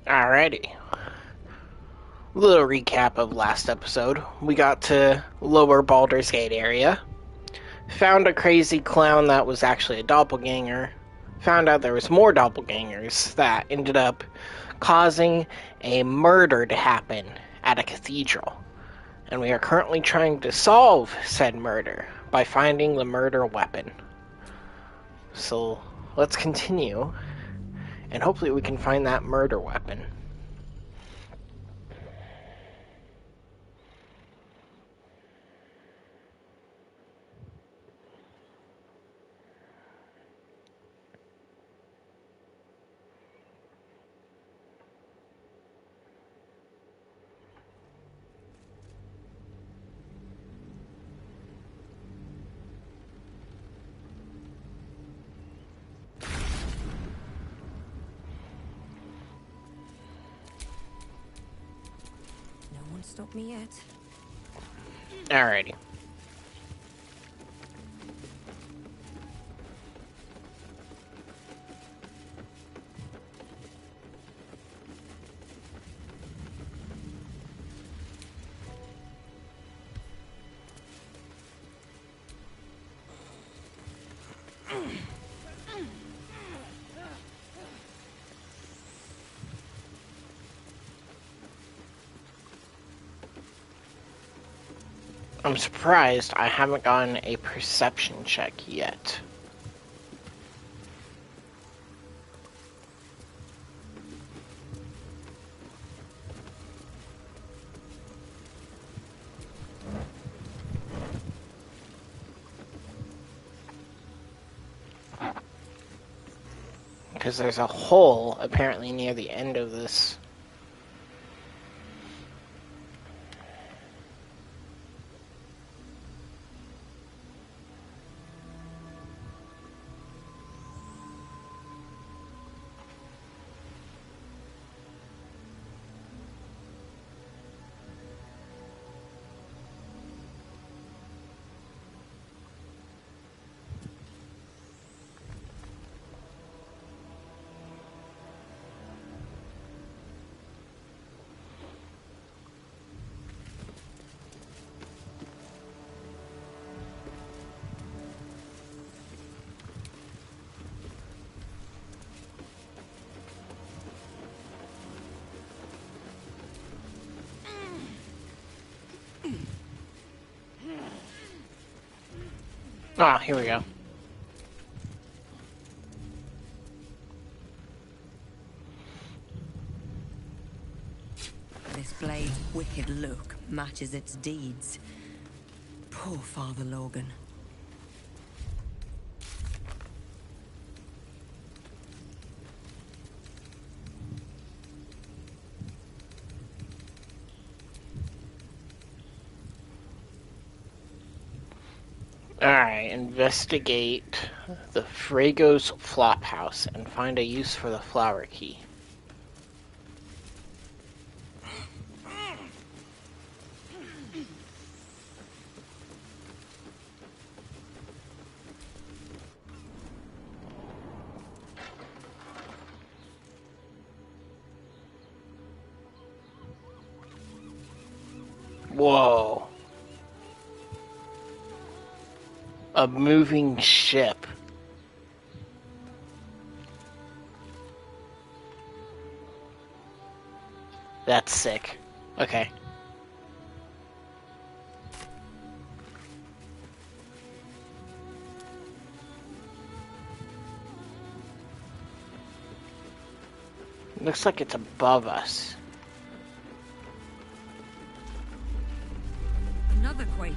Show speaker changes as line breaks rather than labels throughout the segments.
Alrighty. Little recap of last episode. We got to lower Baldur's Gate area. Found a crazy clown that was actually a doppelganger. Found out there was more doppelgangers that ended up causing a murder to happen at a cathedral. And we are currently trying to solve said murder by finding the murder weapon. So let's continue, and hopefully we can find that murder weapon.
Stop me yet.
Alrighty. I'm surprised I haven't gotten a perception check yet. Because there's a hole apparently near the end of this. Ah, here we go.
This blade's wicked look matches its deeds. Poor Father Logan.
Alright, investigate the Frago's Flophouse and find a use for the flower key. Whoa. A moving ship. That's sick. Okay. Looks like it's above us.
Another quake.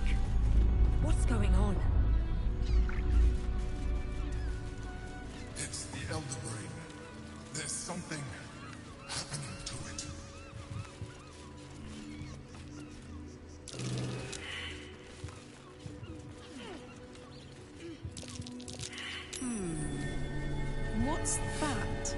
What's going on?
It's the Elder Brain. There's something happening to it.
What's that?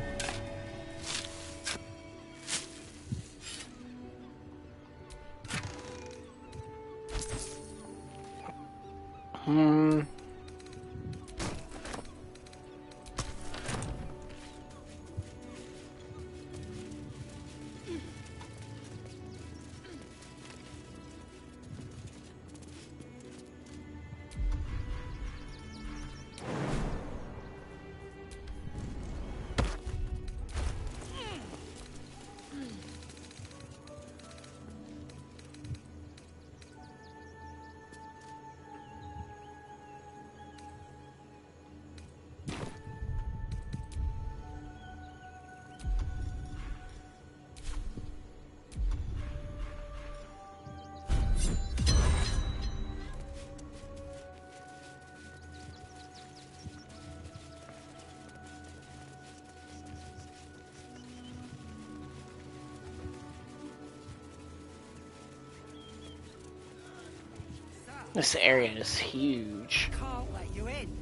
This area is huge.
Can't let you in.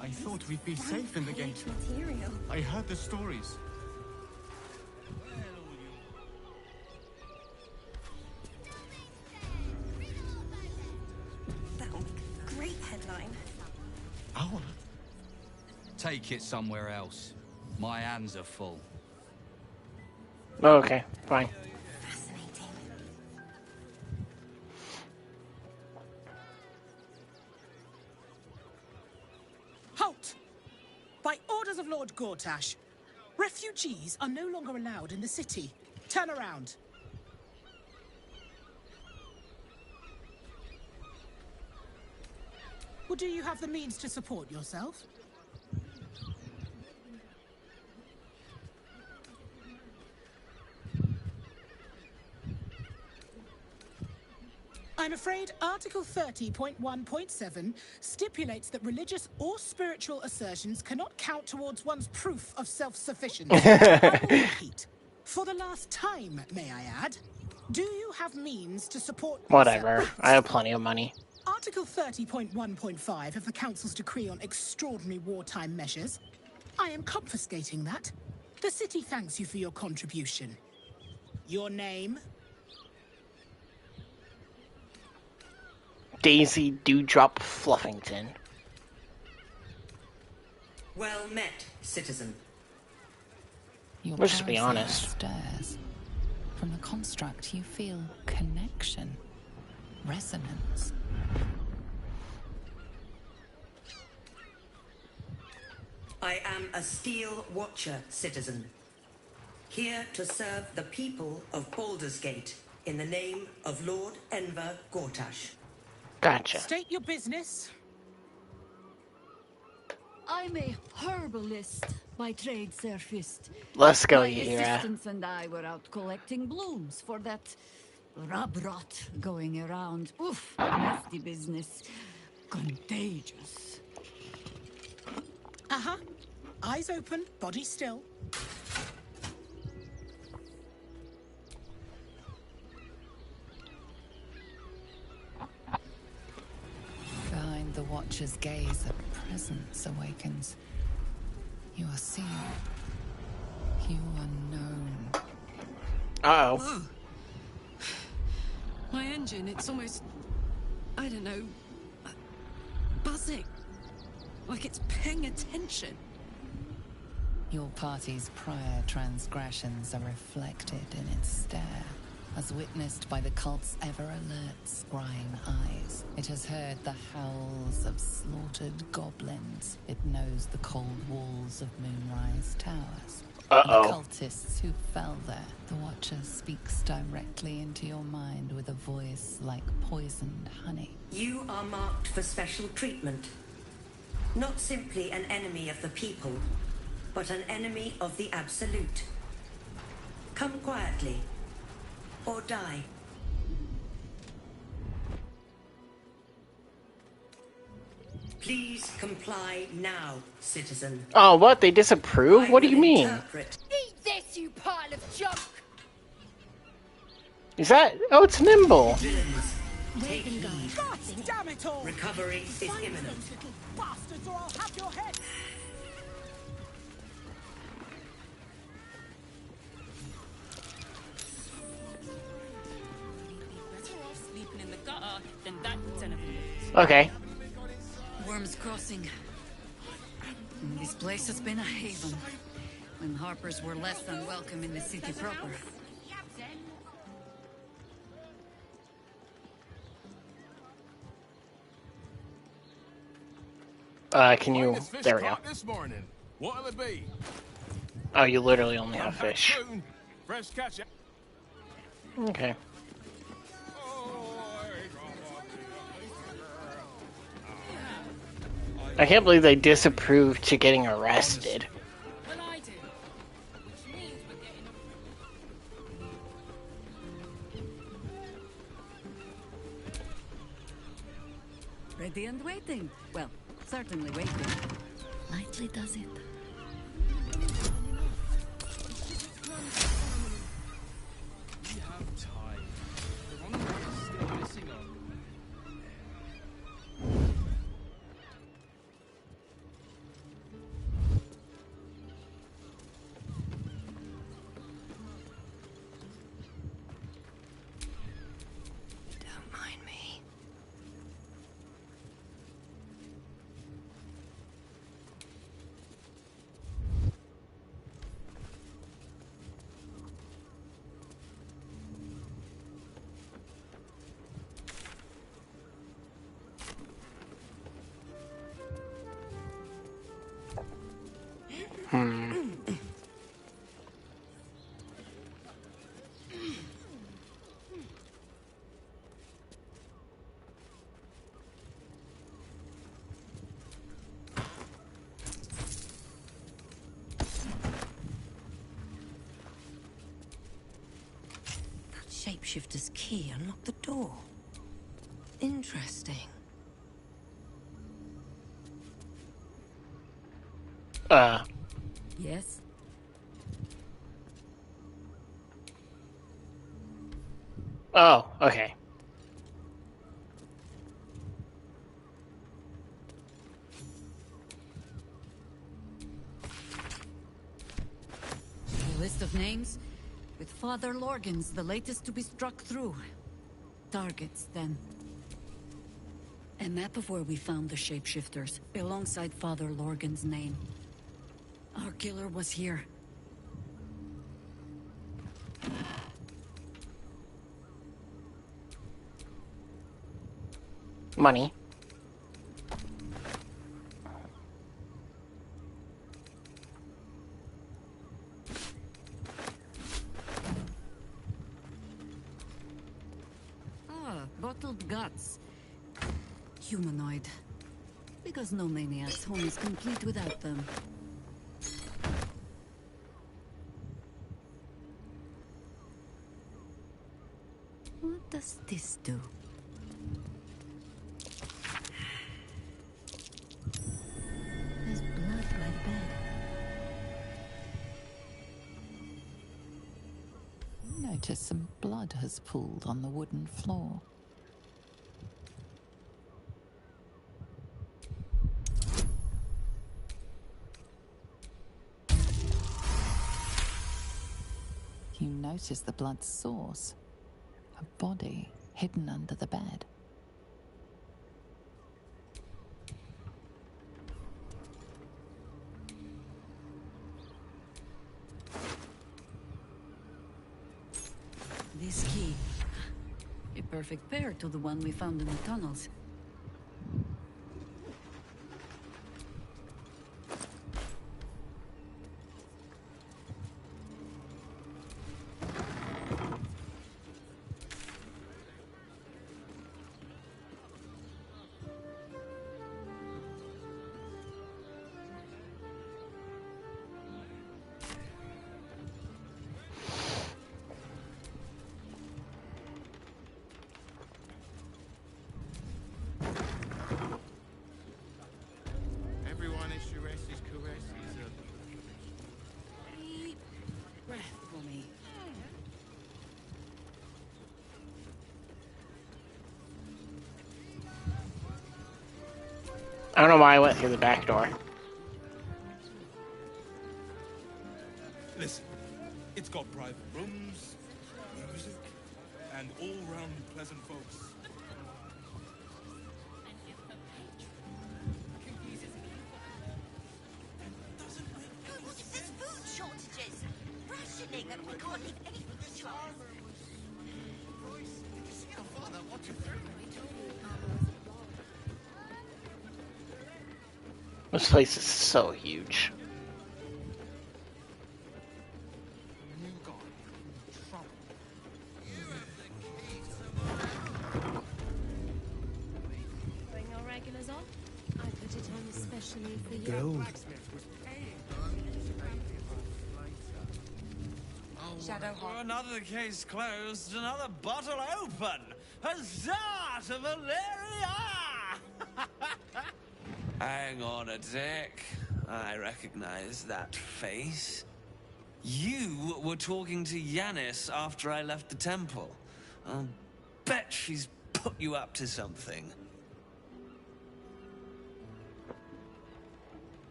I thought we'd be safe in the gate.
Material.
I heard the stories.
That'll make a great headline.
Owl?
Take it somewhere else. My hands are full.
Oh, okay, fine.
Fascinating.
Halt! By orders of Lord Gortash, refugees are no longer allowed in the city. Turn around. Well, do you have the means to support yourself? I'm afraid Article 30.1.7 stipulates that religious or spiritual assertions cannot count towards one's proof of self-sufficiency. I will repeat. For the last time, may I add, do you have means to support
Whatever.
yourself?
I have plenty of money.
Article 30.1.5 of the Council's decree on extraordinary wartime measures. I am confiscating that. The city thanks you for your contribution. Your name?
Daisy Dewdrop Fluffington.
Well met, citizen.
Your
Let's just be
parasite
honest.
stirs. From the construct, you feel connection, resonance.
I am a Steel Watcher, citizen. Here to serve the people of Baldur's Gate in the name of Lord Enver Gortash.
Gotcha.
State your business.
I'm a herbalist by trade, Sir Fist.
Let's go,
My
Ira.
assistants and I were out collecting blooms for that rub rot going around. Oof, nasty business. Contagious.
Uh-huh. Eyes open, body still.
Behind the Watcher's gaze, a presence awakens. You are seen. You are known.
Uh-oh.
My engine, it's almost, I don't know, buzzing. Like it's paying attention.
Your party's prior transgressions are reflected in its stare, as witnessed by the cult's ever-alert, scrying eyes. It has heard the howls of slaughtered goblins. It knows the cold walls of Moonrise Towers.
Uh-oh.
The cultists who fell there. The Watcher speaks directly into your mind with a voice like poisoned honey.
You are marked for special treatment. Not simply an enemy of the people, but an enemy of the Absolute. Come quietly, or die. Please comply now, citizen.
Oh, what? They disapprove?
I
What do you
will
mean?
interpret.
Eat this, you pile of junk!
Is that... Oh, it's Nimble.
Villains, take heed.
God damn it all!
Recovery is
Find
imminent.
those little bastards or I'll have your head!
Better off sleeping in the gutter than that tenant.
Okay.
Worm's Crossing. This place has been a haven. When Harpers were less than welcome in the city proper.
Can you... There we go.
This morning. What'll it be?
Oh, you literally only have fish.
Fresh catch.
Okay. I can't believe they disapproved to getting arrested.
Well, I do. Which means we're getting
Ready and waiting. Well, certainly waiting. Lightly does it.
We have time. The runaway is still missing our
Hmm.
That shapeshifter's key unlocked the door. Interesting. Yes?
Oh, okay.
A list of names, with Father Lorgan's the latest to be struck through. Targets, then. A map of where we found the shapeshifters, alongside Father Lorgan's name. Our killer was here.
Money.
Ah, bottled guts. Humanoid. Because no maniac's home is complete without them. What does this do? There's blood by the bed.
Notice some blood has pooled on the wooden floor. You notice the blood's source. A body hidden under the bed.
This key. A perfect pair to the one we found in the tunnels.
Everyone is Shuresis Kuresis.
Deep breath for me.
I don't know why I went through the back door.
Listen, it's got private rooms, music, and all-round pleasant folks.
There's food shortages, rationing, and we can't leave anything to chance.
This place is so huge.
Bring your regulars on. I put it on especially for you.
Gold.
Shadowheart.
Another case closed, another bottle open. Huzzah to Valeria! Hang on a tick. I recognize that face. You were talking to Yanis after I left the temple. I'll bet she's put you up to something.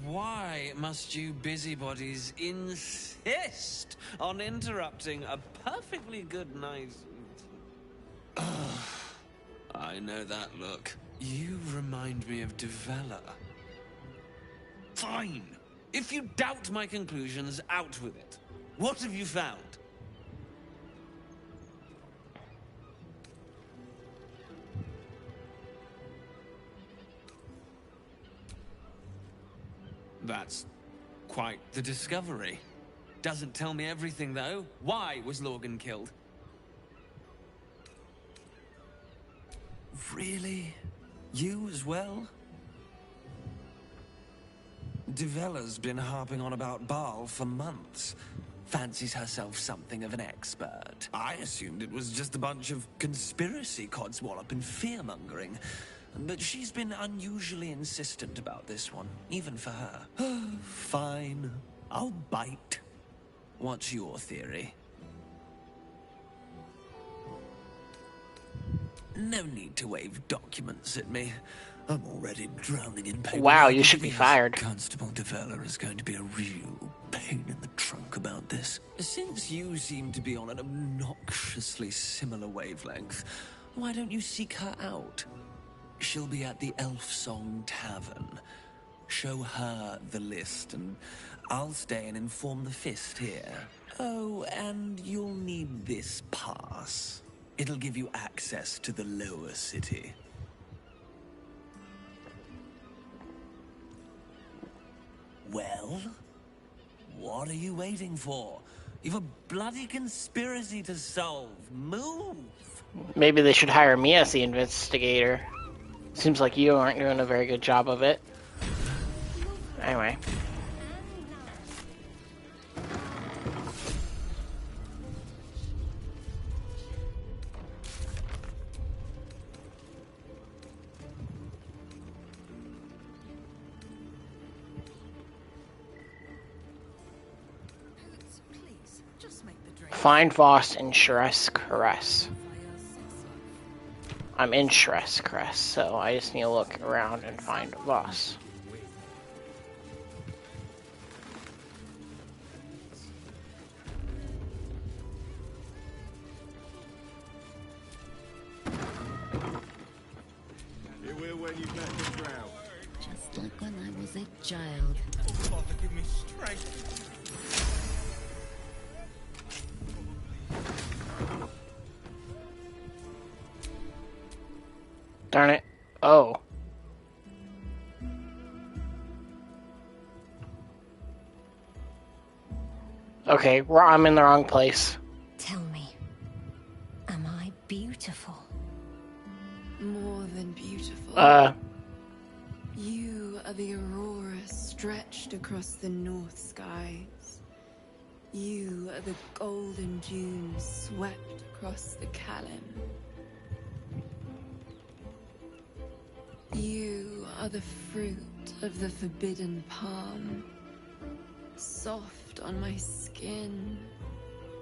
Why must you busybodies insist on interrupting a perfectly good night? I know that look. You remind me of Devella. Fine. If you doubt my conclusions, out with it. What have you found? That's quite the discovery. Doesn't tell me everything, though. Why was Lorgan killed? Really? You as well? Devella's been harping on about Baal for months. Fancies herself something of an expert. I assumed it was just a bunch of conspiracy codswallop and fear-mongering. But she's been unusually insistent about this one, even for her. Fine, I'll bite. What's your theory? No need to wave documents at me. I'm already drowning in paper.
Wow, you should be fired.
Constable Devella is going to be a real pain in the trunk about this. Since you seem to be on an obnoxiously similar wavelength, why don't you seek her out? She'll be at the Elf Song Tavern. Show her the list, and I'll stay and inform the Fist here. Oh, and you'll need this pass. It'll give you access to the lower city. Well? What are you waiting for? You've a bloody conspiracy to solve. Move!
Maybe they should hire me as the investigator. Seems like you aren't doing a very good job of it. Anyway. Find Voss in Shress Caress. I'm in Shress Caress, so I just need to look around and find Voss.
Just like when I was a child.
Oh, Father, give me strength.
Darn it. Oh. Okay, I'm in the wrong place.
Tell me, am I beautiful?
More than beautiful. You are the aurora stretched across the north skies. You are the golden dunes swept across the Callan. You are the fruit of the forbidden palm. Soft on my skin,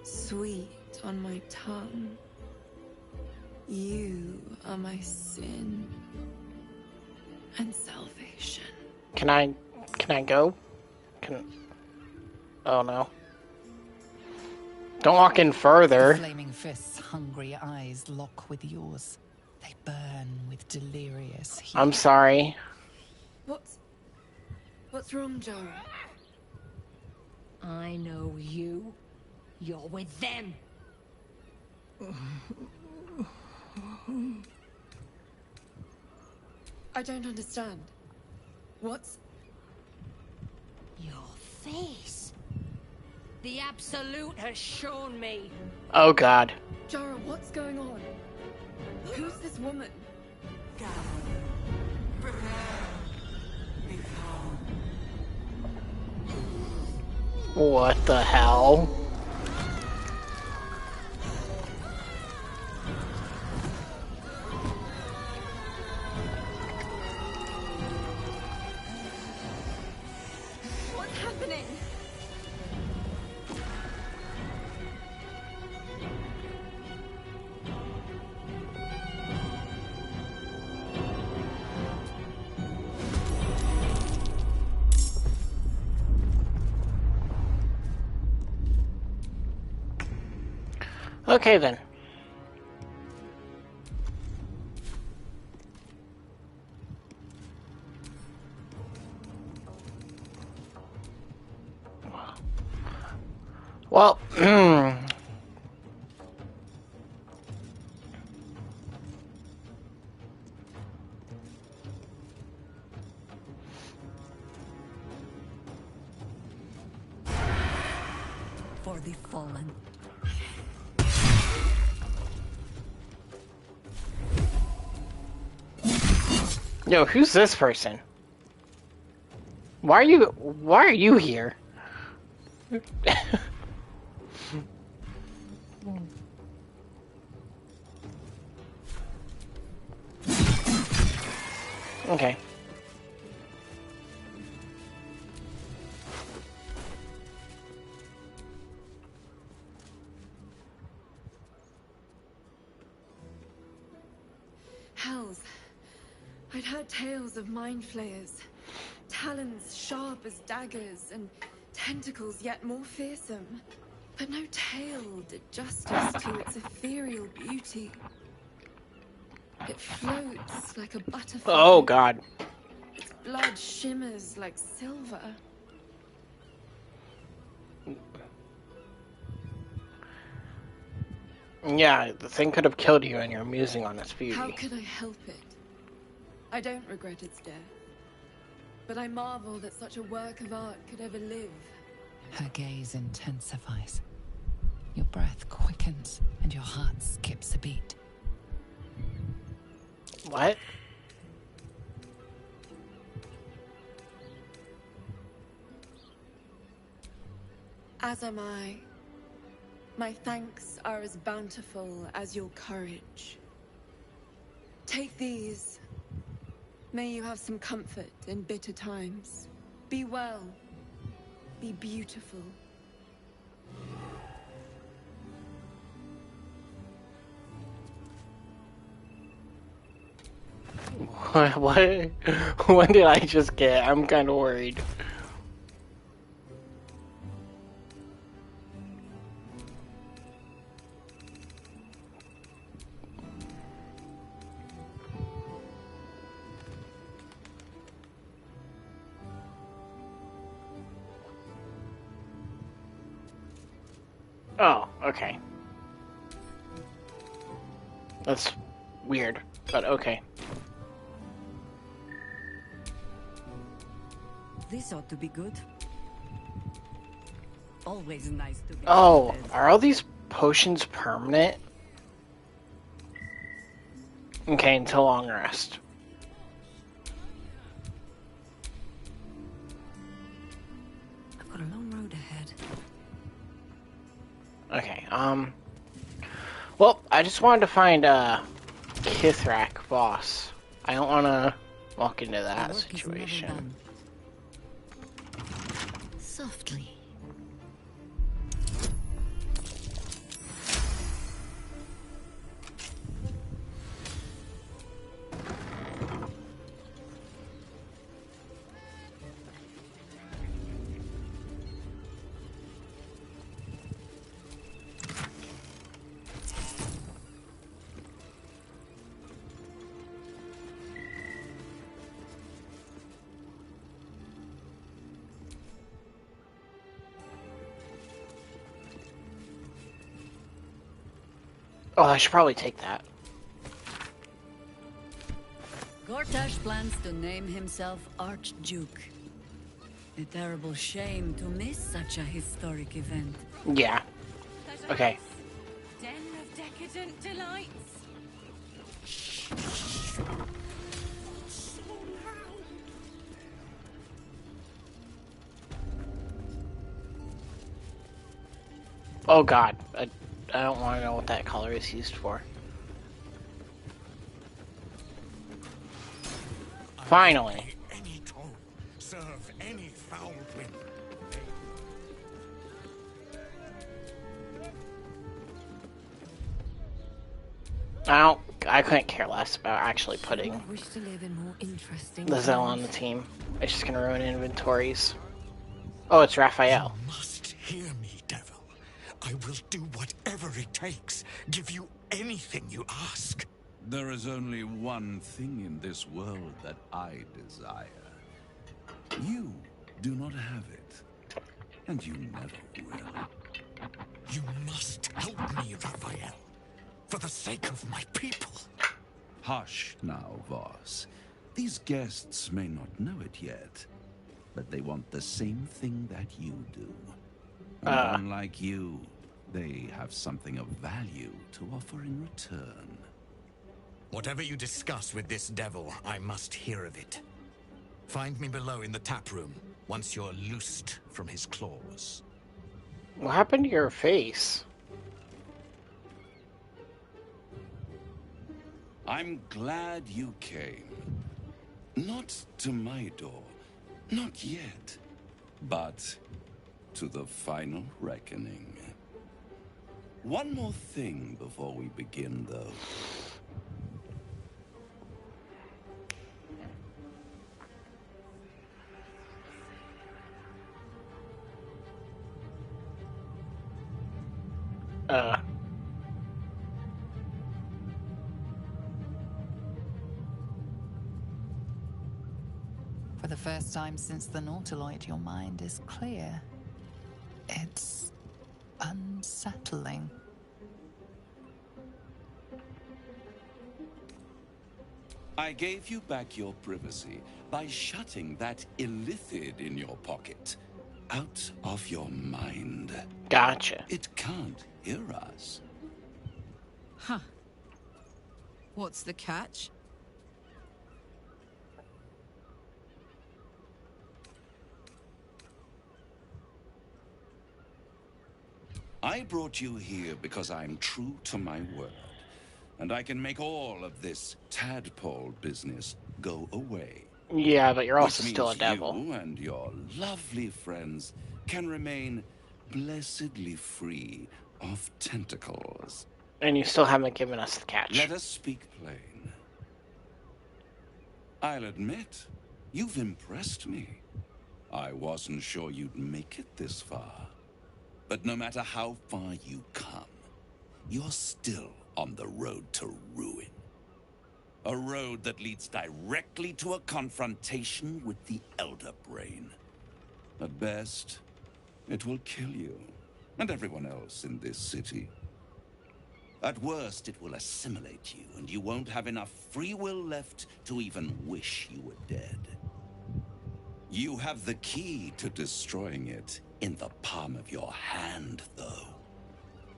sweet on my tongue. You are my sin and salvation.
Can I go? Oh no. Don't walk in further.
The flaming fist's hungry eyes lock with yours. They burn with delirious heat.
I'm sorry.
What's wrong, Jara?
I know you. You're with them.
I don't understand. What's...
Your face. The Absolute has shown me.
Oh god.
Jara, what's going on? Who's this woman?
What the hell?
What's happening?
Okay then. Well,
for the fallen.
Yo, who's this person? Why are you here? Okay.
Hells. I'd heard tales of mind flayers. Talons sharp as daggers, and tentacles yet more fearsome. But no tale did justice to its ethereal beauty. It floats like a butterfly.
Oh god.
Its blood shimmers like silver.
Yeah, the thing could have killed you and you're musing on its beauty.
How could I help it? I don't regret its death. But I marvel that such a work of art could ever live.
Her gaze intensifies. Your breath quickens and your heart skips a beat.
What?
As am I. My thanks are as bountiful as your courage. Take these. May you have some comfort in bitter times. Be well. Be beautiful.
What? What did I just get? I'm kind of worried. Oh, okay. That's weird, but okay.
This ought to be good. Always nice to be
Oh,
treated.
are all these potions permanent? Okay, until long rest.
I've got a long road ahead.
Okay, well, I just wanted to find Kithrak boss. I don't want to walk into
The
that
work is never
situation.
done. Softly.
Oh, I should probably take that.
Gortash plans to name himself Archduke. A terrible shame to miss such a historic event.
Yeah. Okay.
Den of decadent delights.
Oh god, I don't want to know what that color is used for. Finally.
Any tone, serve any foul whim.
I couldn't care less about actually putting
I wish to live in more interesting
the Zell on the
times.
team. It's just gonna ruin inventories. Oh, it's Raphael.
You must hear me, devil. I will do whatever it takes. Give you anything you ask.
There is only one thing in this world that I desire. You do not have it, and you never will.
You must help me, Raphael. For the sake of my people.
Hush now, Voss. These guests may not know it yet, but they want the same thing that you do. And unlike you, they have something of value to offer in return.
Whatever you discuss with this devil, I must hear of it. Find me below in the tap room, once you're loosed from his claws.
What happened to your face?
I'm glad you came. Not to my door, not yet, but to the final reckoning. One more thing before we begin, though.
For the first time since the Nautiloid, your mind is clear. It's unsettling.
I gave you back your privacy by shutting that illithid in your pocket out of your mind.
Gotcha.
It can't hear us.
Huh. What's the catch?
I brought you here because I'm true to my word. And I can make all of this tadpole business go away.
Yeah, but you're also
Which
still a
means
devil.
you and your lovely friends can remain blessedly free of tentacles.
And you still haven't given us the catch.
Let us speak plain. I'll admit, you've impressed me. I wasn't sure you'd make it this far. But no matter how far you come, you're still on the road to ruin. A road that leads directly to a confrontation with the Elder Brain. At best, it will kill you, and everyone else in this city. At worst, it will assimilate you, and you won't have enough free will left to even wish you were dead. You have the key to destroying it in the palm of your hand, though.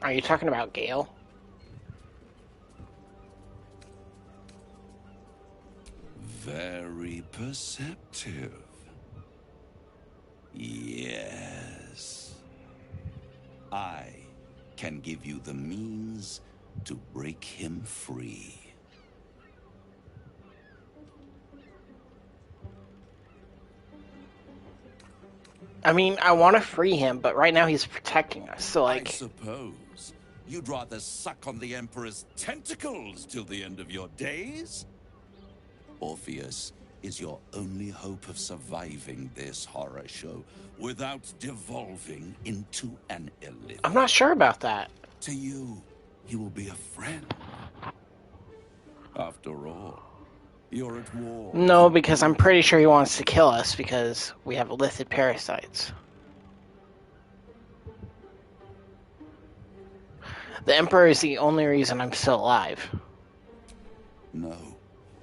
Are you talking about Gale?
Very perceptive. Yes. I can give you the means to break him free.
I mean, I want to free him, but right now he's protecting us, so
I
like...
suppose you'd rather suck on the Emperor's tentacles till the end of your days? Orpheus is your only hope of surviving this horror show without devolving into an illithid.
I'm not sure about that.
To you, he will be a friend. After all, you're at war.
No, because I'm pretty sure he wants to kill us because we have illithid parasites. The Emperor is the only reason I'm still alive.
No.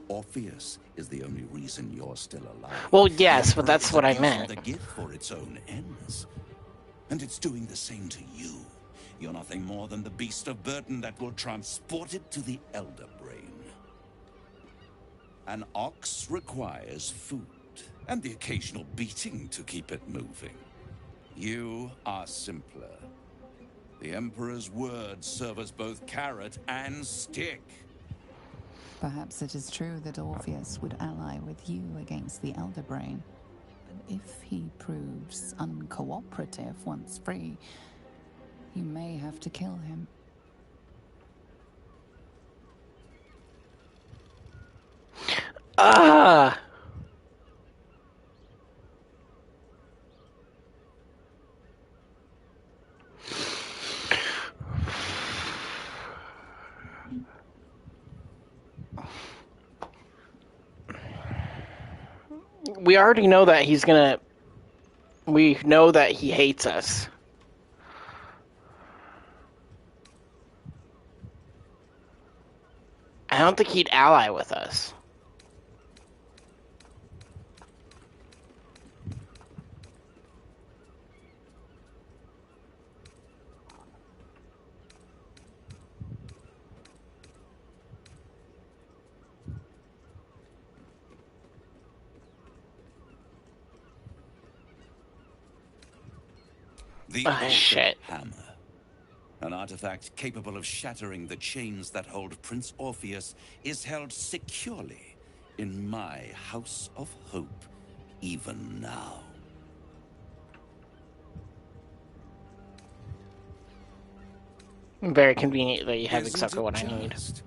Orpheus is the only reason you're still alive.
Well, yes,
The
but that's
Emperor
what I
is
meant.
abusing the gift for its own ends. And it's doing the same to you. You're nothing more than the beast of burden that will transport it to the Elder Brain. An ox requires food, and the occasional beating to keep it moving. You are simpler. The Emperor's words serve as both carrot and stick.
Perhaps it is true that Orpheus would ally with you against the Elder Brain. But if he proves uncooperative once free, you may have to kill him.
Ah! We already know that he's gonna... We know that he hates us. I don't think he'd ally with us.
The
Ah,
Altered
shit.
Hammer. An artifact capable of shattering the chains that hold Prince Orpheus is held securely in my House of Hope, even now.
Very convenient that you have
Isn't
exactly
it
what I need.
just?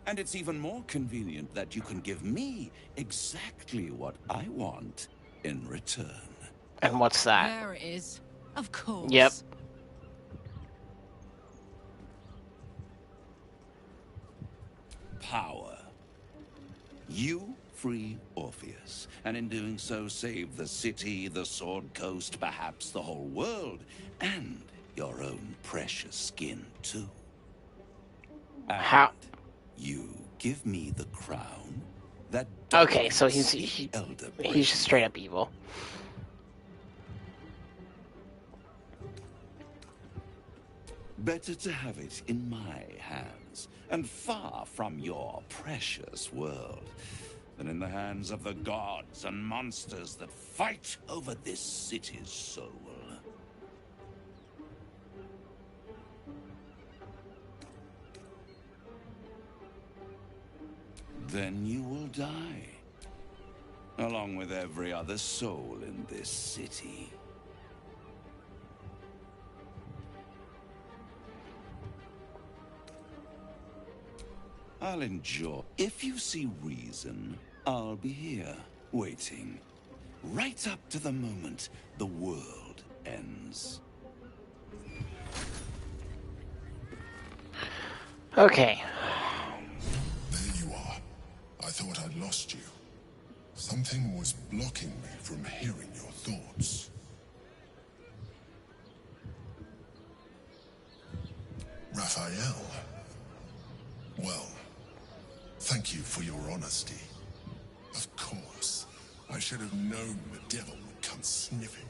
And it's even more convenient that you can give me exactly what I want in return.
And what's that?
There it is. Of course.
Yep.
Power. You free Orpheus, and in doing so save the city, the Sword Coast, perhaps the whole world, and your own precious skin too. And
How?
you give me the crown that
Okay, so
dominates
he's
the Elder
he's just straight up evil.
Better to have it in my hands, and far from your precious world, than in the hands of the gods and monsters that fight over this city's soul. Then you will die, along with every other soul in this city. I'll enjoy. If you see reason, I'll be here, waiting. Right up to the moment the world ends.
Okay.
There you are. I thought I'd lost you. Something was blocking me from hearing your thoughts. Raphael. Well, thank you for your honesty. Of course, I should have known the devil would come sniffing.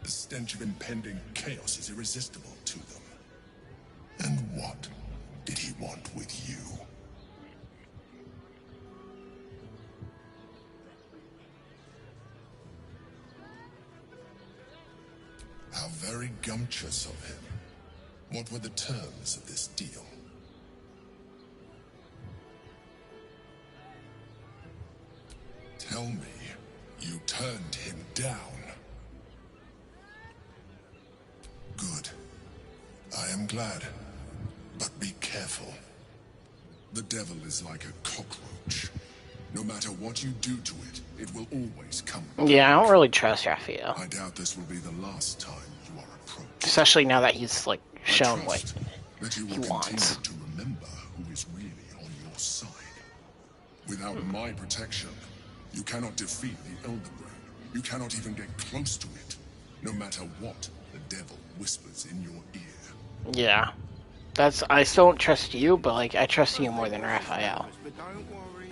The stench of impending chaos is irresistible to them. And what did he want with you? How very gumptious of him. What were the terms of this deal? Tell me, you turned him down. Good. I am glad. But be careful. The devil is like a cockroach. No matter what you do to it, it will always come back.
Yeah, I don't really trust Raphael.
I doubt this will be the last time you are approached.
Especially now that he's, like, shown what
that you will
he
continue
wants.
to remember who is really on your side. Without my protection, you cannot defeat the Elder Brain. You cannot even get close to it, no matter what the devil whispers in your ear.
Yeah. I still don't trust you, but, like, I trust you more than Raphael.
But don't worry.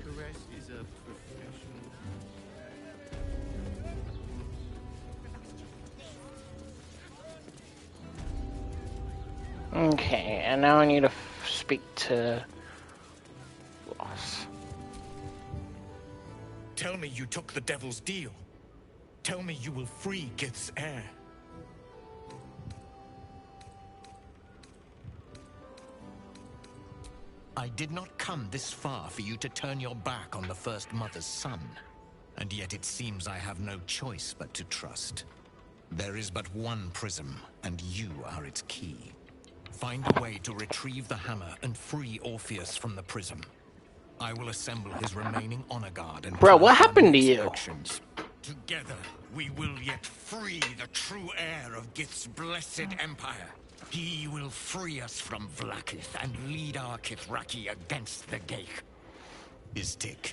Caress is a professional.
Okay, and now I need to speak to Boss.
Tell me you took the devil's deal. Tell me you will free Gith's heir. I did not come this far for you to turn your back on the First Mother's son. And yet it seems I have no choice but to trust. There is but one prism, and you are its key. Find a way to retrieve the hammer and free Orpheus from the prism. I will assemble his remaining honor guard and
Bro, what
plan
happened to
next
you?
actions. Together, we will yet free the true heir of Gith's blessed empire. He will free us from Vlaakith and lead our Kithraki against the Geich. Istik,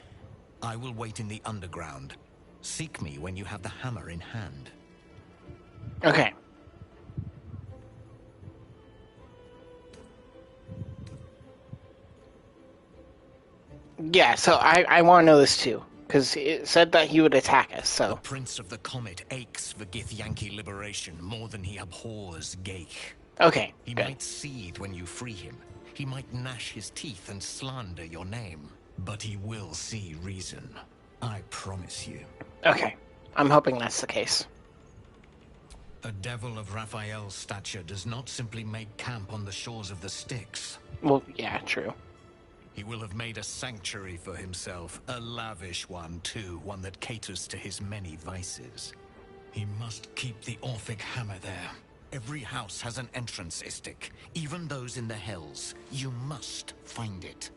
I will wait in the underground. Seek me when you have the hammer in hand.
Okay. Yeah, so I want to know this too, because it said that he would attack us, so...
The Prince of the Comet aches for Githyanki liberation more than he abhors Geich.
Okay,
He
good.
might seethe when you free him. He might gnash his teeth and slander your name. But he will see reason. I promise you.
Okay, I'm hoping that's the case.
A devil of Raphael's stature does not simply make camp on the shores of the Styx.
Well, yeah, true.
He will have made a sanctuary for himself, a lavish one too, one that caters to his many vices. He must keep the Orphic hammer there. Every house has an entrance, Istik, even those in the Hells. You must find it.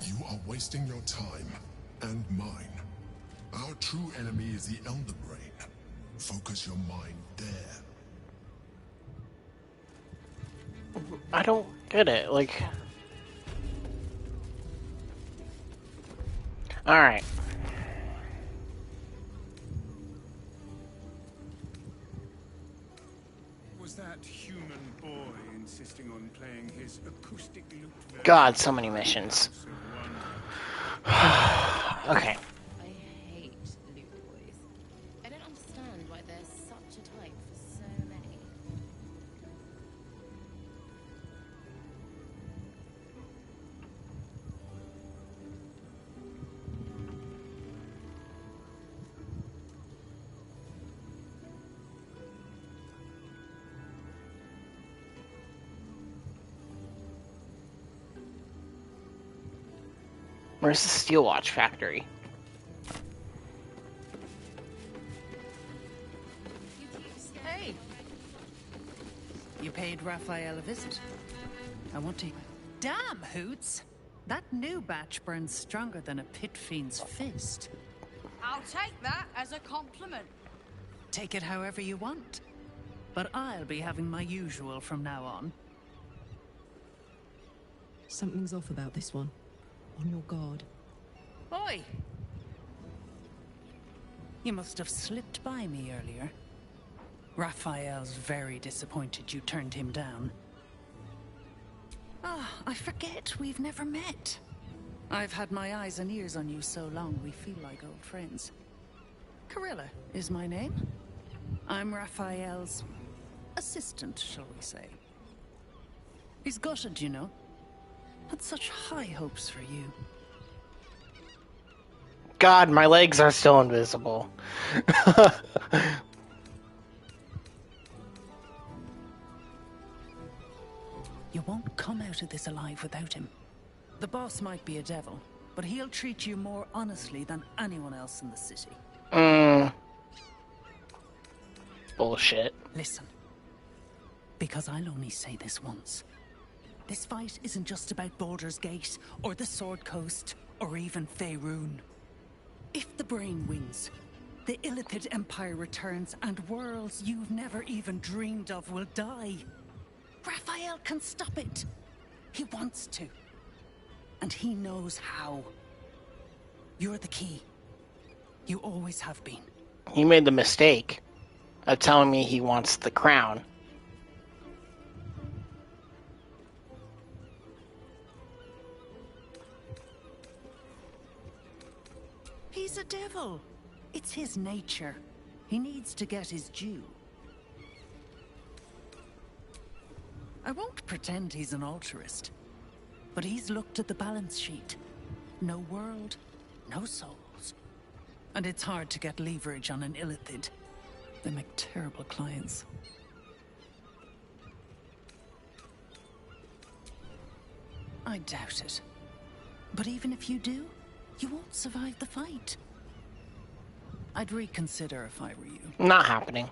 You are wasting your time, and mine. Our true enemy is the Elder Brain. Focus your mind there.
I don't get it, like... Alright.
Was that human boy insisting on playing his acoustic lute version?
God, so many missions. Okay.
I hate loot boys. I don't understand why there's such a type for so many.
Where's the steel watch factory?
Hey! You paid Raphael a visit. I want to... Damn, Hoots! That new batch burns stronger than a pit fiend's fist.
I'll take that as a compliment.
Take it however you want. But I'll be having my usual from now on.
Something's off about this one. On your guard.
Oi! You must have slipped by me earlier. Raphael's very disappointed you turned him down. Ah, I forget we've never met. I've had my eyes and ears on you so long we feel like old friends. Carilla is my name. I'm Raphael's assistant, shall we say. He's gutted, you know. Had such high hopes for you.
God, my legs are still invisible.
You won't come out of this alive without him. The boss might be a devil, but he'll treat you more honestly than anyone else in the city.
Bullshit.
Listen. Because I'll only say this once. This fight isn't just about Baldur's Gate, or the Sword Coast, or even Faerun. If the Brain wins, the Illithid Empire returns, and worlds you've never even dreamed of will die. Raphael can stop it. He wants to. And he knows how. You're the key. You always have been.
He made the mistake of telling me he wants the crown.
He's a devil. It's his nature. He needs to get his due. I won't pretend he's an altruist, but he's looked at the balance sheet. No world, no souls. And it's hard to get leverage on an Illithid. They make terrible clients. I doubt it. But even if you do, you won't survive the fight. I'd reconsider if I were you.
Not happening.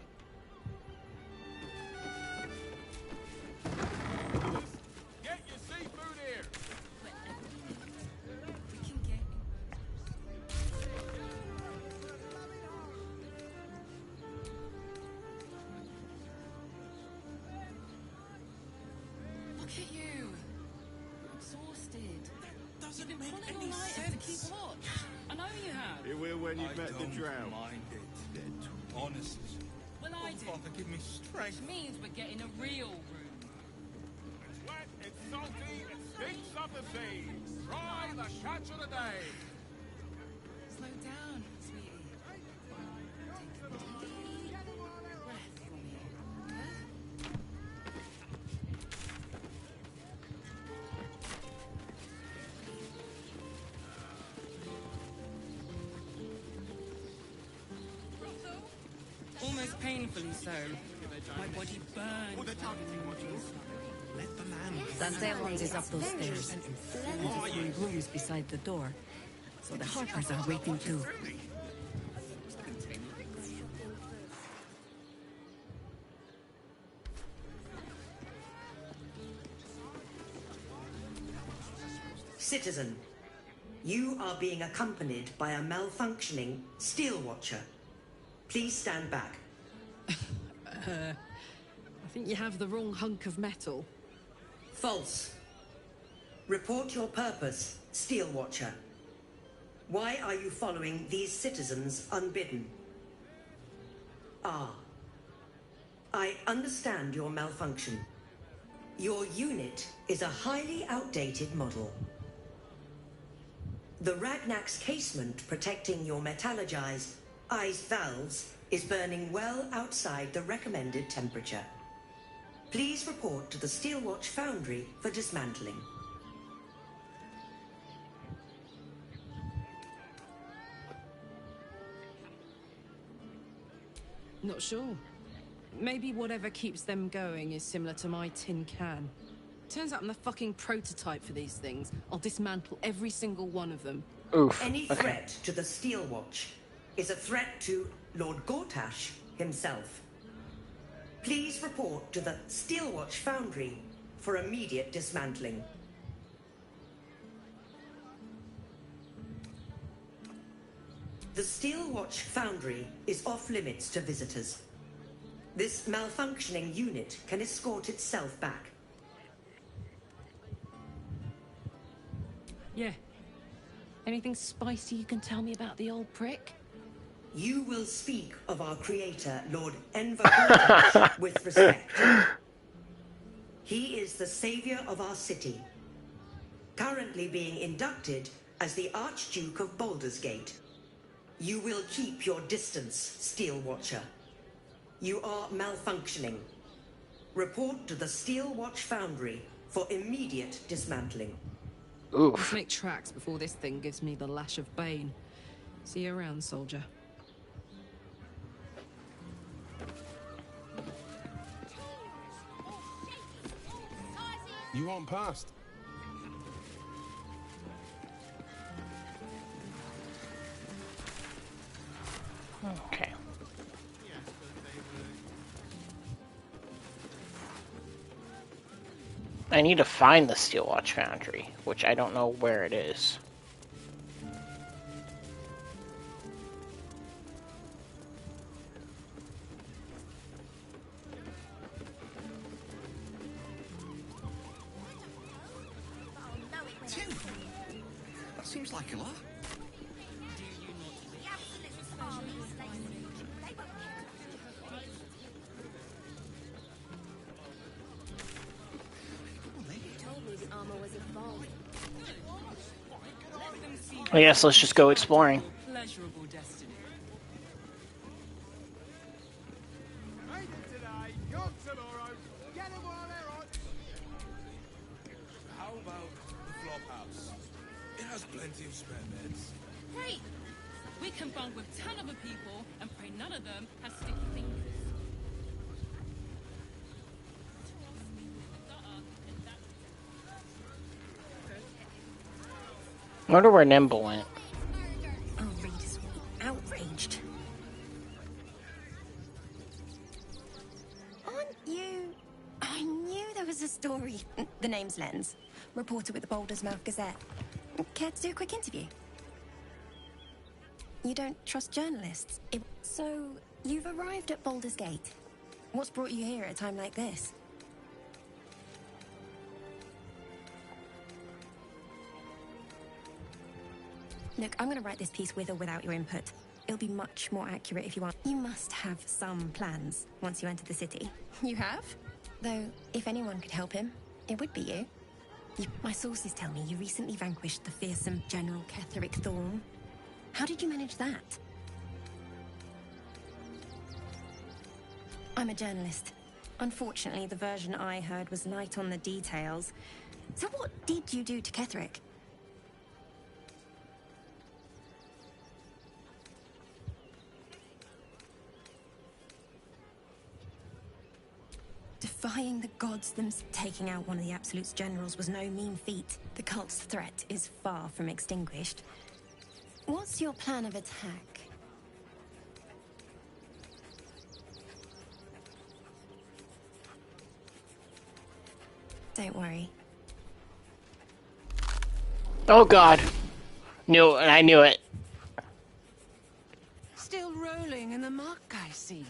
Get your seafood here!
Look at you. Exhausted.
Doesn't
You've been
make
pulling
any
all night to keep
sense.
watch. I know you have.
You will when you've met the
don't
drought.
mind it, Dead. Honest.
Well, I do.
Father, give me strength.
Which means we're getting a real room.
It's wet, it's salty, it stinks of the sea. Try the catch of the day.
Slow down, sweetie. Take a deep breath for me. Huh?
almost painfully so. My body burned.
Let the land.
Dante is up those stairs. And rooms beside the door. So the Harpers are waiting too.
Citizen, you are being accompanied by a malfunctioning steel watcher. Please stand back.
I think you have the wrong hunk of metal.
False. Report your purpose, steel watcher. Why are you following these citizens unbidden? Ah. I understand your malfunction. Your unit is a highly outdated model. The Ragnak's casement protecting your metallurgized eyes valves is burning well outside the recommended temperature. Please report to the Steelwatch Foundry for dismantling.
Not sure. Maybe whatever keeps them going is similar to my tin can. Turns out I'm the fucking prototype for these things. I'll dismantle every single one of them.
Oof.
Any threat to the Steelwatch is a threat to Lord Gortash himself. Please report to the Steelwatch Foundry for immediate dismantling. The Steelwatch Foundry is off limits to visitors. This malfunctioning unit can escort itself back.
Yeah. Anything spicy you can tell me about the old prick?
You will speak of our creator, Lord Enver Gortash, with respect. He is the savior of our city, currently being inducted as the Archduke of Baldur's Gate. You will keep your distance, Steel Watcher. You are malfunctioning. Report to the Steel Watch Foundry for immediate dismantling.
Oof.
Let's make tracks before this thing gives me the lash of Bane. See you around, soldier.
You want past?
Okay. I need to find the Steelwatch Foundry, which I don't know where it is.
That seems like a lot.
I guess let's just go exploring.
Pleasurable destiny.
How about the flophouse? It has plenty of spare beds.
Great! We can bond with 10 other people and pray none of them has sticky fingers.
I wonder where Nimble went.
Oh, Reed's outraged. Aren't you... I knew there was a story. The name's Lens. Reporter with the Baldur's Mouth Gazette. Care to do a quick interview? You don't trust journalists? So, you've arrived at Baldur's Gate. What's brought you here at a time like this? Look, I'm going to write this piece with or without your input. It'll be much more accurate if you want. You must have some plans once you enter the city. You have? Though, if anyone could help him, it would be you. My sources tell me you recently vanquished the fearsome General Ketheric Thorn. How did you manage that? I'm a journalist. Unfortunately, the version I heard was light on the details. So what did you do to Ketheric? Defying the gods taking out one of the Absolute's generals was no mean feat. The cult's threat is far from extinguished. What's your plan of attack? Don't worry.
Oh god. I knew it.
Still rolling in the muck, I see.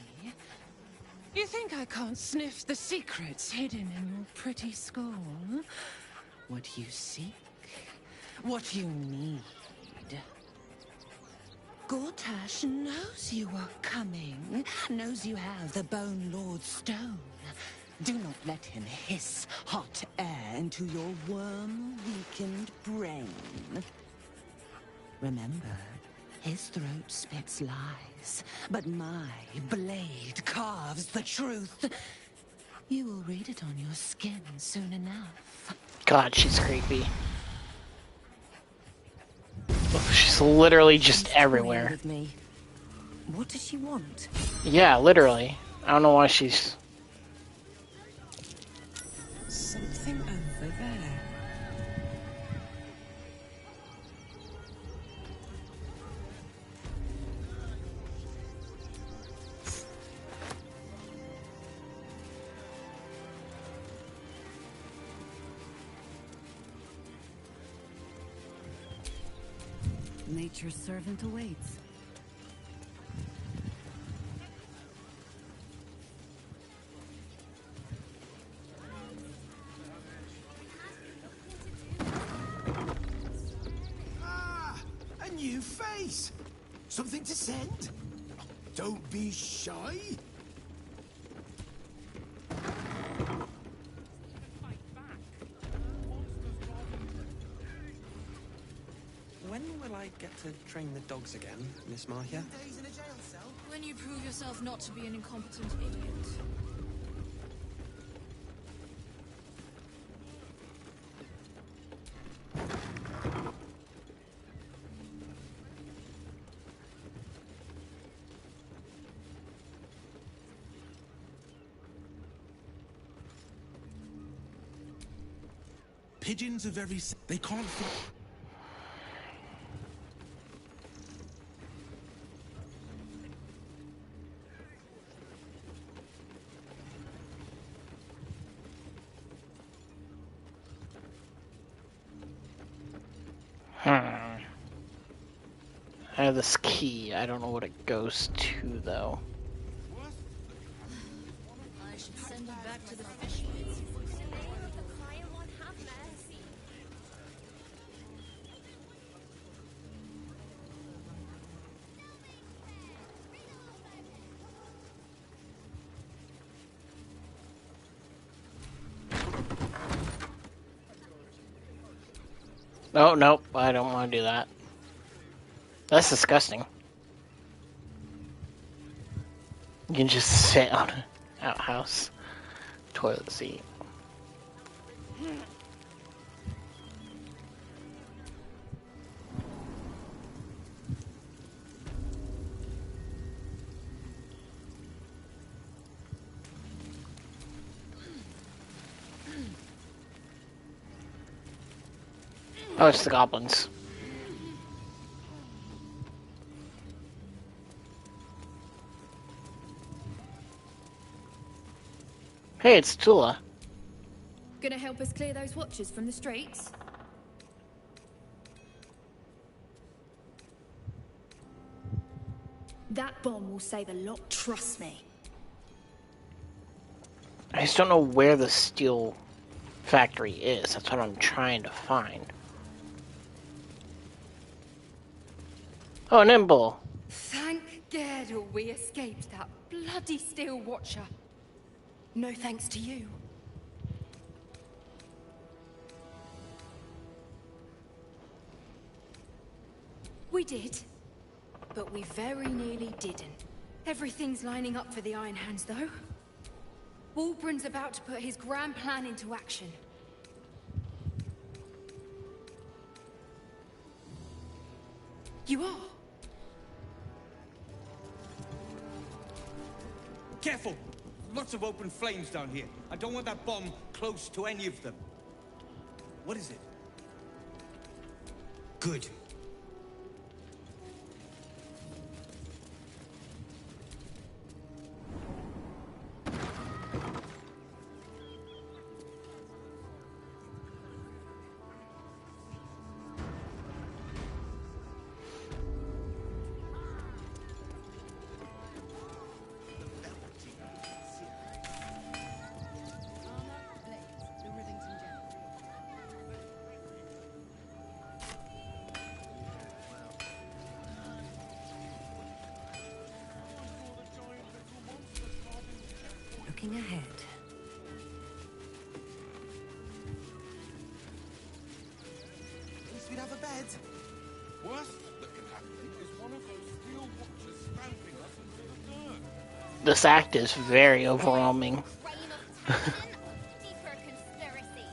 You think I can't sniff the secrets hidden in your pretty skull? What you seek, what you need. Gortash knows you are coming, knows you have the Bone Lord's stone. Do not let him hiss hot air into your worm-weakened brain. Remember, his throat spits lies, but my blade carves the truth. You will read it on your skin soon enough.
God, she's creepy. She's literally just everywhere.
With me. What does she want?
Yeah, literally. I don't know why she's...
Something over there.
Nature's servant awaits.
A new face! Something to send? Don't be shy.
When will I get to train the dogs again, Miss Marcia?
When you prove yourself not to be an incompetent idiot.
Pigeons are very... They can't fly.
I have this key. I don't know what it goes to, though.
I should send you back to the fish pits.
Oh, nope. I don't want to do that. That's disgusting. You can just sit on an outhouse toilet seat. Oh, it's the goblins. Hey, it's Tula.
Gonna help us clear those watchers from the streets? That bomb will save a lot, trust me.
I just don't know where the steel factory is. That's what I'm trying to find. Oh, Nimble.
Thank Gerdle we escaped that bloody steel watcher. No thanks to you. We did, but we very nearly didn't. Everything's lining up for the Iron Hands, though. Wulbren's about to put his grand plan into action. You are?
Careful! lots of open flames down here. I don't want that bomb close to any of them. What is it? Good.
Looking ahead.
At least we'd have a bed.
Worst that can happen is one of those steel watchers stamping us into the dirt.
This act is very overwhelming.
Deeper conspiracy.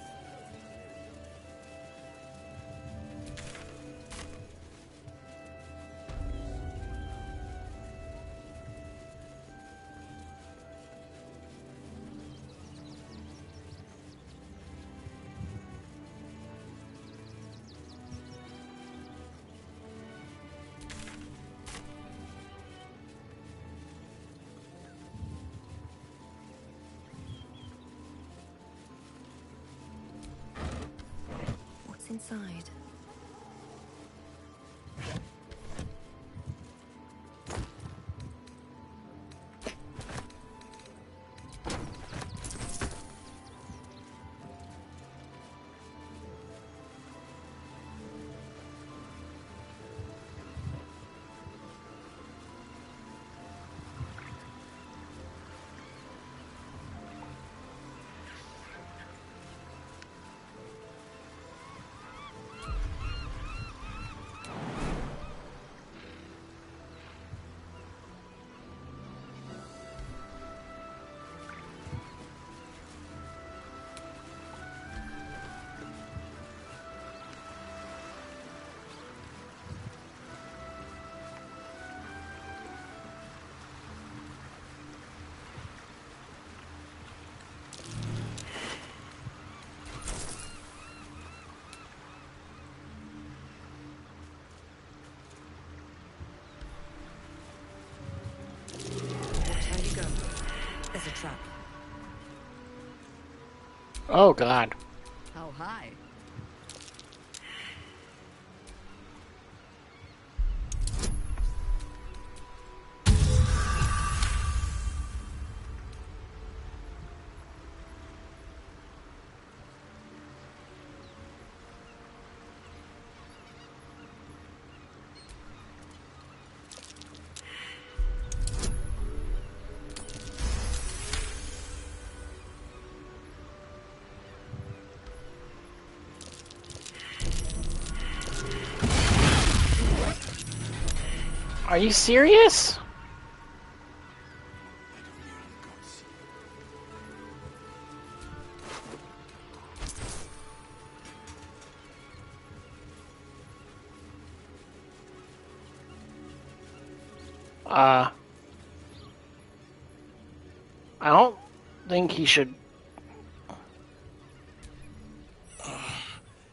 What's inside? There's a trap.
Oh god.
How high?
Are you serious? I don't think he should.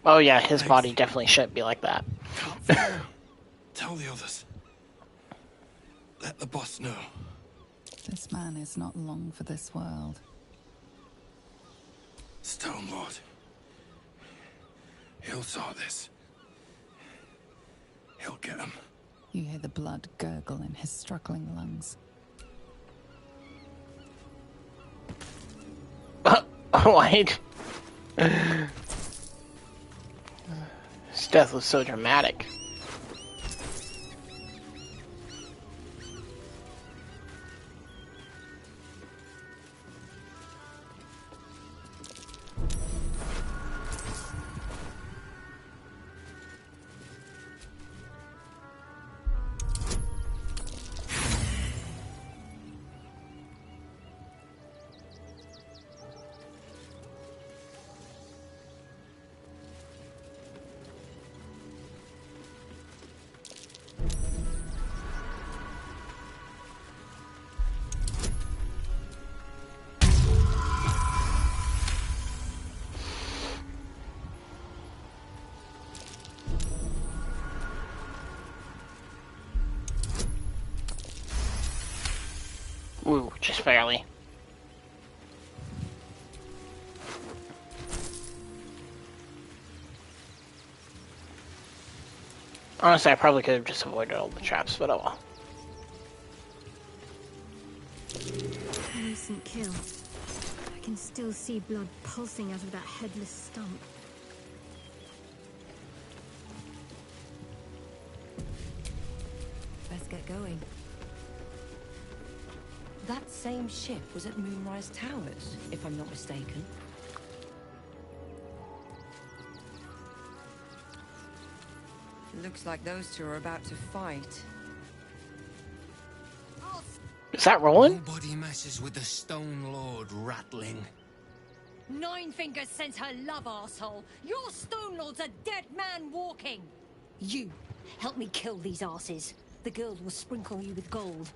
Oh yeah, his body definitely shouldn't be like that.
Tell the others. Let the boss know.
This man is not long for this world.
Stone Lord. He'll sort this. He'll get him.
You hear the blood gurgle in his struggling lungs.
Wait. His death was so dramatic. Ooh, just barely. Honestly, I probably could have just avoided all the traps, but oh well.
Recent kill. I can still see blood pulsing out of that headless stump.
Let's get going. That same ship was at Moonrise Towers, if I'm not mistaken. Looks like those two are about to fight.
Is that rolling?
Nobody messes with the Stone Lord, Ratling.
Nine Fingers sent her love, arsehole. Your Stone Lord's a dead man walking. You, help me kill these asses. The girls will sprinkle you with gold.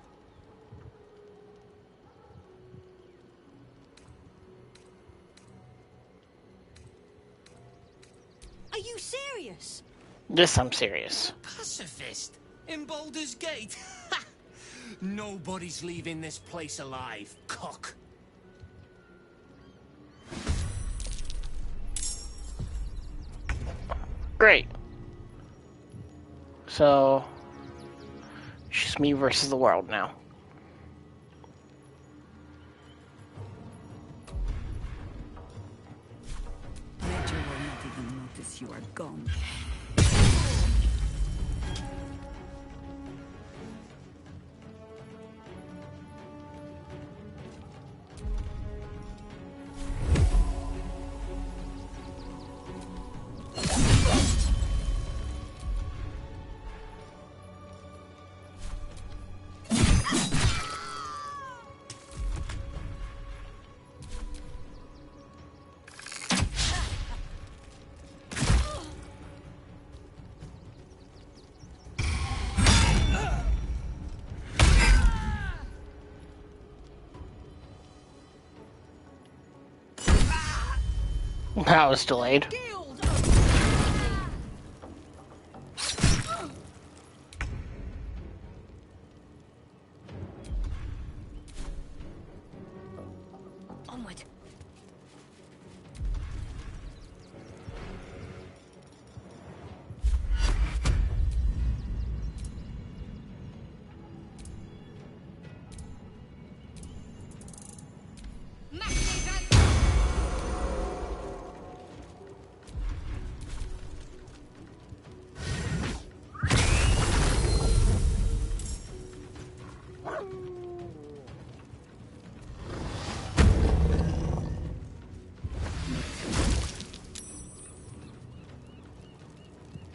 Are you serious?
Yes, I'm serious.
Pacifist? In Baldur's Gate? Nobody's leaving this place alive, cock.
Great. So, it's just me versus the world now.
Ledger will not even notice you are gone.
That was delayed.
Onward.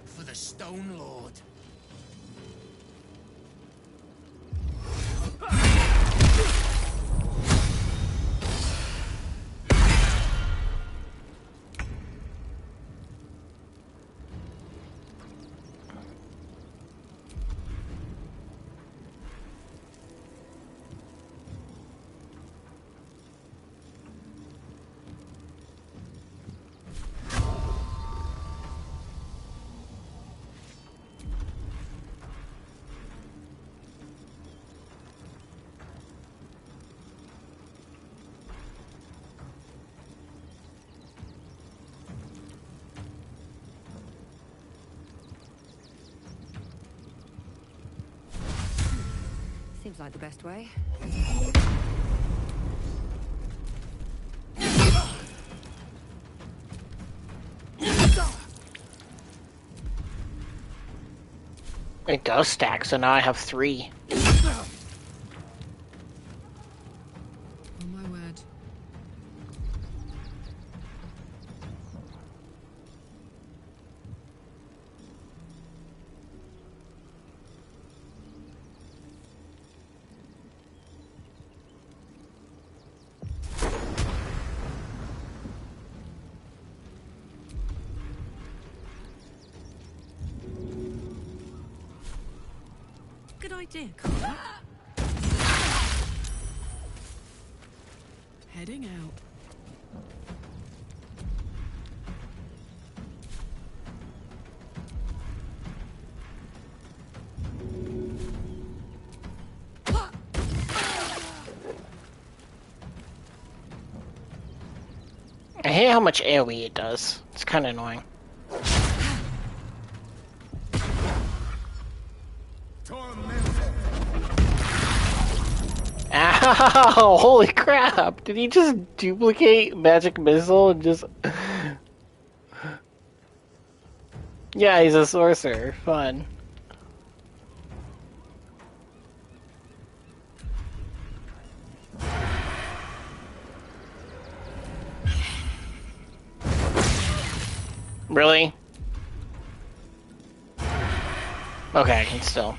For the Stone Lord.
Seems like the best way.
It does stack, so now I have 3.
Oh my word. Good idea, Carl. Heading out.
hate how much AoE it does. It's kind of annoying. Ow! Holy crap! Did he just duplicate Magic Missile and just... Yeah, he's a sorcerer. Fun. Really? Okay, I can still.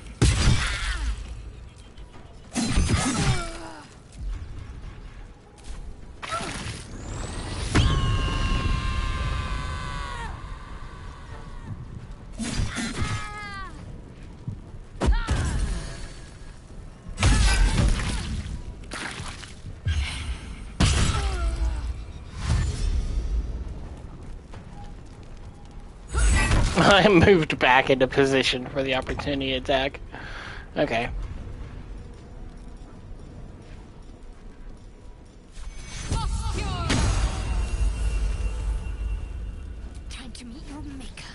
I moved back into position for the opportunity attack. Okay.
Time to meet your maker.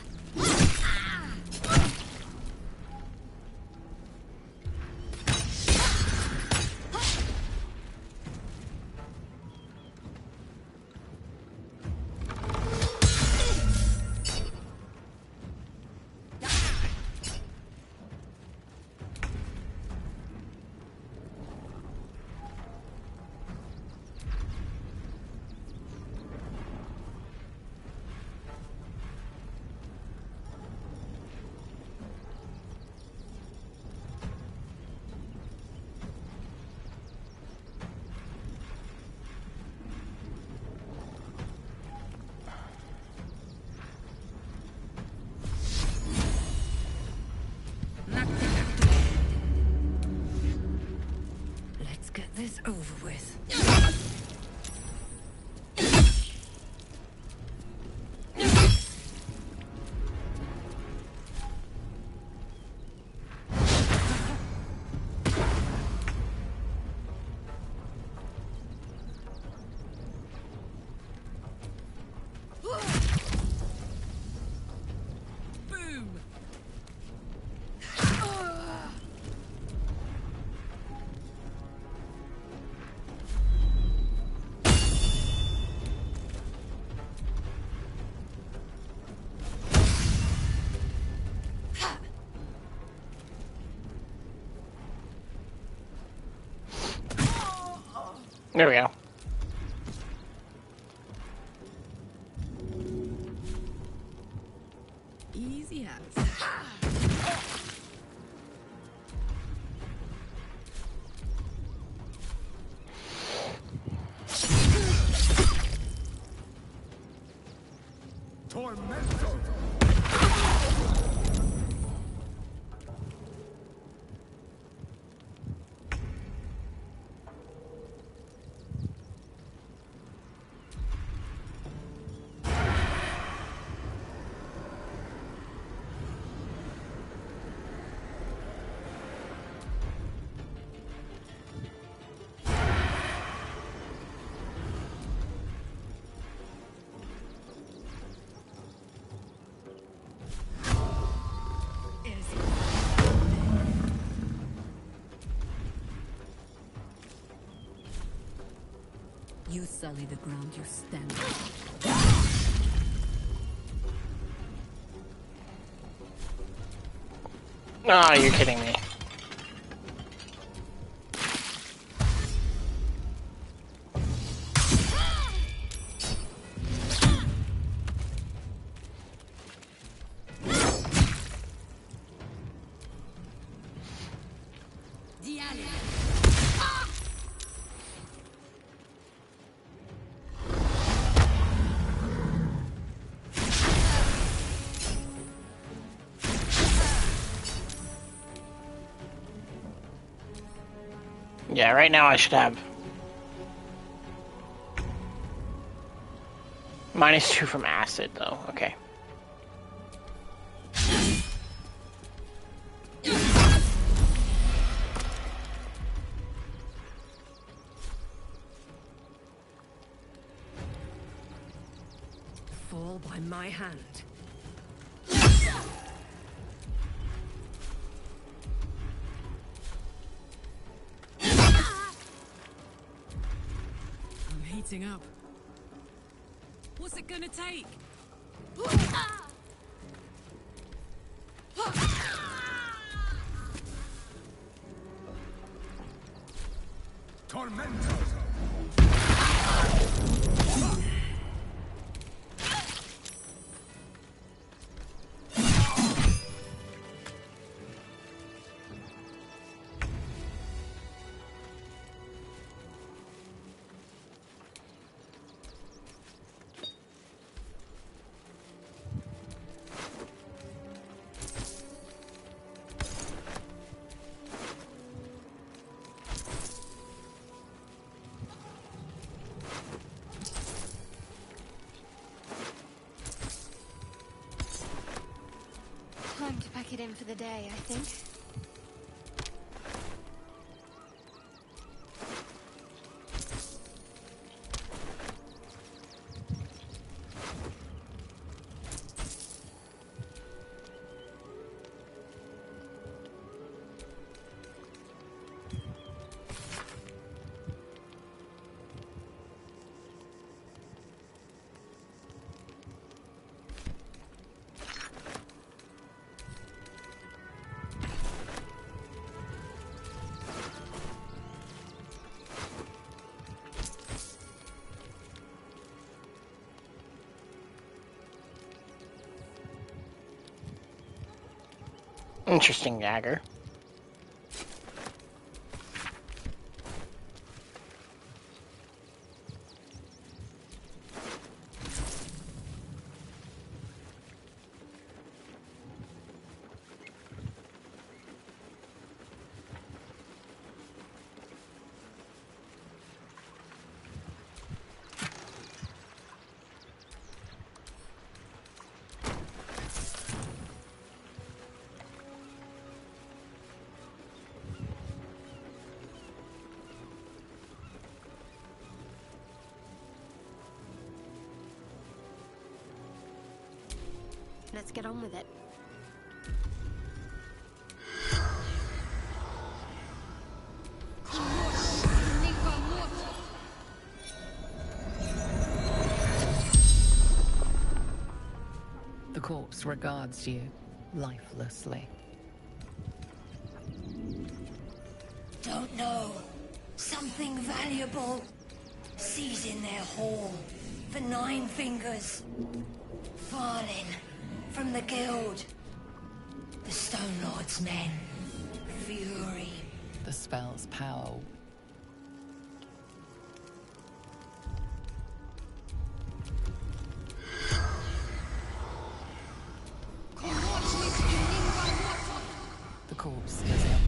Let's get this over with.
Boom!
There we go.
Easy as.
Tormento!
You sully the ground you stand on.
Ah, you're kidding me. Yeah, right now I should have -2 from acid, though. Okay.
by my hand.
I'm heating up. What's it gonna take?
Tormentor!
Time to pack it in for the day, I think.
Interesting dagger.
Let's get on with it.
The corpse regards you lifelessly.
Don't know. Something valuable. Seize in their hall. For 9 fingers. Falling. From the guild. The Stone Lord's men. Fury.
The spell's power. The corpse is up.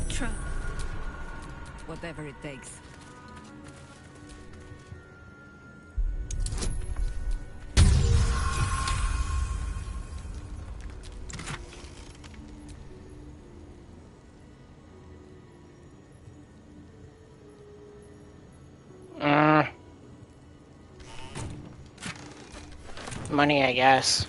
Trap. Whatever it takes.
Money, I guess.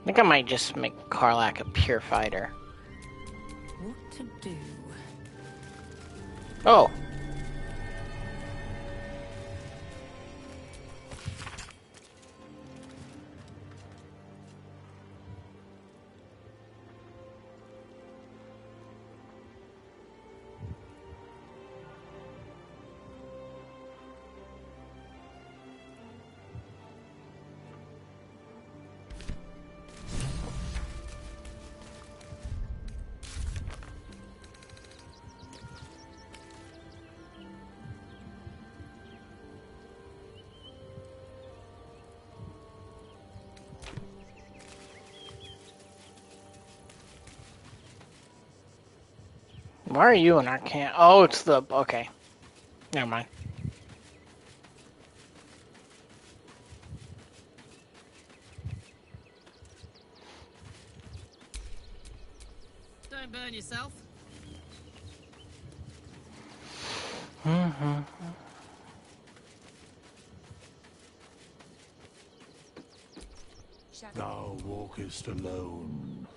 think I might just make Karlach a pure fighter.
What to do?
Oh. Why are you an arcane? Oh, it's the... Okay. Never mind.
Don't burn yourself.
Thou walkest alone.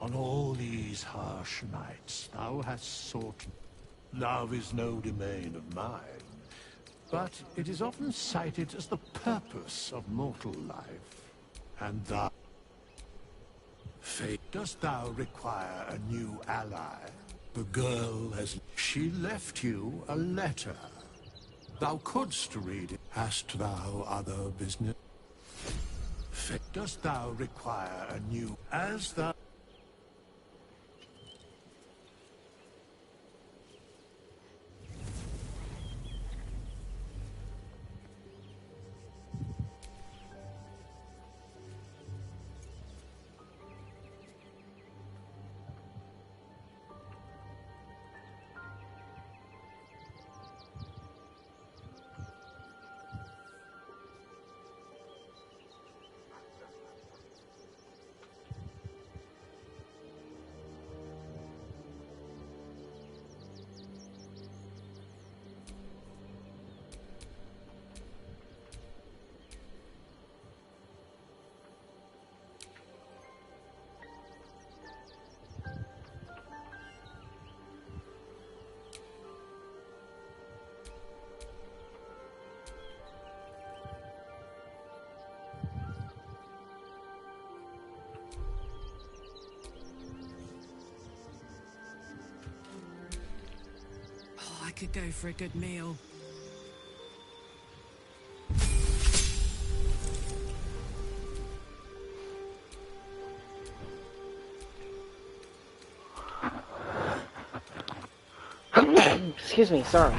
On all these harsh nights, thou hast sought. Love is no domain of mine, but it is often cited as the purpose of mortal life. And thou... Fate, dost thou require a new ally? The girl has... She left you a letter. Thou couldst read it. Hast thou other business? Fate, dost thou require a new... As thou...
Oh, I could go for a good meal.
Excuse me, sorry.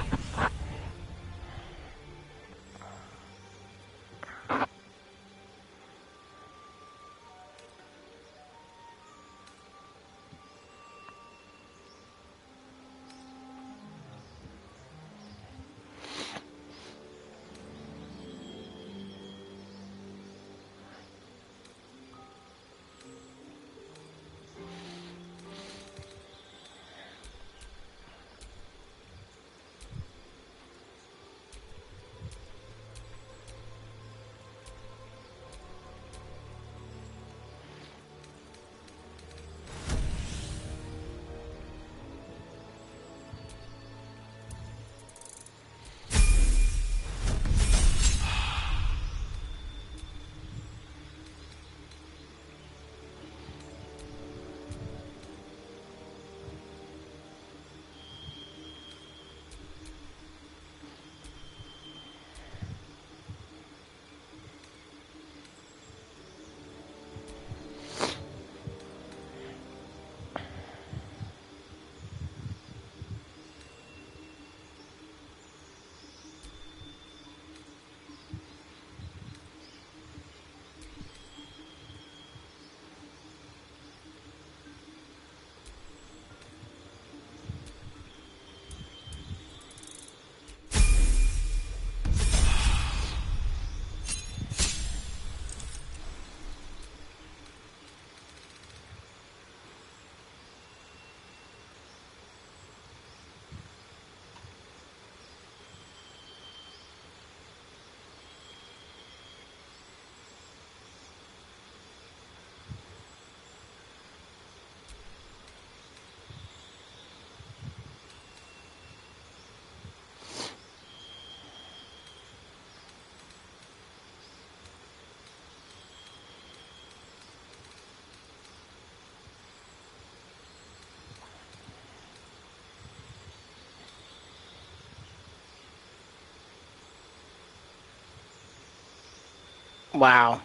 Wow.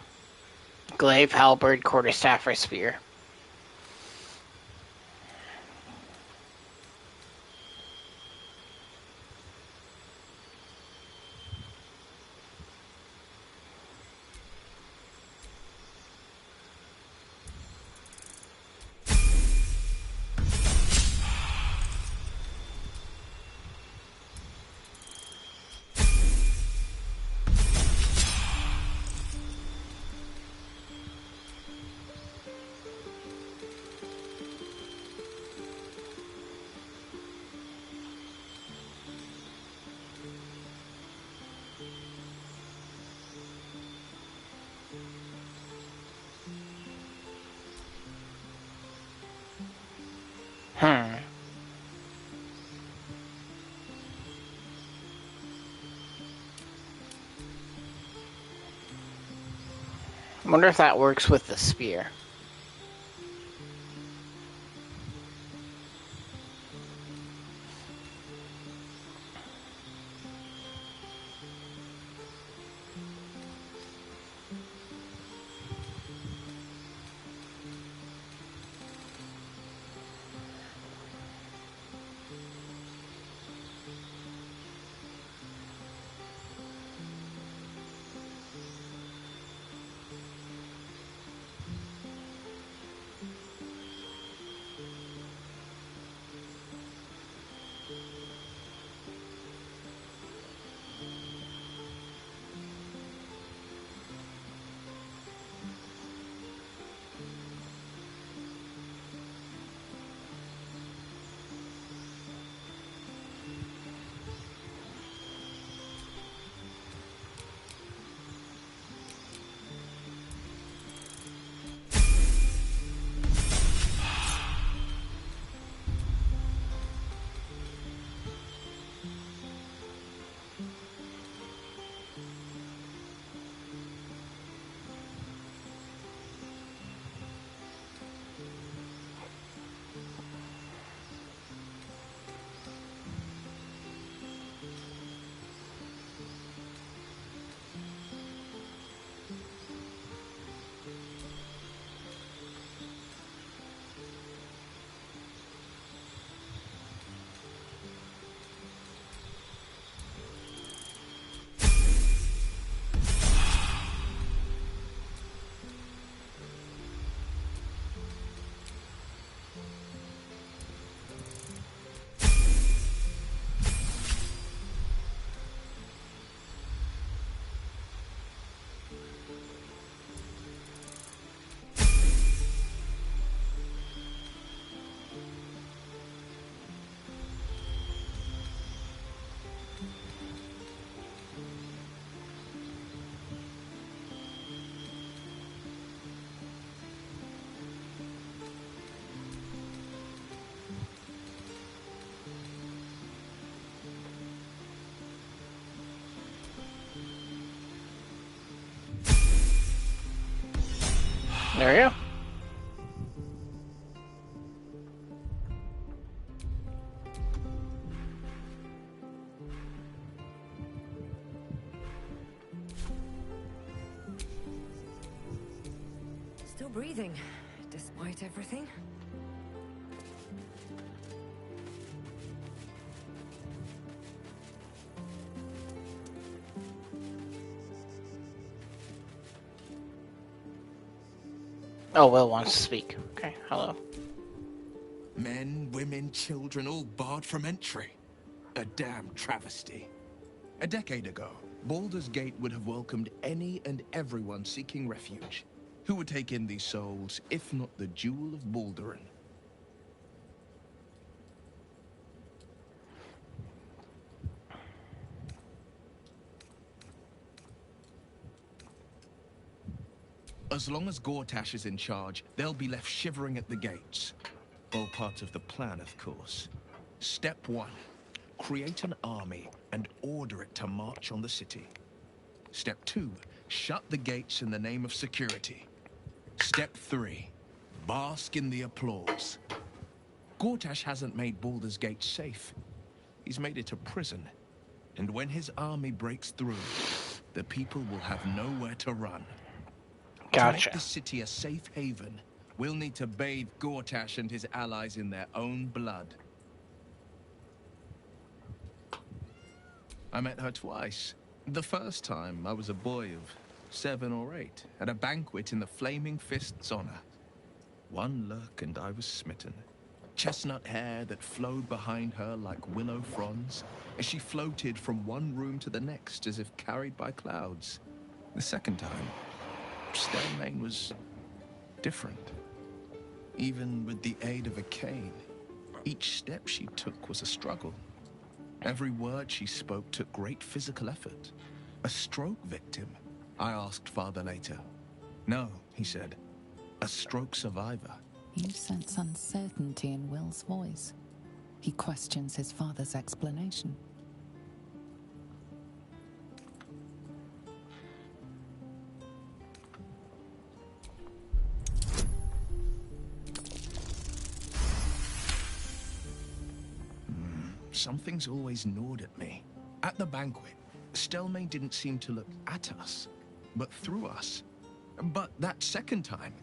Glaive, halberd, quarterstaff, or spear. Hmm. I wonder if that works with the spear. There we go.
Still breathing, despite everything.
Oh, Will wants to speak. Okay, hello.
Men, women, children, all barred from entry. A damn travesty. A decade ago, Baldur's Gate would have welcomed any and everyone seeking refuge. Who would take in these souls, if not the Jewel of Baldurin? As long as Gortash is in charge, they'll be left shivering at the gates. All part of the plan, of course. Step 1. Create an army and order it to march on the city. Step 2. Shut the gates in the name of security. Step 3. Bask in the applause. Gortash hasn't made Baldur's Gate safe. He's made it a prison. And when his army breaks through, the people will have nowhere to run.
Gotcha.
To make the city a safe haven, we'll need to bathe Gortash and his allies in their own blood. I met her twice. The first time, I was a boy of 7 or 8, at a banquet in the Flaming Fist's honor. One look and I was smitten. Chestnut hair that flowed behind her like willow fronds, as she floated from one room to the next as if carried by clouds. The second time, Stelmane was different. Even with the aid of a cane, each step she took was a struggle. Every word she spoke took great physical effort. A stroke victim? I asked Father later. No, he said. A stroke survivor.
You sense uncertainty in Will's voice. He questions his father's explanation.
Something's always gnawed at me. At the banquet, Stelmane didn't seem to look at us, but through us. But that second time,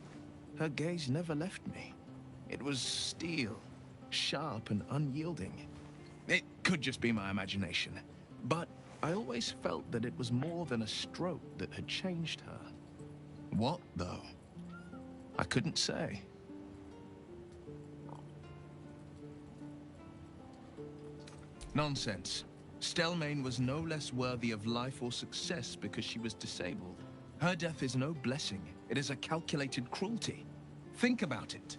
her gaze never left me. It was steel, sharp and unyielding. It could just be my imagination, but I always felt that it was more than a stroke that had changed her. What, though? I couldn't say. Nonsense. Stelmane was no less worthy of life or success because she was disabled. Her death is no blessing. It is a calculated cruelty. Think about it.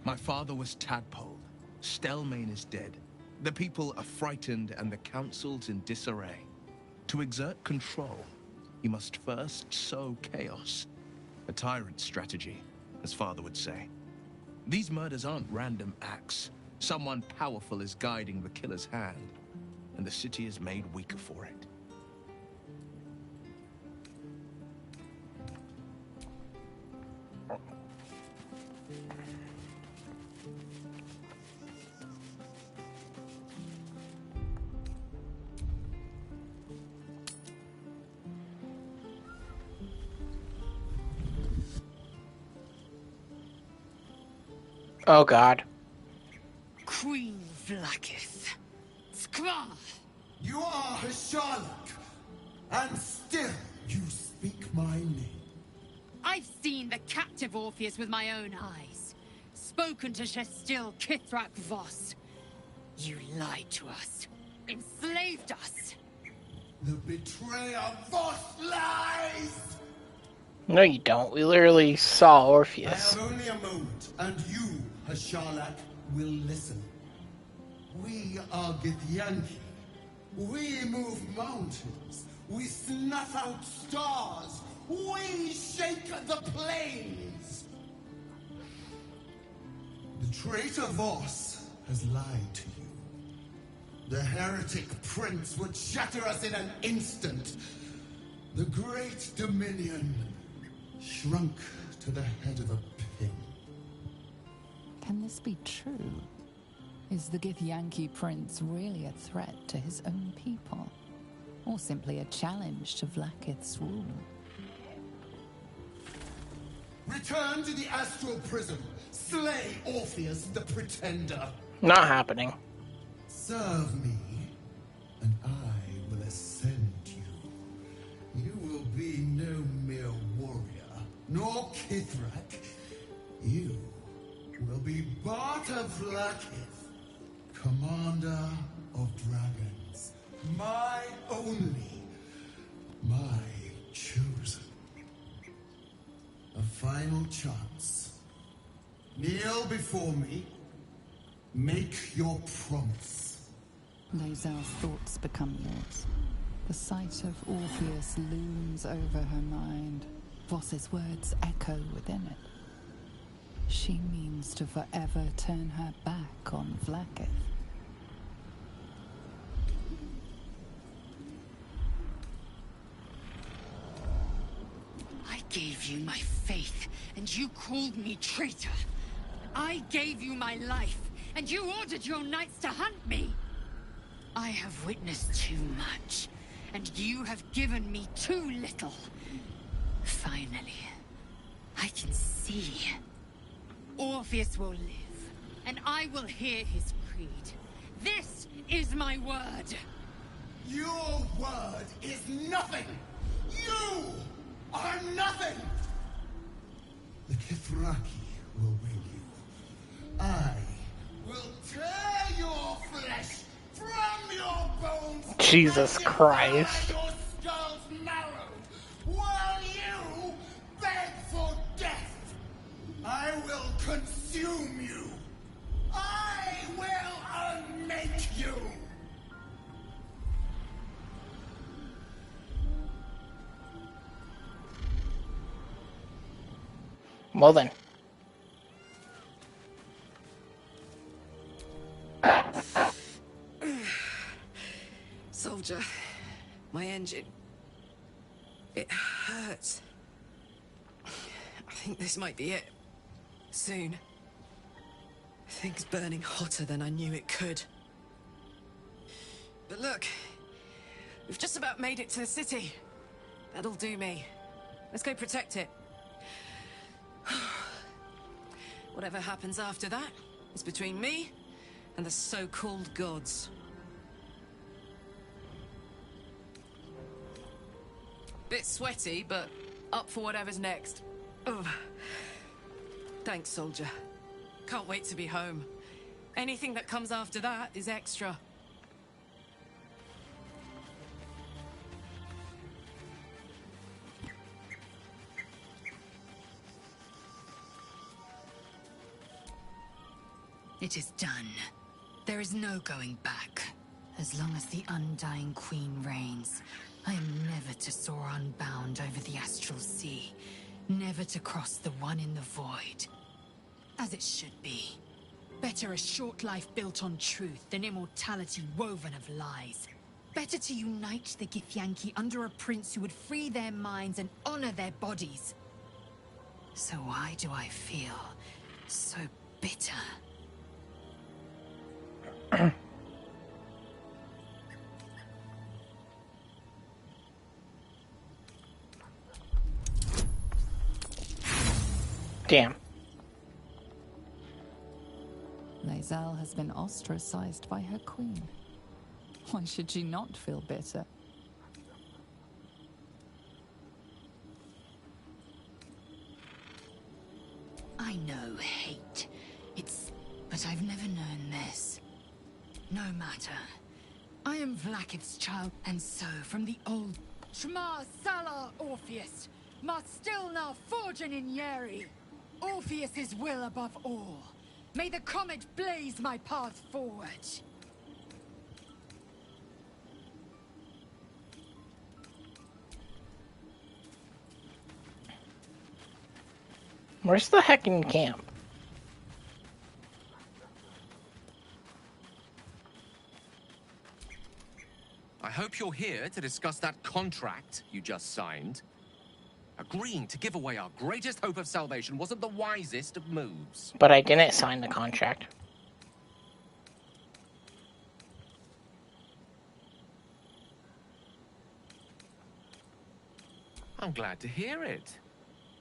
My father was tadpoled. Stelmane is dead. The people are frightened and the council's in disarray. To exert control, you must first sow chaos. A tyrant's strategy, as father would say. These murders aren't random acts. Someone powerful is guiding the killer's hand, and the city is made weaker for it.
Oh God.
Queen Vlaakith. Skra!
You are Hasharlok, and still you speak my name.
I've seen the captive Orpheus with my own eyes. Spoken to Shestil Kithrak Voss. You lied to us. Enslaved us.
The betrayer Voss lies!
No, you don't. We literally saw
I
Orpheus.
have only a moment, and you, Hasharlok, will listen. We are Githyanki. We move mountains. We snuff out stars. We shake the plains. The traitor Voss has lied to you. The heretic prince would shatter us in an instant. The great dominion shrunk to the head of a pin.
Can this be true? Is the Githyanki prince really a threat to his own people? Or simply a challenge to Vlaakith's rule?
Return to the astral prism. Slay Orpheus the Pretender.
Not happening.
Serve me, and I will ascend you. You will be no mere warrior, nor Kithrak. You will be Barta Vlaakith, commander of dragons. My only, my chosen. A final chance. Kneel before me. Make your promise.
Lae'zel's thoughts become yours. The sight of Orpheus looms over her mind. Voss's words echo within it. She means to forever turn her back on Vlaakith.
I gave you my faith, and you called me traitor. I gave you my life, and you ordered your knights to hunt me. I have witnessed too much, and you have given me too little. Finally, I can see. Orpheus will live, and I will hear his creed. This is my word.
Your word is nothing! You are nothing! The Kithraki will bring you. I will tear your flesh from your bones.
Jesus
and
Christ.
devour your skull's marrow, while you beg for death. I will consume you. I will unmake you.
Well then.
Soldier, my engine. It hurts. I think this might be it. Soon. Things burning hotter than I knew it could. But look, we've just about made it to the city. That'll do me. Let's go protect it. Whatever happens after that is between me and the so-called gods. Bit sweaty, but up for whatever's next. Ugh. Thanks, soldier. Can't wait to be home. Anything that comes after that is extra.
It is done. There is no going back. As long as the Undying Queen reigns, I am never to soar unbound over the astral sea. Never to cross the one in the void. As it should be. Better a short life built on truth than immortality woven of lies. Better to unite the Githyanki under a prince who would free their minds and honor their bodies. So why do I feel so bitter?
Damn.
Lae'zel has been ostracized by her queen. Why should she not feel bitter?
I know hate. But I've never known this. No matter. I am Vlaakith's child, and so from the old Shema Salar Orpheus, Marstilna Forgin in Yeri. Orpheus's will above all. May the comet blaze my path forward.
Where's the heckin' camp?
I hope you're here to discuss that contract you just signed. Agreeing to give away our greatest hope of salvation wasn't the wisest of moves.
But I didn't sign the contract.
I'm glad to hear it.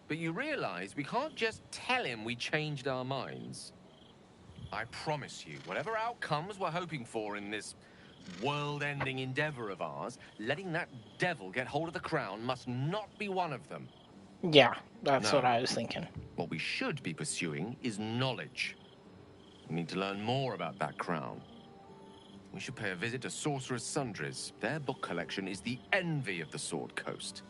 But you realize we can't just tell him we changed our minds. I promise you, whatever outcomes we're hoping for in this world-ending endeavor of ours, letting that devil get hold of the crown must not be one of them.
Yeah, that's
No.
what I was thinking.
What we should be pursuing is knowledge. We need to learn more about that crown. We should pay a visit to Sorcerer's Sundries. Their book collection is the envy of the Sword Coast.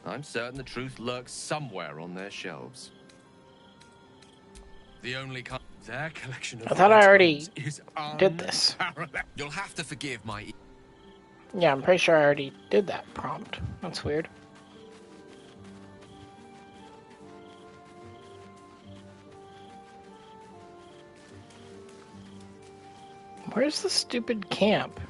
I'm certain the truth lurks somewhere on their shelves. The only kind their collection of
I thought I already
items is
did this.
unparalleled. You'll have to forgive my...
Yeah, I'm pretty sure I already did that prompt. That's weird. Where's the stupid camp?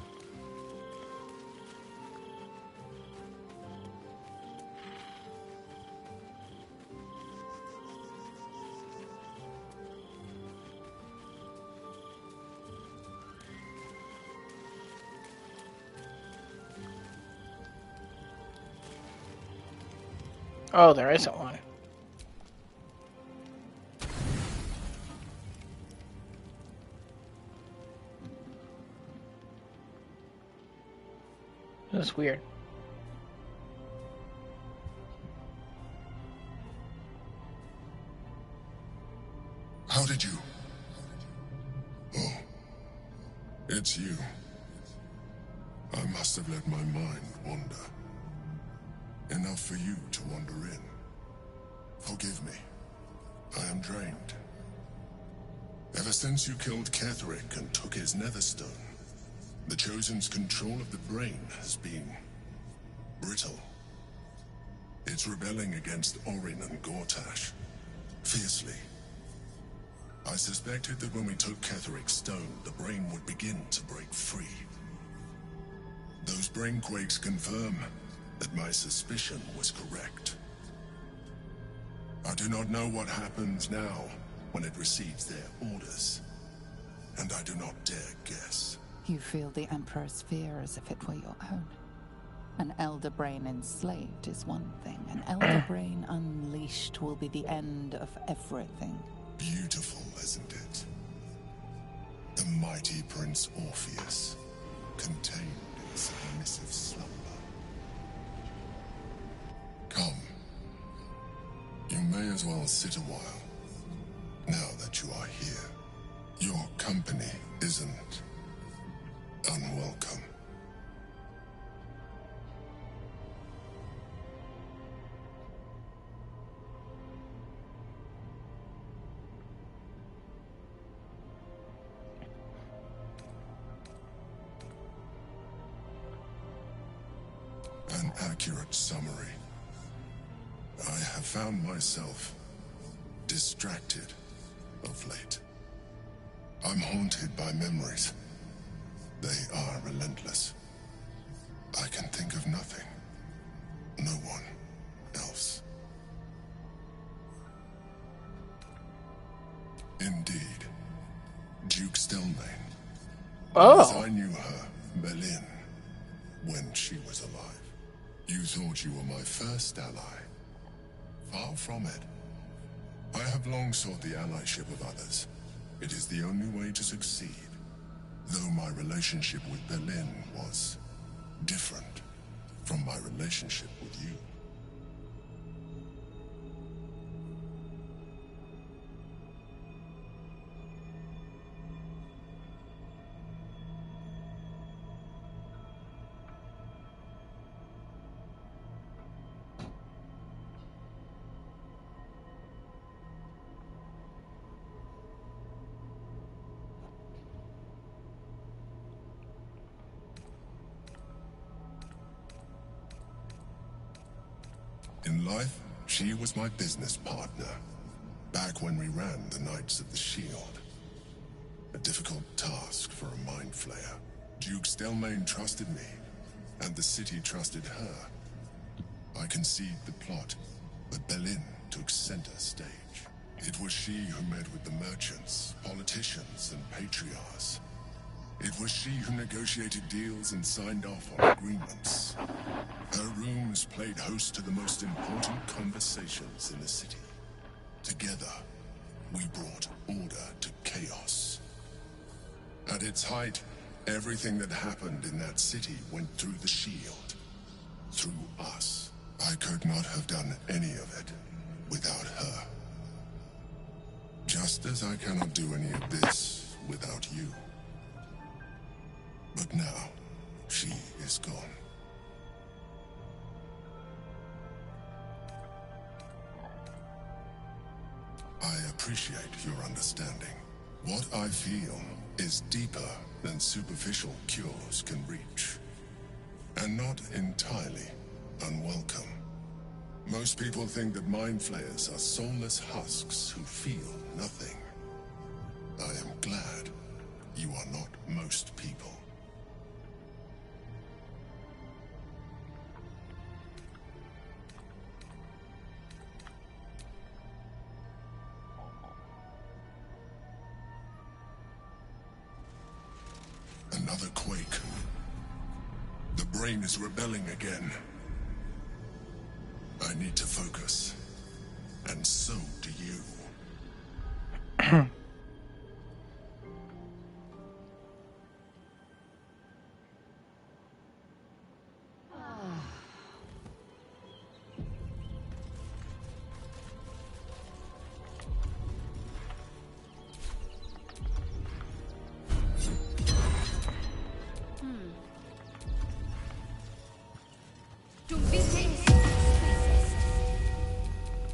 Oh, there isn't one. That's weird.
How did you? Oh, it's you. I must have let my mind wander. Enough for you to wander in. Forgive me. I am drained. Ever since you killed Ketheric and took his netherstone, the Chosen's control of the brain has been brittle. It's rebelling against Orin and Gortash, fiercely. I suspected that when we took Ketheric's stone, the brain would begin to break free. Those brainquakes confirm that my suspicion was correct. I do not know what happens now when it receives their orders, and I do not dare guess.
You feel the Emperor's fear as if it were your own. An elder brain enslaved is one thing. An elder brain unleashed will be the end of everything.
Beautiful, isn't it? The mighty Prince Orpheus, contained in submissive slumber. Come. You may as well sit a while, now that you are here. Your company isn't unwelcome. An accurate summary. I have found myself distracted of late. I'm haunted by memories. They are relentless. I can think of nothing. No one else. Indeed. Duke Stelmane.
Oh.
As I knew her, Berlin, when she was alive. You thought you were my first ally. Far from it. I have long sought the allyship of others. It is the only way to succeed. Though my relationship with Berlin was different from my relationship with you. In life, she was my business partner. Back when we ran the Knights of the Shield. A difficult task for a mind flayer. Duke Stelmane trusted me, and the city trusted her. I conceived the plot, but Berlin took center stage. It was she who met with the merchants, politicians, and patriarchs. It was she who negotiated deals and signed off on agreements. Her rooms played host to the most important conversations in the city. Together, we brought order to chaos. At its height, everything that happened in that city went through the shield. Through us. I could not have done any of it without her. Just as I cannot do any of this without you. But now, she is gone. I appreciate your understanding. What I feel is deeper than superficial cures can reach. And not entirely unwelcome. Most people think that mind flayers are soulless husks who feel nothing. I am glad you are not most people. Another quake. The brain is rebelling again. I need to focus. And so do you.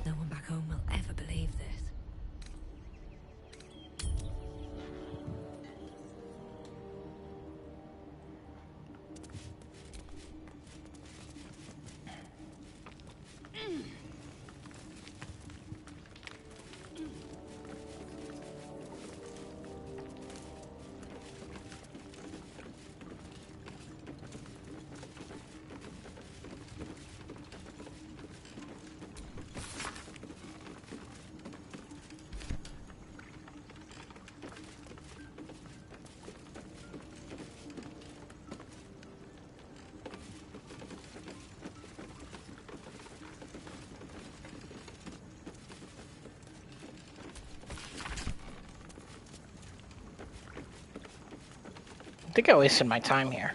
No one back home will ever believe this.
I think I wasted my time here.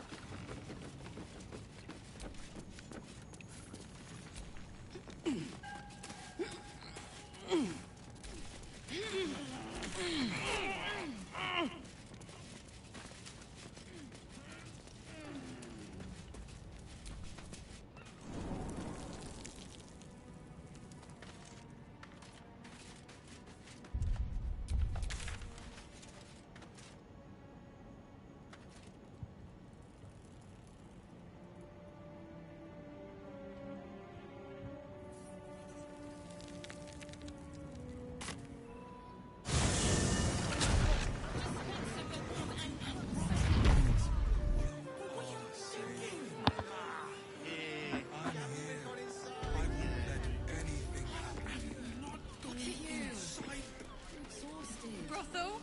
Brothel?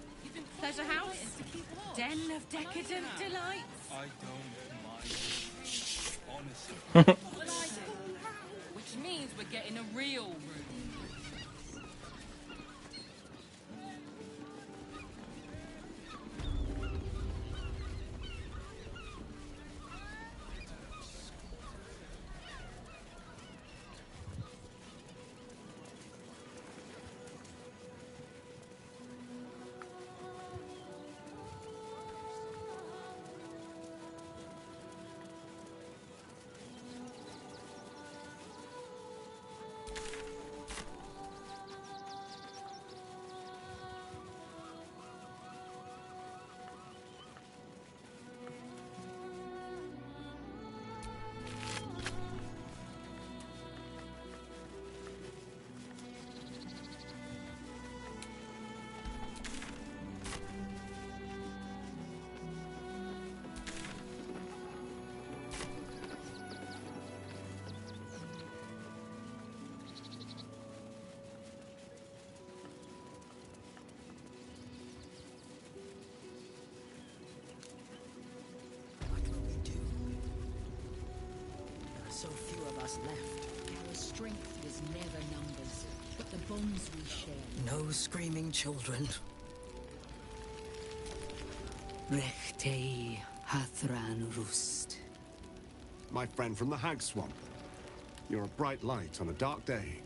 Pleasure house? Den of decadent delights?
I don't mind. Honestly.
Which means we're getting a real room.
So few of us left. Our strength was never numbers, but the bonds we share.
No screaming children.
Rechtei Hathran Rust.
My friend from the Hag Swamp. You're a bright light on a dark day.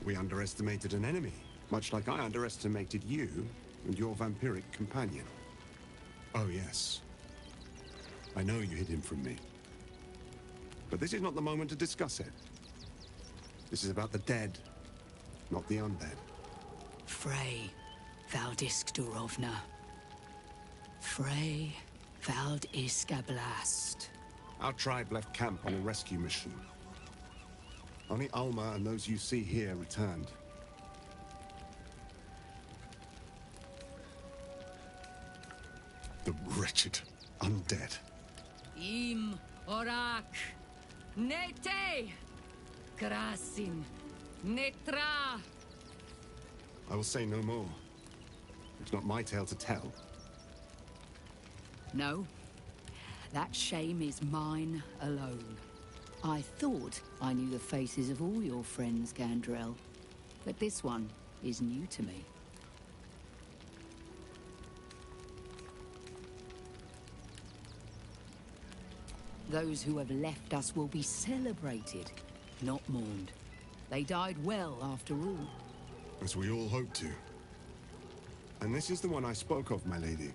We underestimated an enemy, much like I underestimated you and your vampiric companion. Oh yes. I know you hid him from me. But this is not the moment to discuss it. This is about the dead, not the undead.
Frey Valdisk Durovna. Frey Valdiskablast.
Our tribe left camp on a rescue mission. Only Alma and those you see here returned. The wretched undead.
Im Orak. Nete. Krasin. Netra.
I will say no more. It's not my tale to tell.
No. That shame is mine alone.
I thought I knew the faces of all your friends, Gandrel, but this one is new to me. Those who have left us will be celebrated, not mourned. They died well, after all.
As we all hope to. And this is the one I spoke of, my lady.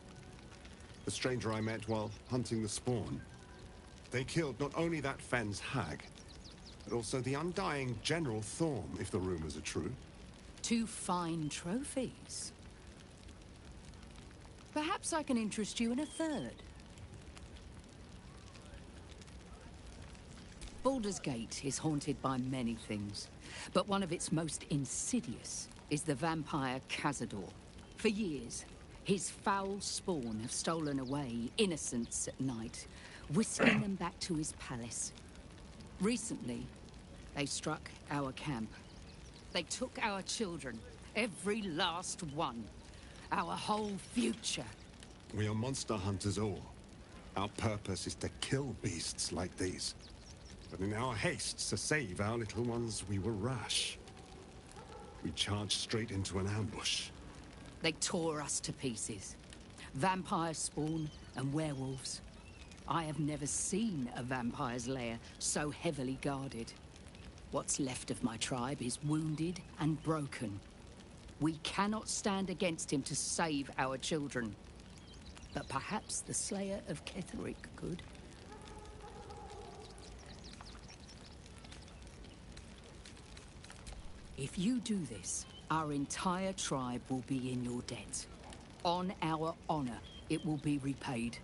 The stranger I met while hunting the spawn. They killed not only that Fenn's hag, but also the undying General Thorm, if the rumors are true.
2 fine trophies. Perhaps I can interest you in a third. Baldur's Gate is haunted by many things, but one of its most insidious is the vampire Cazador. For years, his foul spawn have stolen away innocents at night, whisking them back to his palace. Recently, they struck our camp. They took our children, every last one, our whole future.
We are monster hunters all. Our purpose is to kill beasts like these. But in our haste to save our little ones, we were rash. We charged straight into an ambush.
They tore us to pieces. Vampire spawn and werewolves. I have never seen a vampire's lair so heavily guarded. What's left of my tribe is wounded and broken. We cannot stand against him to save our children. But perhaps the Slayer of Ketheric could. If you do this, our entire tribe will be in your debt. On our honor, it will be repaid.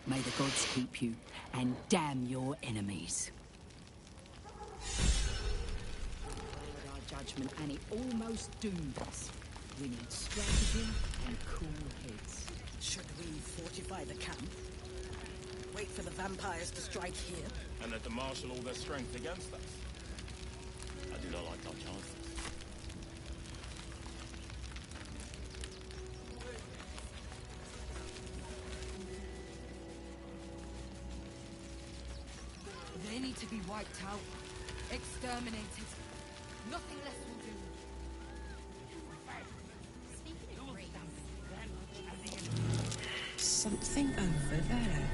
May the gods keep you, and damn your enemies. Our judgment, and it almost doomed us. We need strategy and cool heads.
Should we fortify the camp? Wait for the vampires to strike here?
And let them marshal all their strength against us. I do not like our chances.
They need to be wiped out, exterminated. Nothing less will do.
Something over there.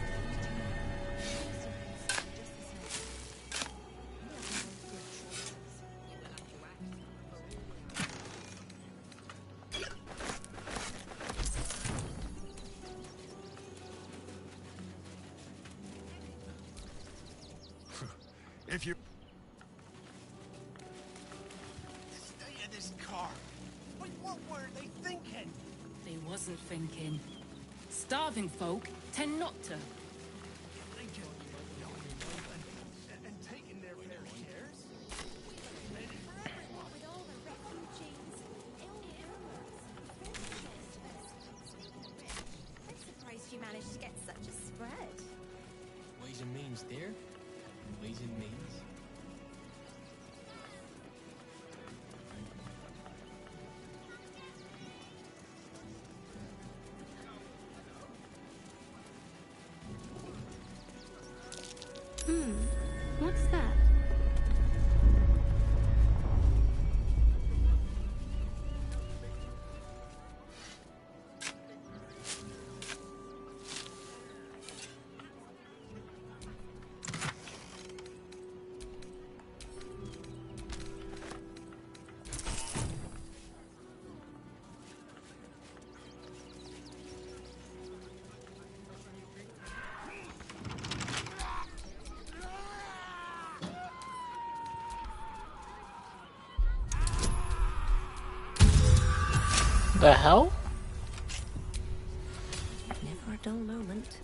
If you...
Stay in this car. But what were they thinking?
They wasn't thinking. Starving folk tend not to.
And taking their fair shares?
With all the refugees, I'm surprised you managed to get such a spread.
Ways and means, dear. Ways and means.
What's that?
The hell?
Never a dull moment.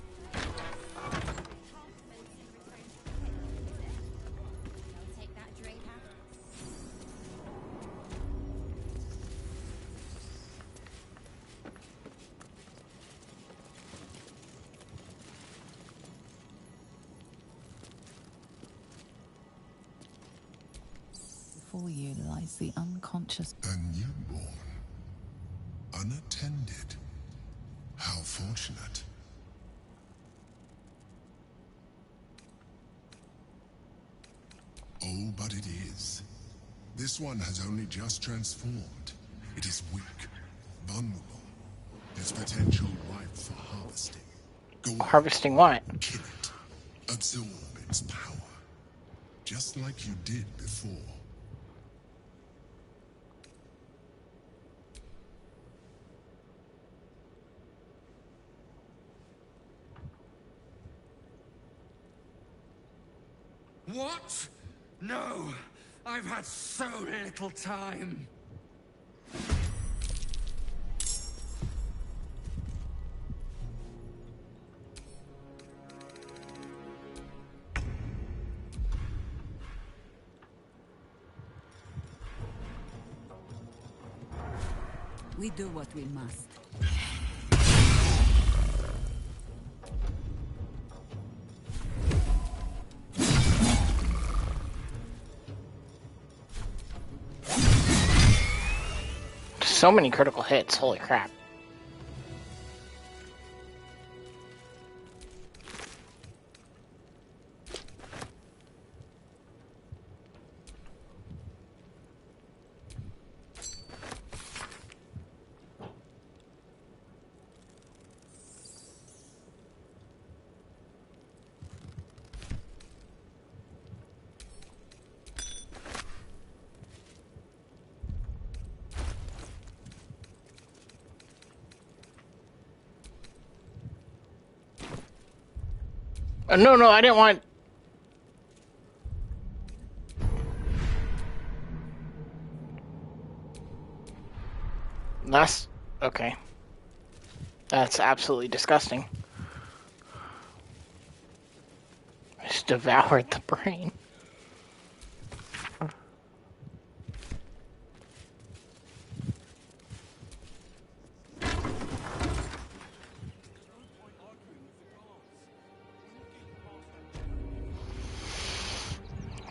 Take that drink out.
Before you lies the unconscious.
A newborn. Unattended. How fortunate. Oh, but it is. This one has only just transformed. It is weak, vulnerable. Its potential ripe for harvesting. Go on,
Harvesting what?
kill it. Absorb its power. Just like you did before.
What? No! I've had so little time!
We do what we must.
So many critical hits, holy crap. No, I didn't want... That's... okay. That's absolutely disgusting. Just devoured the brain.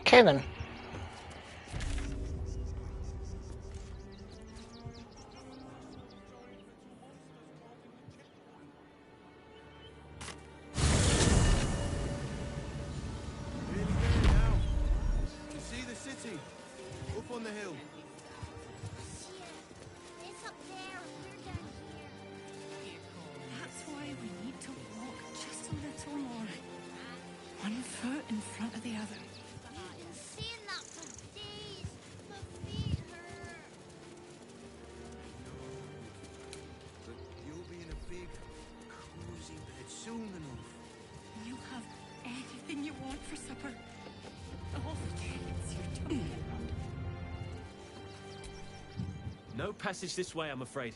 Okay then.
You see the city? Up on the hill.
It's up there. We're down here.
That's why we need to walk just a little more. One foot in front of the other.
I've been seeing that for days. My feet hurt.
But you'll be in a big, cozy bed soon enough.
You have anything you want for supper. All the dreams you're talking about.
No passage this way, I'm afraid.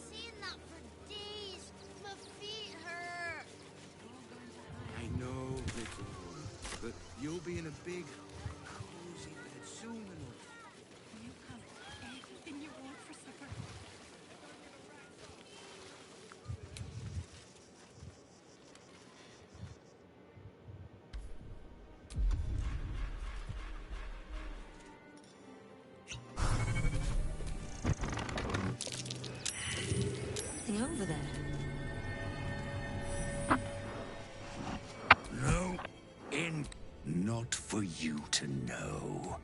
Seeing that for days. My feet hurt.
I know, little one, but you'll be in a big, cozy bed soon enough.
You have anything you want for supper.
Something over there.
No, not for you to know.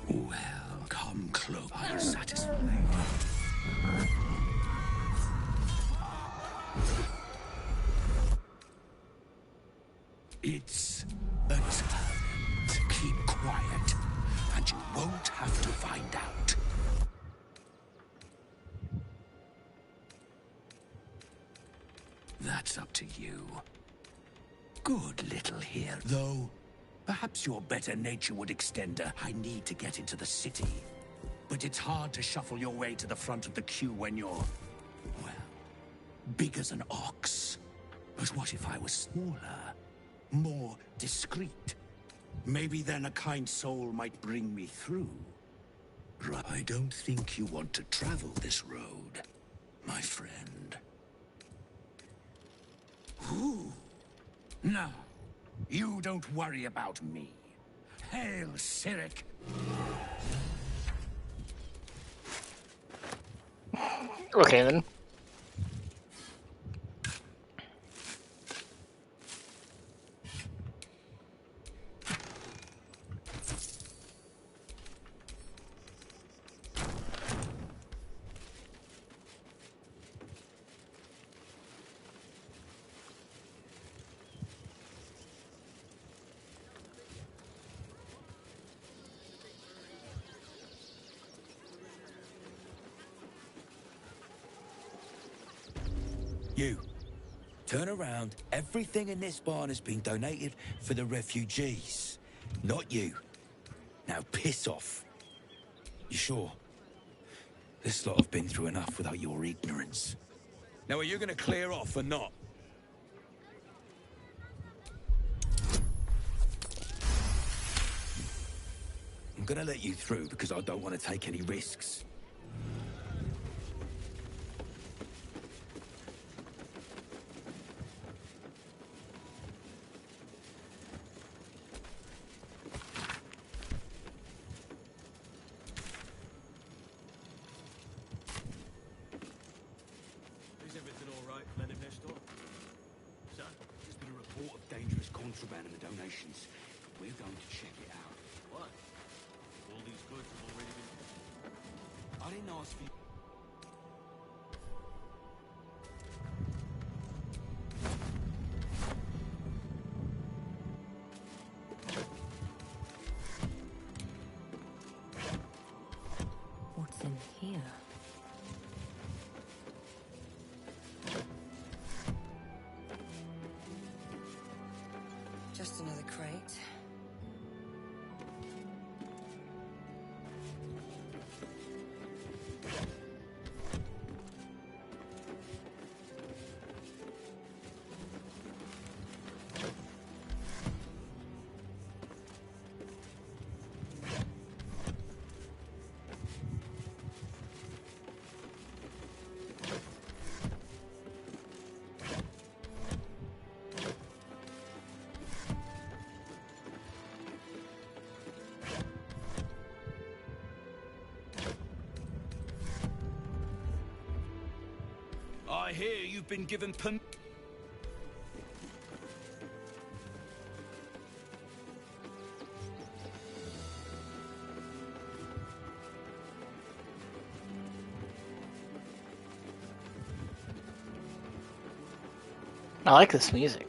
Well, come close. I'll satisfy you. It's a turn to keep quiet, and you won't have to find out. That's up to you. Good little hero. Though, perhaps your better nature would extend a I need to get into the city. But it's hard to shuffle your way to the front of the queue when you're, well, big as an ox. But what if I was smaller? More discreet? Maybe then a kind soul might bring me through. I don't think you want to travel this road, my friend. Ooh. No, you don't worry about me. Hail, Cyric!
Okay, then.
You. Turn around. Everything in this barn has been donated for the refugees. Not you. Now piss off. You sure? This lot have been through enough without your ignorance. Now are you gonna clear off or not? I'm gonna let you through because I don't want to take any risks.
Is everything all right, Manifesto? Sir?
There's been a report of dangerous contraband in the donations. We're going to check it out.
What? All these goods have already been...
I didn't ask for you.
What's in here?
Just another crate.
I hear you've been given permission.
I like this music.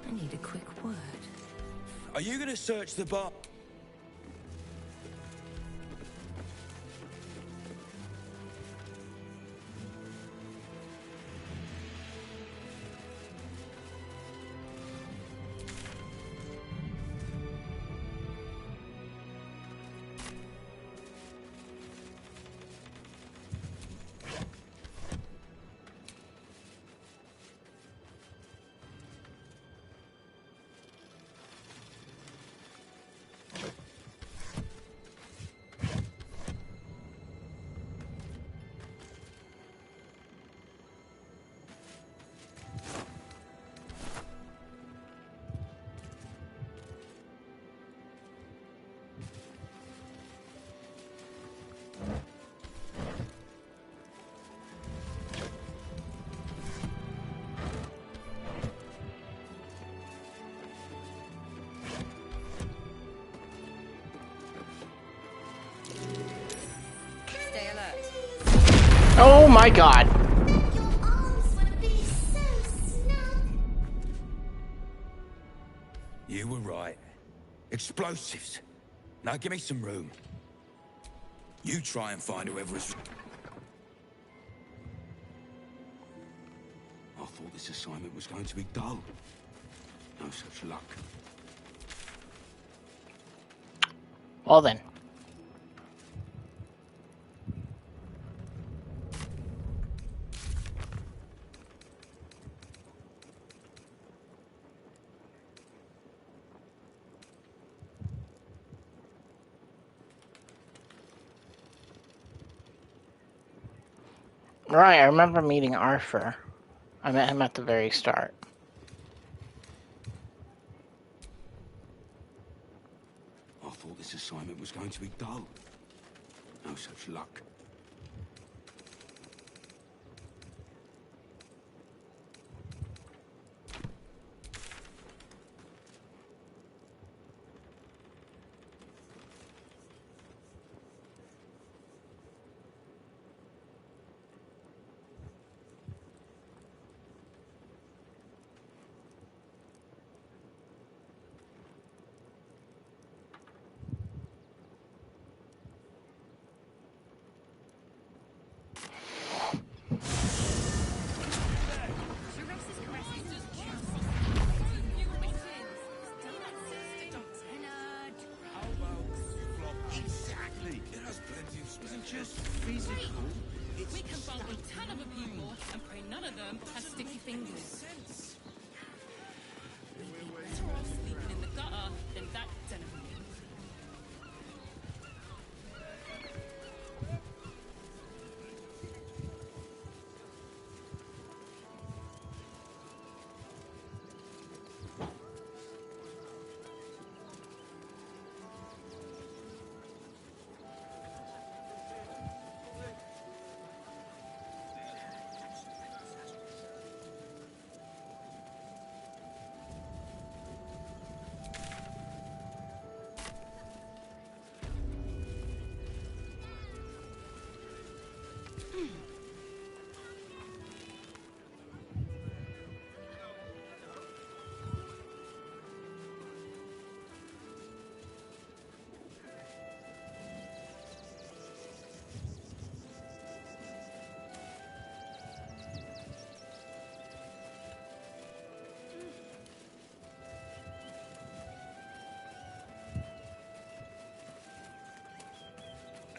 I need a quick word.
Are you going to search the bar?
Oh my god.
You were right. Explosives. Now give me some room. You try and find whoever is...
I thought this assignment was going to be dull. No such luck.
Well then. Right, I remember meeting Arthur. I met him at the very start.
I thought this assignment was going to be dull. No such luck.
Exactly. It has plenty of space. Isn't just physical. It's
We can bunk with 10 other people and pray none of them have sticky fingers. We'd be better off sleeping in the gutter than that den of meat.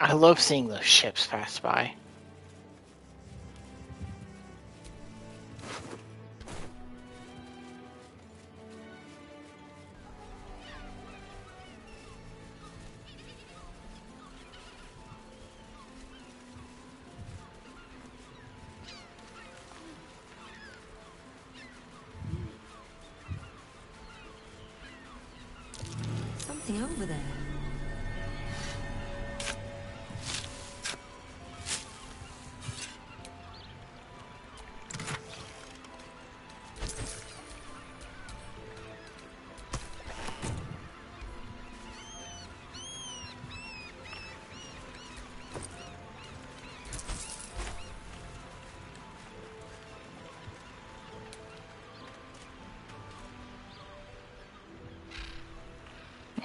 I love seeing those ships pass by.
Something over there.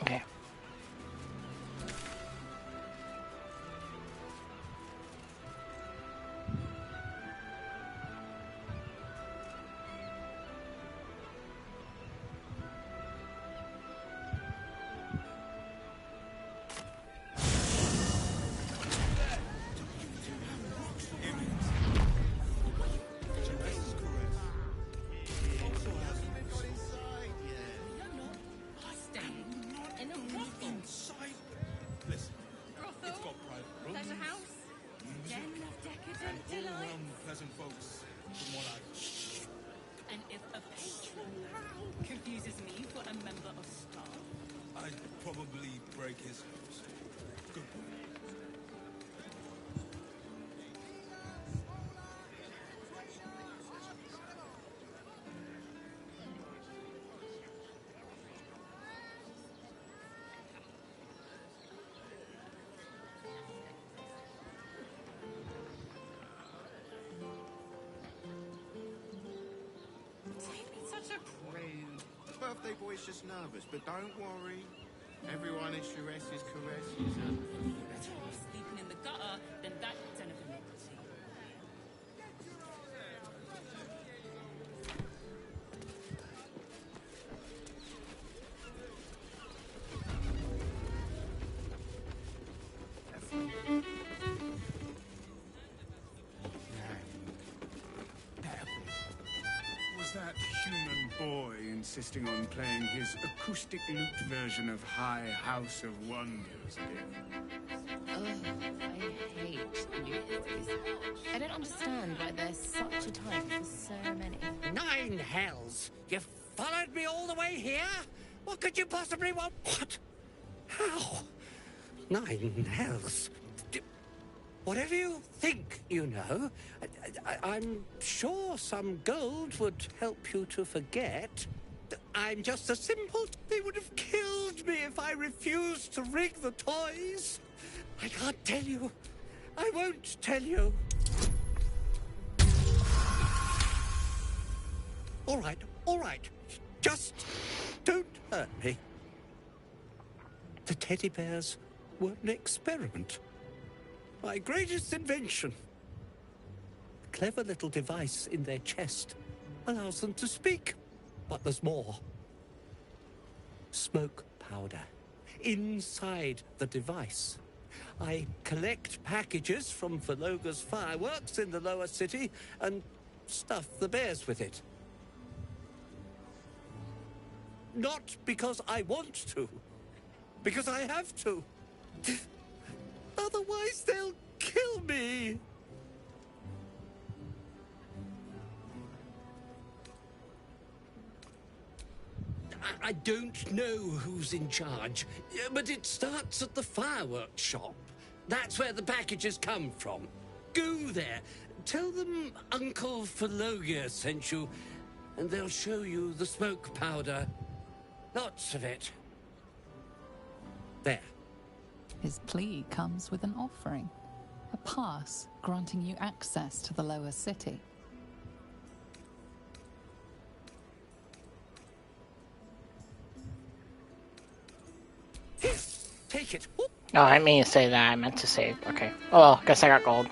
Okay.
Such a prude. The birthday boy's just nervous, but don't worry. Everyone is Shures's caresses and...
Better off sleeping in the gutter than that den of iniquity.
Was that human boy insisting on playing his acoustic lute version of High House of Wonders again?
Ugh, I hate musicals. I don't understand why there's such a type for so many.
9 hells! You followed me all the way here? What could you possibly want? What? How? 9 hells. Whatever you think, you know, I'm sure some gold would help you to forget. I'm just a simple... They would have killed me if I refused to rig the toys. I can't tell you. I won't tell you. All right. Just don't hurt me. The teddy bears were an experiment. My greatest invention. A clever little device in their chest allows them to speak. But there's more. Smoke powder. Inside the device. I collect packages from Valoga's fireworks in the lower city and stuff the bears with it. Not because I want to. Because I have to. Otherwise, they'll kill me. I don't know who's in charge, but it starts at the fireworks shop. That's where the packages come from. Go there. Tell them Uncle Valoga sent you, and they'll show you the smoke powder. Lots of it. There.
His plea comes with an offering. A pass granting you access to the lower city.
Here, take it.
Oh, I didn't mean to say that. I meant to say, okay. Oh, well, guess I got gold.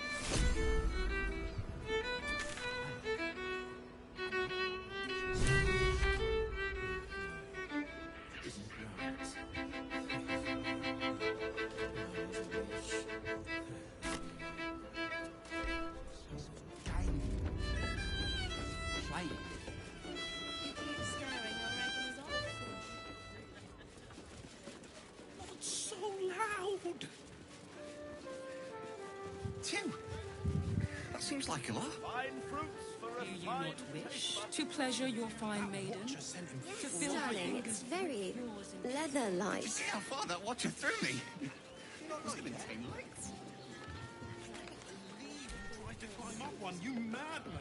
So loud! 2. That seems like a lot.
Fine fruits for a
Do you
fine
not wish to pleasure your fine maiden? To fill her
Darling, it's very leather-like.
See how far that watcher threw me? Not even 10 legs.
Tried to climb up one, you madman!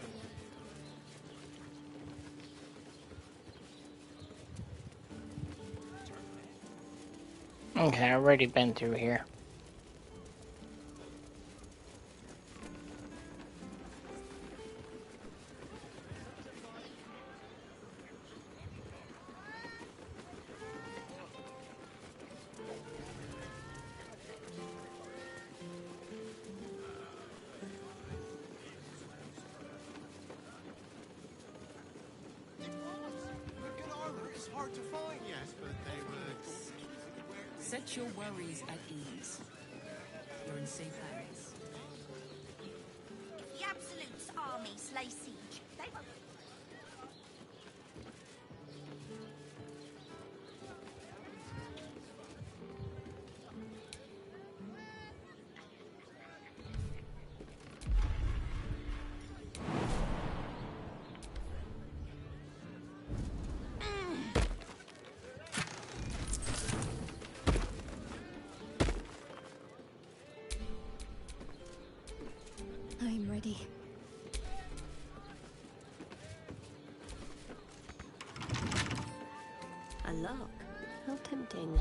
Okay, I've already been through here.
Good armor is hard to find. Yes, but they were...
Set your worries at ease. You're in safe hands.
If the Absolute's armies lay siege, they won't...
I'm ready. A lock? How tempting.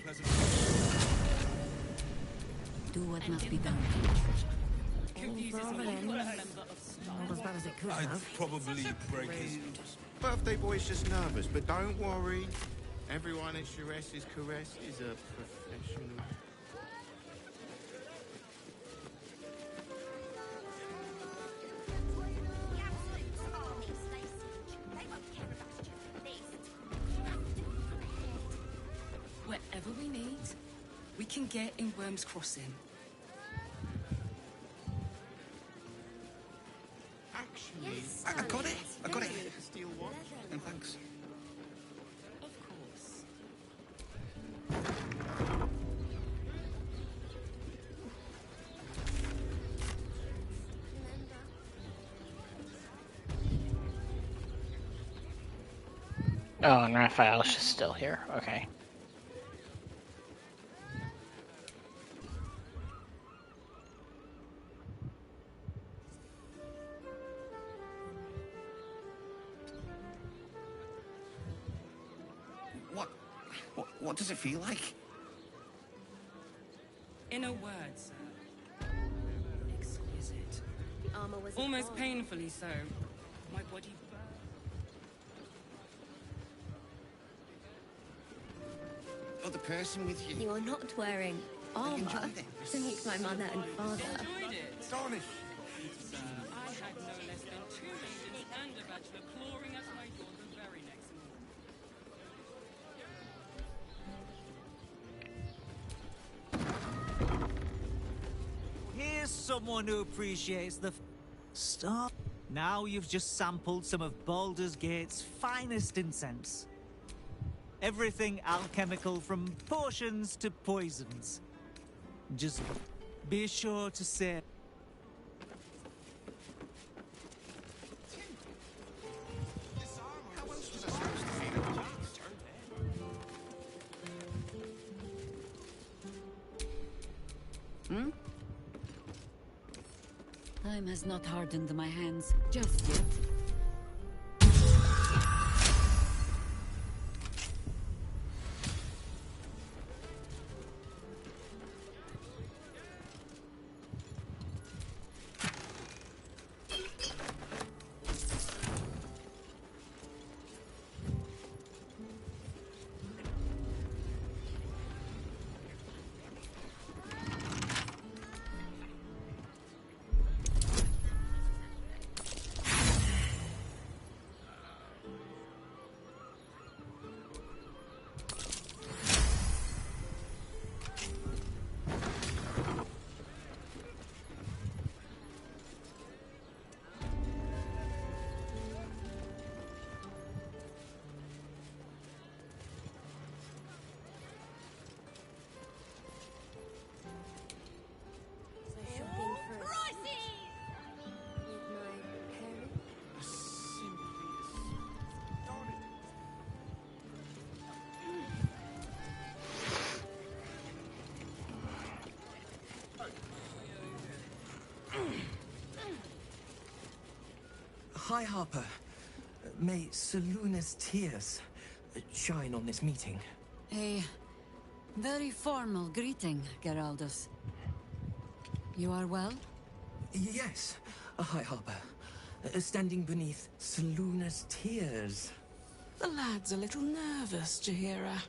pleasant.
Do what must be done.
Not as bad as it could
I'd
have.
probably break his nose.
Birthday boy's just nervous, but don't worry. Everyone at Sharess's Caress is a professional.
The Absolute's armies lay siege. They won't care about just this. You have to do it ahead.
Wherever we need, we can get in Worm's Crossing.
Actually,
I got it.
I got it. Steel watch. And thanks.
Of course.
Oh, and Raphael's just still here. Okay.
What does it feel like?
In a word, sir. Exquisite.
The armor was
Almost painfully so. My body
Oh, the person with you.
You're not wearing armor to meet my mother and father.
enjoyed it.
Astonish.
Sir, I had no less than 2 maidens and a bachelor clawing at my door the very next morning.
Here's someone who appreciates the stuff. Now you've just sampled some of Baldur's Gate's finest incense. Everything alchemical from potions to poisons. Just be sure to say...
Hmm? Time has not hardened my hands just yet.
Hi, Harper. May Seluna's tears shine on this meeting.
A very formal greeting, Geraldus. You are well?
Yes. Hi, Harper. Standing beneath Seluna's tears.
The lad's a little nervous, Jaheira.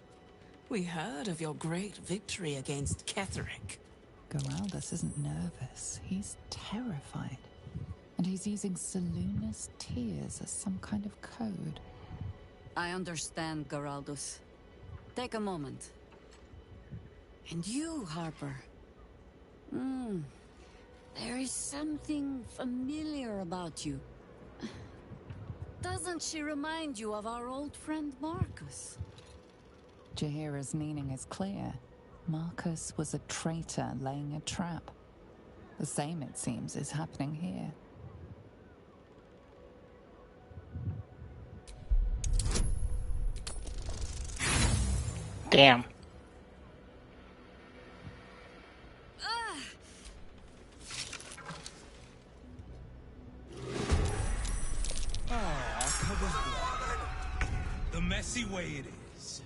We heard of your great victory against Ketheric.
Geraldus isn't nervous. He's terrified. And he's using Seluna's tears as some kind of code.
I understand, Geraldus. Take a moment. And you, Harper. There is something familiar about you. Doesn't she remind you of our old friend Marcus?
Jaheira's meaning is clear. Marcus was a traitor laying a trap. The same, it seems, is happening here.
Damn.
Ah, come on. The messy way it is.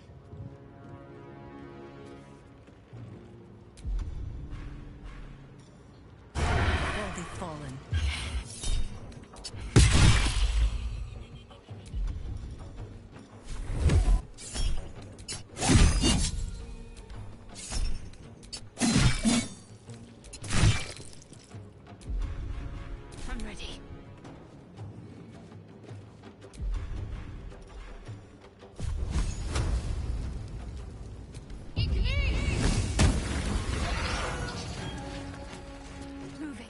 fallen.
I'm ready. Moving.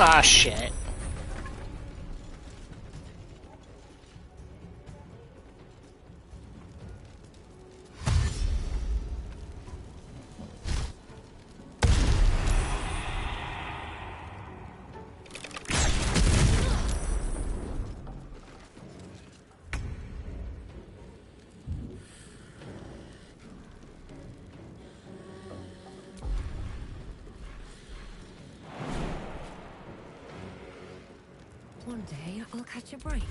Ah, shit.
One day I'll catch a break.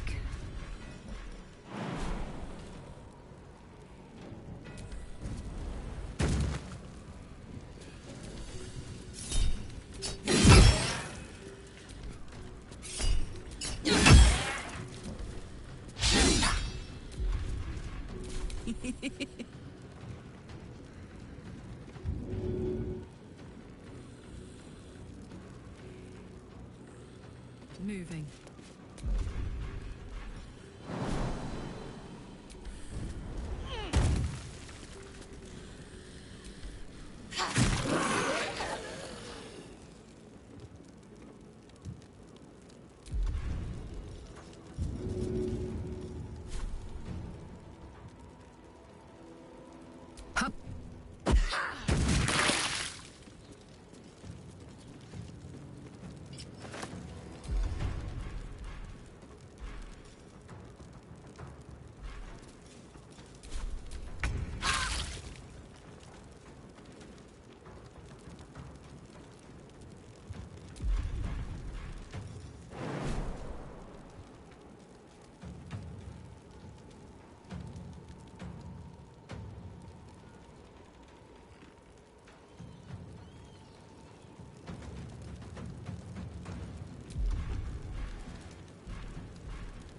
Moving.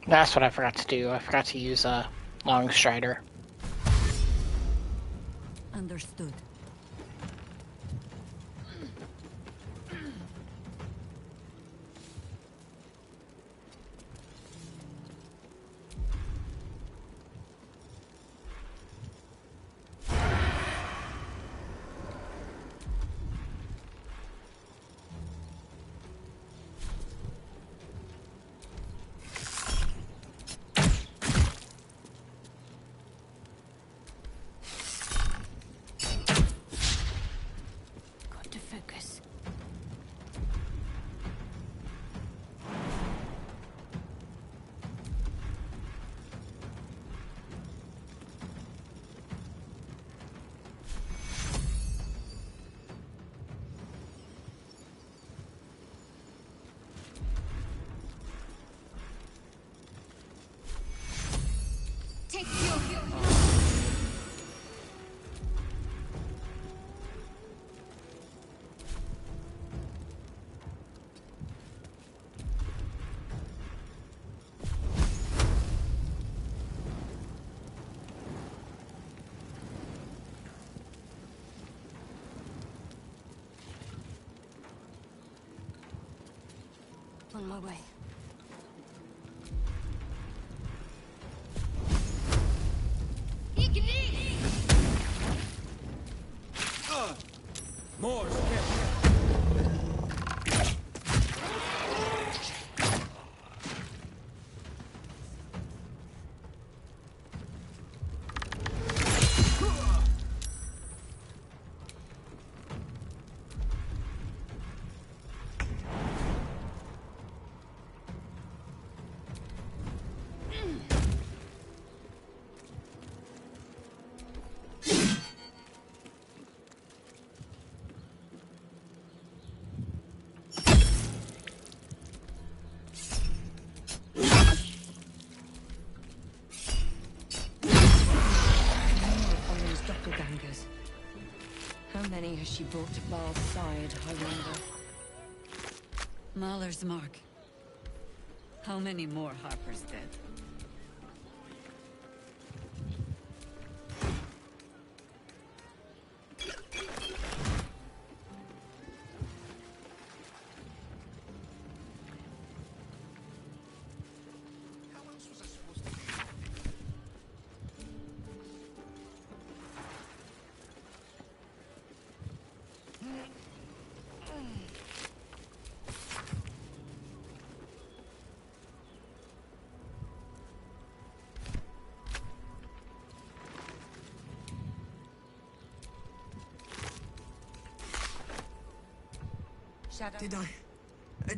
That's what I forgot to do. I forgot to use a long strider.
Understood.
Got to focus. Take your on my way.
More.
she broke Bal's side, I wonder. Mahler's mark. How many more Harper's dead?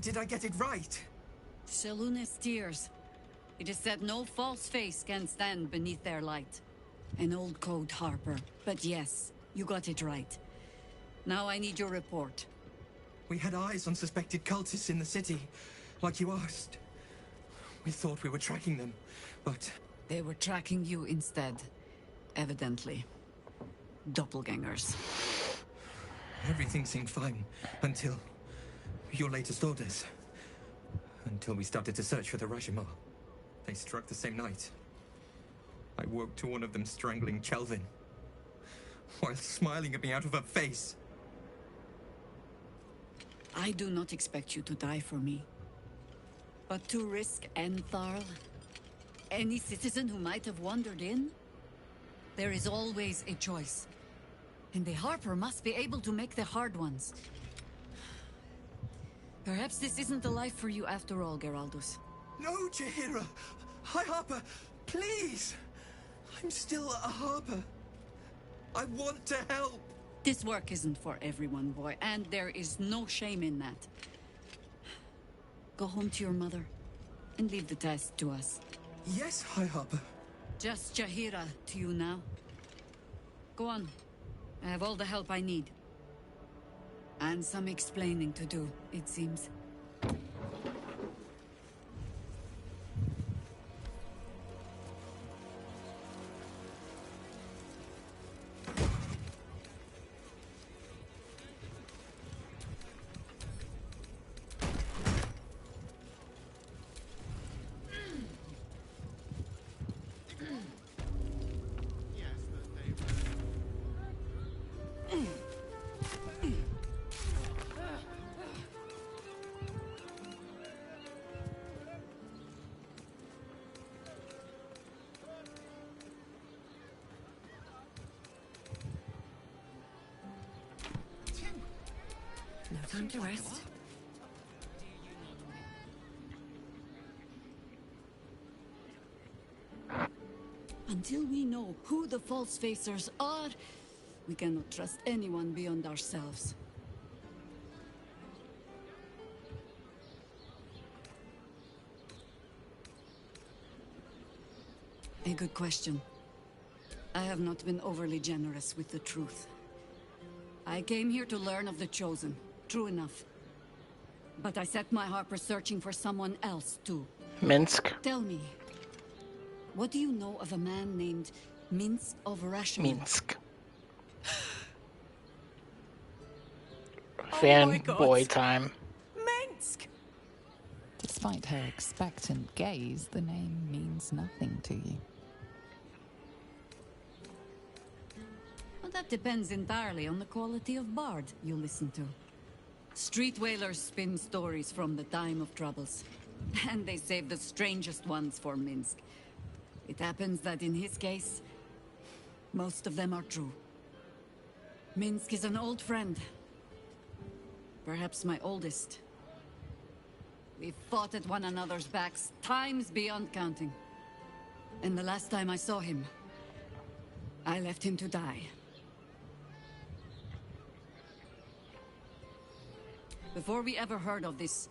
Did I get it right?
Shaluna's tears. It is said no false face can stand beneath their light. An old code, Harper. But yes, you got it right. Now I need your report.
We had eyes on suspected cultists in the city, like you asked. We thought we were tracking them, but...
They were tracking you instead. Evidently. Doppelgangers.
Everything seemed fine, until... your latest orders. Until we started to search for the Rashomon. They struck the same night. I woke to one of them strangling Chelvin, while smiling at me out of her face.
I do not expect you to die for me. But to risk Entharl, any citizen who might have wandered in, there is always a choice. And the Harper must be able to make the hard ones. Perhaps this isn't the life for you after all, Geraldus.
No, Jaheira! Hi, Harper! Please! I'm still a Harper. I want to help!
This work isn't for everyone, boy, and there is no shame in that. Go home to your mother, and leave the test to us.
Yes, High Harper.
Just Jaheira to you now. Go on. I have all the help I need. And some explaining to do, it seems.
No time to rest.
Until we know who the false facers are, we cannot trust anyone beyond ourselves. A good question. I have not been overly generous with the truth. I came here to learn of the Chosen. True enough. But I set my Harper searching for someone else, too.
Minsk.
Tell me, what do you know of a man named Minsk of Rashomon?
Minsk. Fanboy time.
Minsk! Despite her expectant gaze, the name means nothing to you.
Well, that depends entirely on the quality of bard you listen to. Street whalers spin stories from the time of troubles, and they save the strangest ones for Minsk. It happens that in his case, most of them are true. Minsk is an old friend. Perhaps my oldest. We fought at one another's backs, times beyond counting. And the last time I saw him, I left him to die. Before we ever heard of this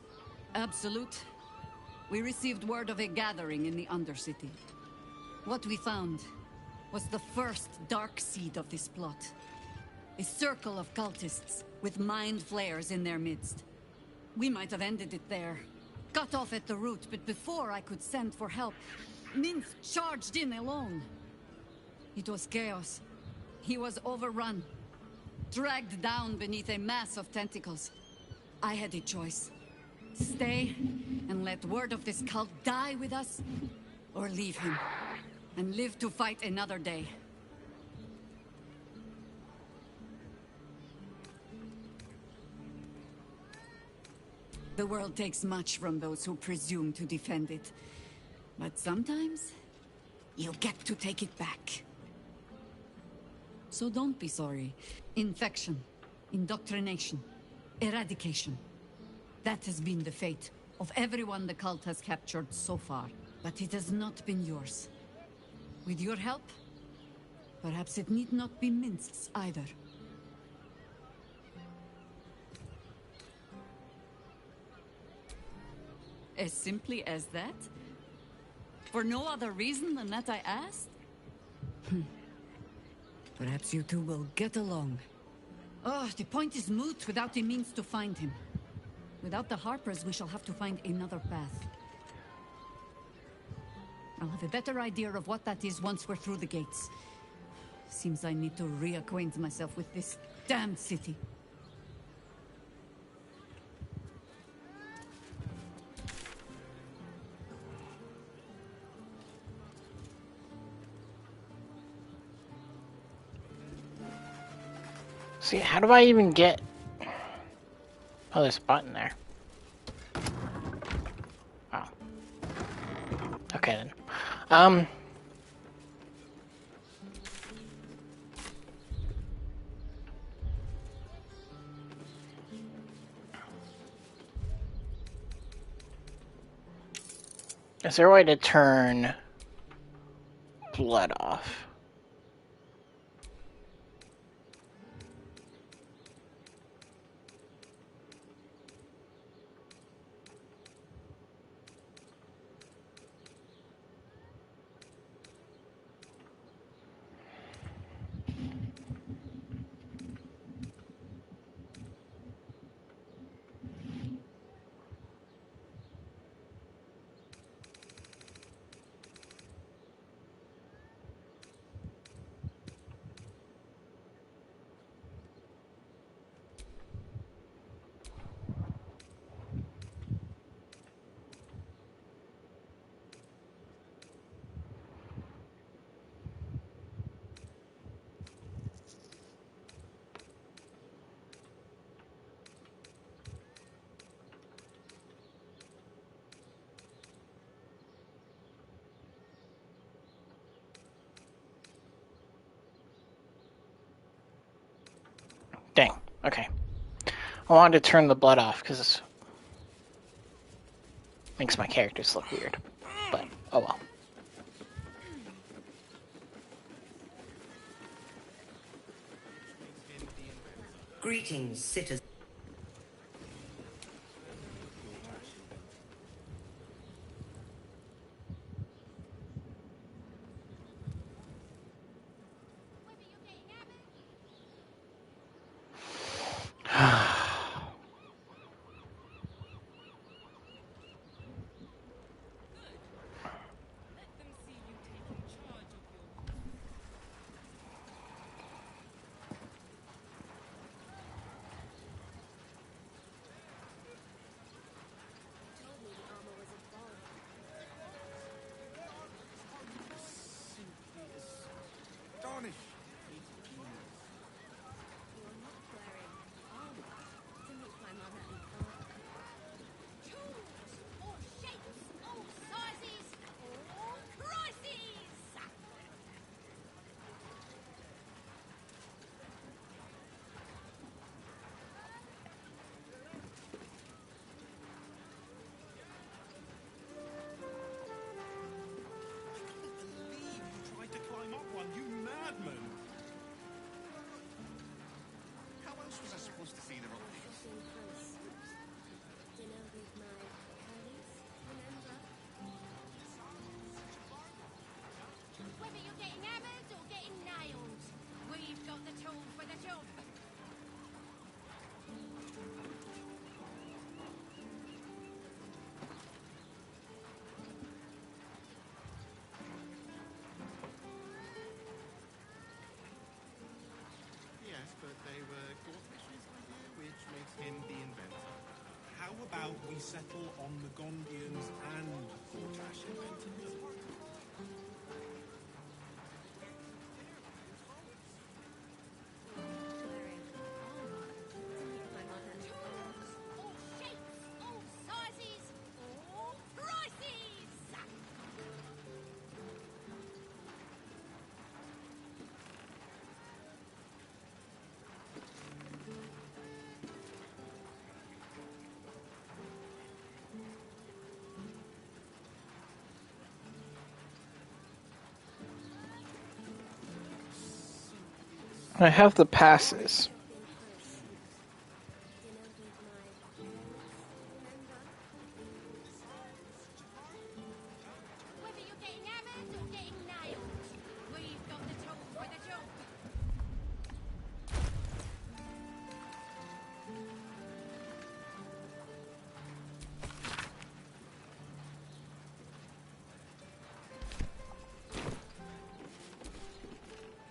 Absolute, we received word of a gathering in the Undercity. What we found was the first dark seed of this plot. A circle of cultists with mind flayers in their midst. We might have ended it there, cut off at the root, but before I could send for help, Minsk charged in alone. It was chaos. He was overrun. dragged down beneath a mass of tentacles. I had a choice. Stay and let word of this cult die with us, or leave him and live to fight another day. The world takes much from those who presume to defend it. But sometimes, you get to take it back. So don't be sorry. Infection, indoctrination, eradication. That has been the fate of everyone the cult has captured so far. But it has not been yours. With your help, perhaps it need not be minced either. As simply as that? For no other reason than that I asked? Perhaps you two will get along. Oh, the point is moot without the means to find him. Without the Harpers, we shall have to find another path. I'll have a better idea of what that is once we're through the gates. Seems I need to reacquaint myself with this damned city.
See, how do I even get... Oh, there's a button there. Oh. Okay then. Is there a way to turn blood off? Dang, okay. I wanted to turn the blood off because it makes my characters look weird. But, oh well.
Greetings, citizens.
him the inventor. How about we settle on the Gondians and Gortash inventors?
All shapes, all sizes, all prices!
I have the passes.
Whether you're getting hammered or getting nailed, we've got the tool for the job.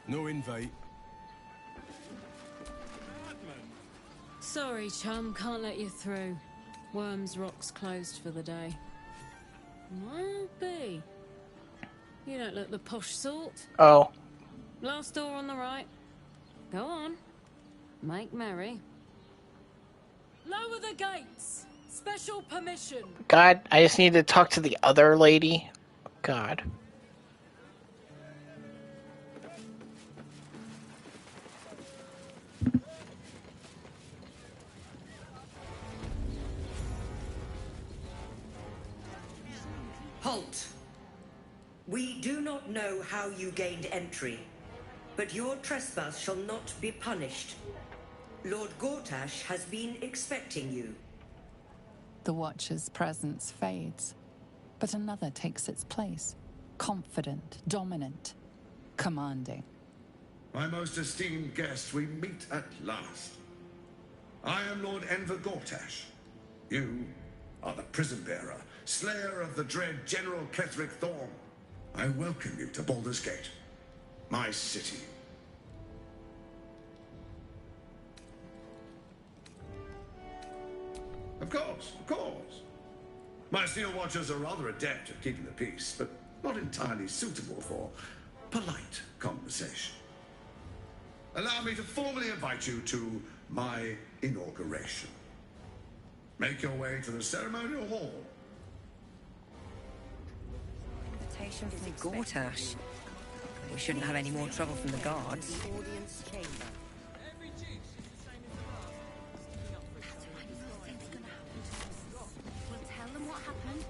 No invite.
Sorry, chum, can't let you through. Worms Rock's closed for the day. Well, be. You don't look the posh sort.
Oh.
Last door on the right. Go on. Make merry. Lower the gates! Special permission!
God, I just need to talk to the other lady. God.
Halt! We do not know how you gained entry, but your trespass shall not be punished. Lord Gortash has been expecting you.
The Watcher's presence fades, but another takes its place. Confident, dominant, commanding.
My most esteemed guest, we meet at last. I am Lord Enver Gortash. You are the prison bearer, slayer of the dread General Ketheric Thorm. I welcome you to Baldur's Gate, my city. Of course, of course. My Steel Watchers are rather adept at keeping the peace, but not entirely suitable for polite conversation. Allow me to formally invite you to my inauguration. Make your way to the ceremonial hall.
Invitation from Gortash. We shouldn't have any more trouble from the guards.
We'll tell them what happened.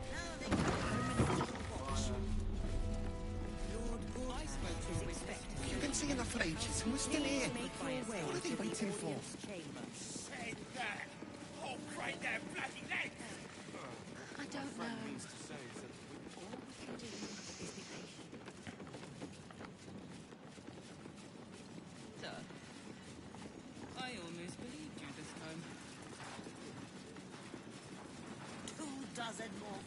You've been seeing her for ages and we're still here. What are they waiting for?
Said that! Oh, break their bloody legs!
I don't know.
I almost believed you this time.
2 dozen more.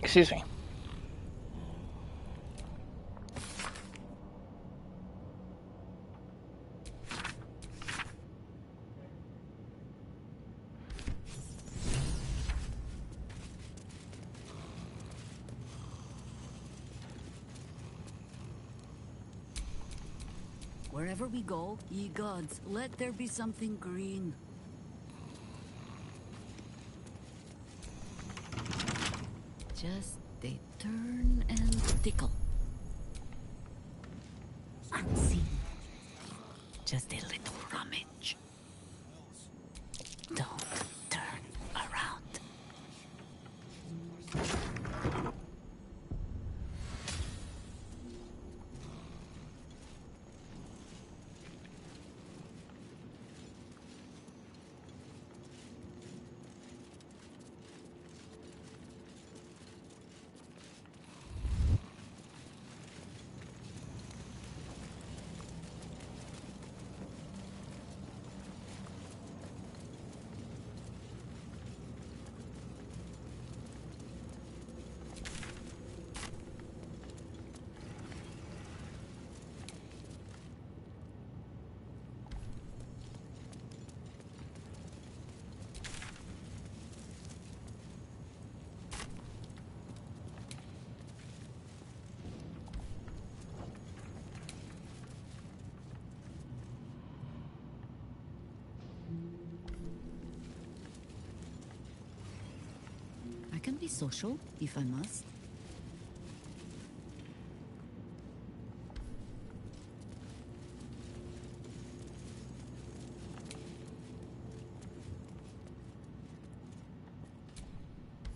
Excuse me.
Wherever we go, ye gods, let there be something green. Just they turn and tickle. Unseen. Just a little rummage. Don't turn around. can be social, if I must.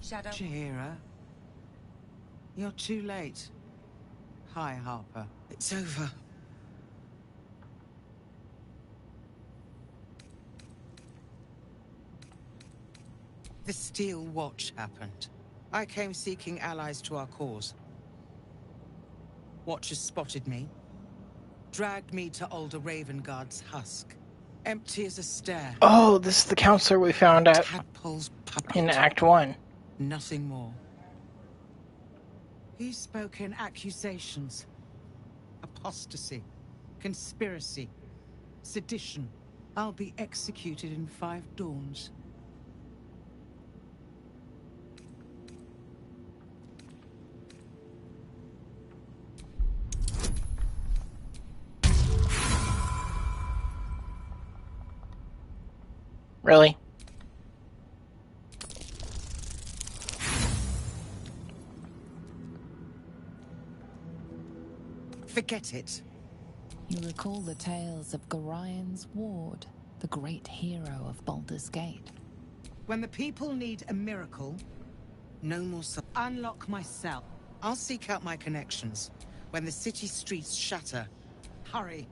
Shadow.
Chihira, you're too late. Hi, Harper.
It's over.
The Steel Watch happened. I came seeking allies to our cause. Watchers spotted me, dragged me to Alder Ravengard's husk. Empty as a stair.
Oh, this is the counselor we found at
Tadpole's puppet.
in Act 1.
Nothing more. He spoke in accusations. Apostasy. Conspiracy. Sedition. I'll be executed in 5 dawns.
Really?
Forget it.
You recall the tales of Gorion's Ward, the great hero of Baldur's Gate.
When the people need a miracle, no more unlock my cell. I'll seek out my connections. When the city streets shatter, hurry.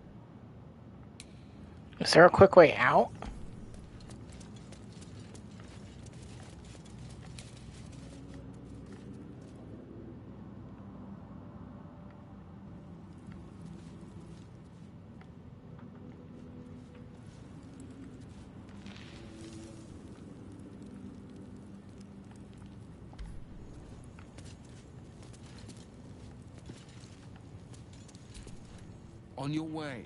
Is there a quick way out?
On your way.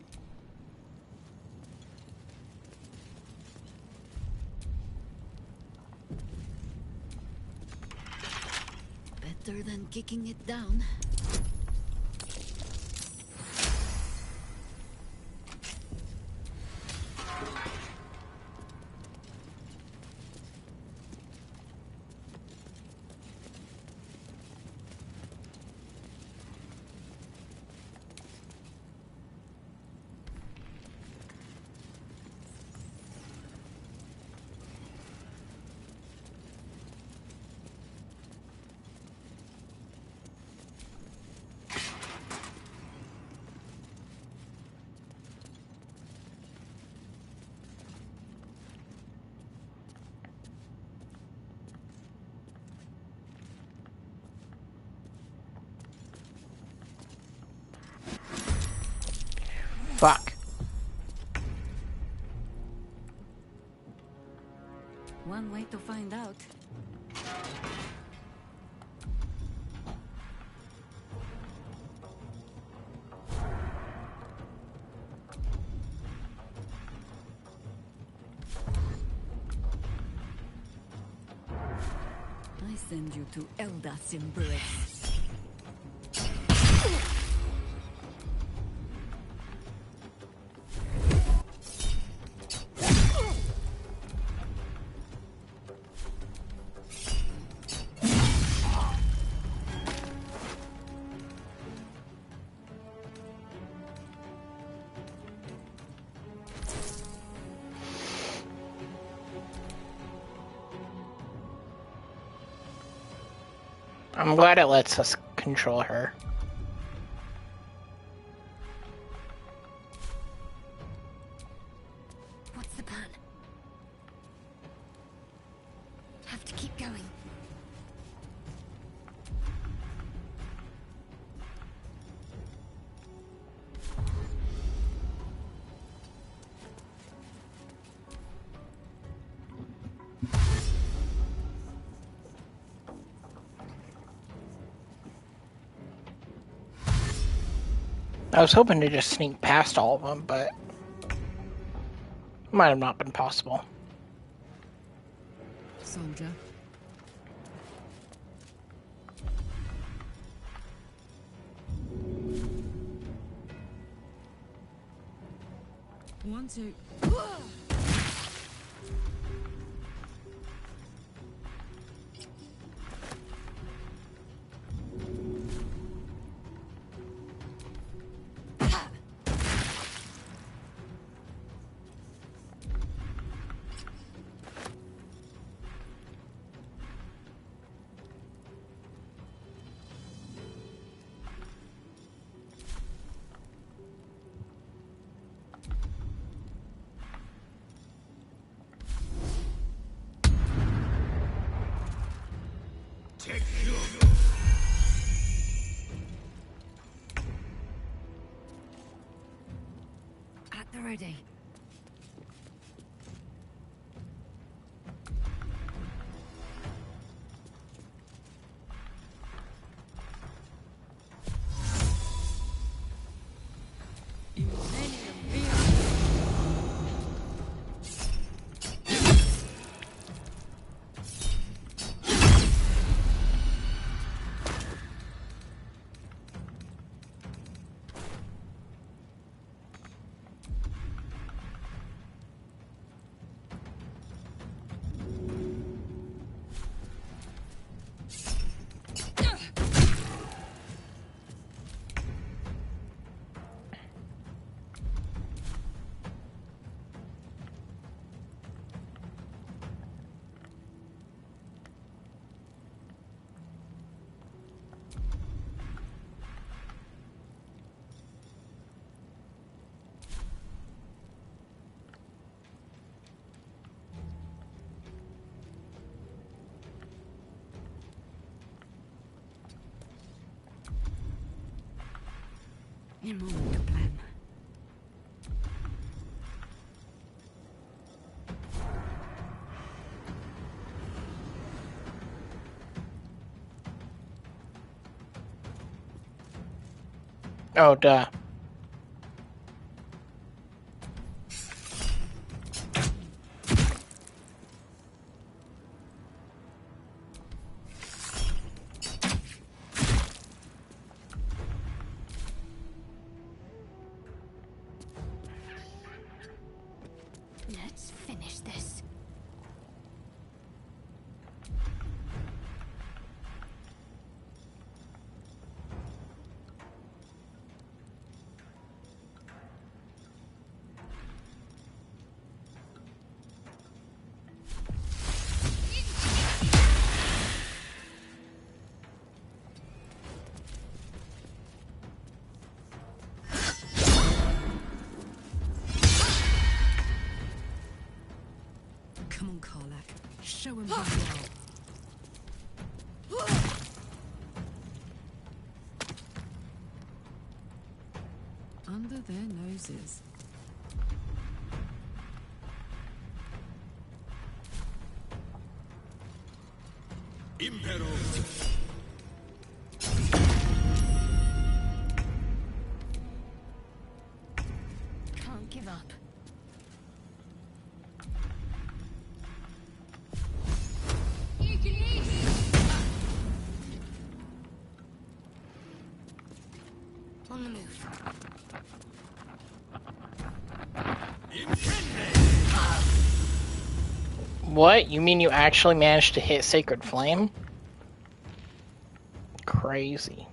Better than kicking it down.
Fuck.
One way to find out. I send you to Elda's embrace.
I'm glad it lets us control her.
What's the plan? Have to keep going.
I was hoping to just sneak past all of them, but it might have not been possible.
Soldier. One, two.
already. A moment to plan.
Oh, duh.
Let's finish this.
Come on, Karlak. Show him who you are. Under their noses.
Impero.
Can't give up. On the move.
What? You mean you actually managed to hit Sacred Flame? Crazy.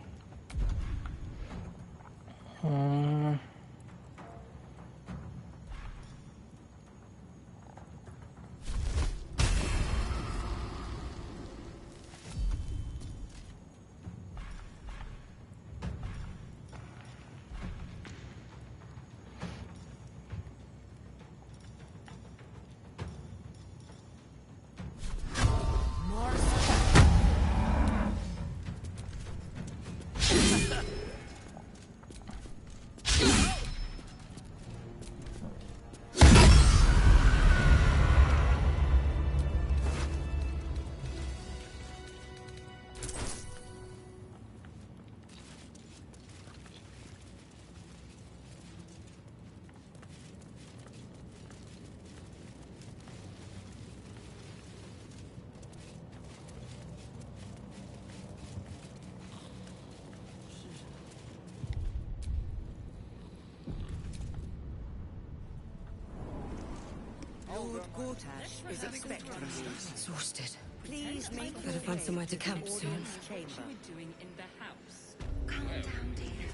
Lord Gortash is expecting you.
Exhausted.
Please make
Better find somewhere to camp soon.
chamber.
What are we doing in the house?
Calm down, dear.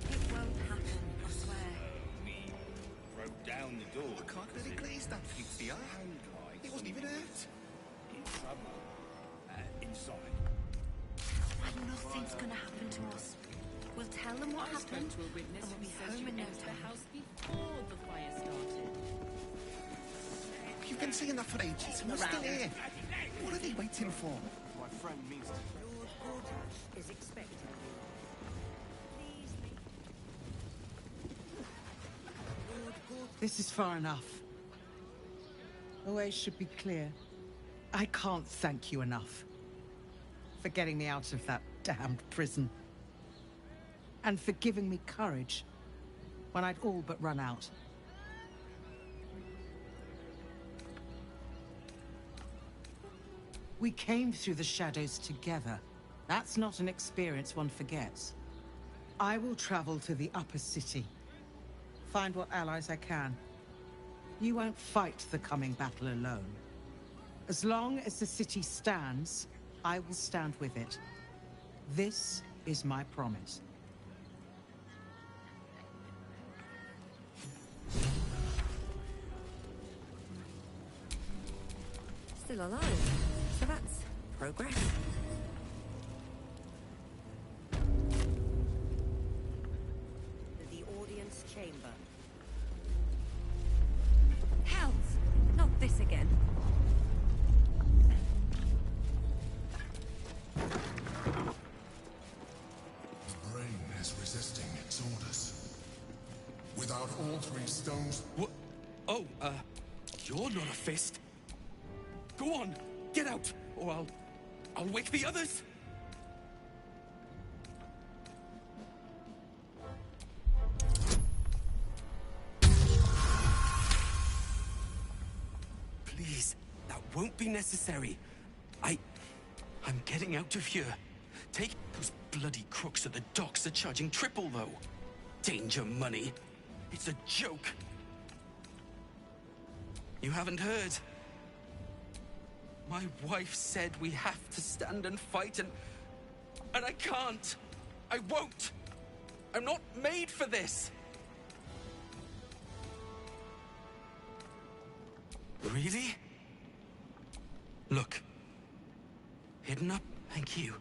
It won't happen, I swear.
We broke down the door. I can't really glaze that pizza. It wasn't even hurt. In trouble. Inside.
Nothing's gonna happen to us. We'll tell them what
I spoke
happened,
to a witness
and we'll
who
be
says
home
you
in no
entered the
time.
house before the fire started.
You've been saying that for ages, and we're still here. What are they waiting for?
My friend means to.
Lord Gortash is expecting you. Please make... Lord Gortash...
This is far enough. The way should be clear. I can't thank you enough for getting me out of that damned prison. And for giving me courage when I'd all but run out. We came through the shadows together. That's not an experience one forgets. I will travel to the upper city. Find what allies I can. You won't fight the coming battle alone. As long as the city stands, I will stand with it. This is my promise.
Still alive. So that's progress. The audience chamber.
Hells! Not this again.
The brain is resisting its orders. Without all three stones...
What? Oh, you're not a fist. Go on, get out, or I'll wake the others. Please, that won't be necessary. I'm getting out of here. Take those bloody crooks at the docks are charging triple, though. Danger money. It's a joke. You haven't heard. My wife said we have to stand and fight, and I can't. I won't. I'm not made for this. Really? Look. Hidden up, thank you.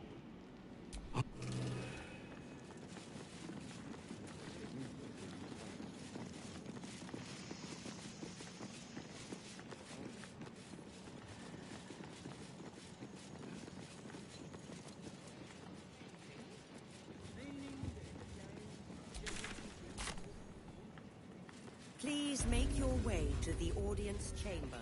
Please make your way to the audience chamber.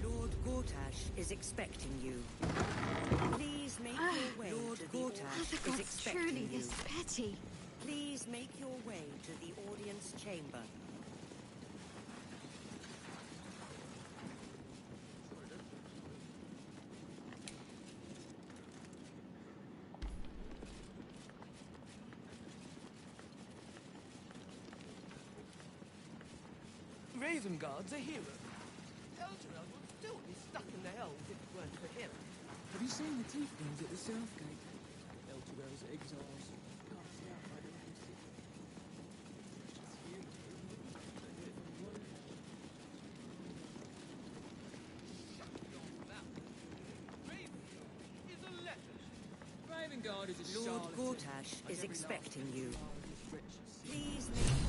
Lord Gortash is expecting you. Please make your way to the Gortash is expecting
truly
you.
this petty.
Please make your way to the audience chamber.
Ravengard's a hero. Elturel would still be stuck in the hells if it weren't for him.
Have you seen the tieflings at the south gate? Elturel's exiles, cast out by the local city. Precious human. They live in one. Ravengard is a
Lord
charlatan.
Gortash
Like
is
every
expecting
last
you.
rich.
Please make your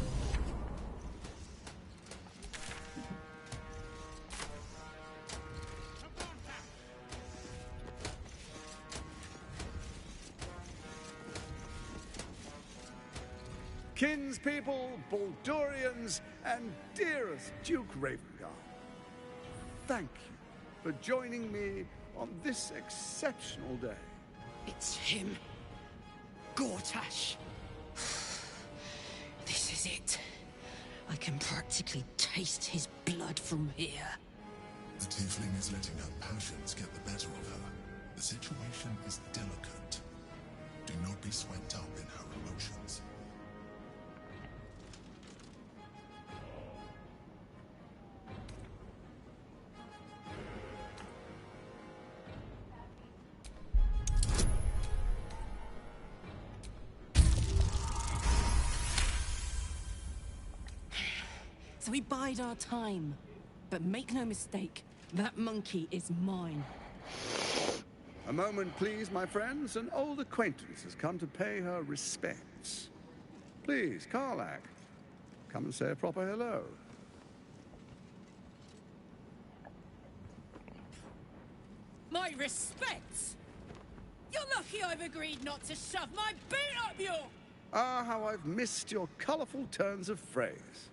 Kinspeople, Baldurians, and dearest Duke Ravengard. Thank you for joining me on this exceptional day.
It's him. Gortash. This is it. I can practically taste his blood from here.
The tiefling is letting her passions get the better of her. The situation is delicate. Do not be swept up in her emotions.
So we bide our time. But make no mistake, that monkey is mine.
A moment, please, my friends. An old acquaintance has come to pay her respects. Please, Karlak, come and say a proper hello.
My respects! You're lucky I've agreed not to shove my boot up your...
Ah, how I've missed your colourful turns of phrase.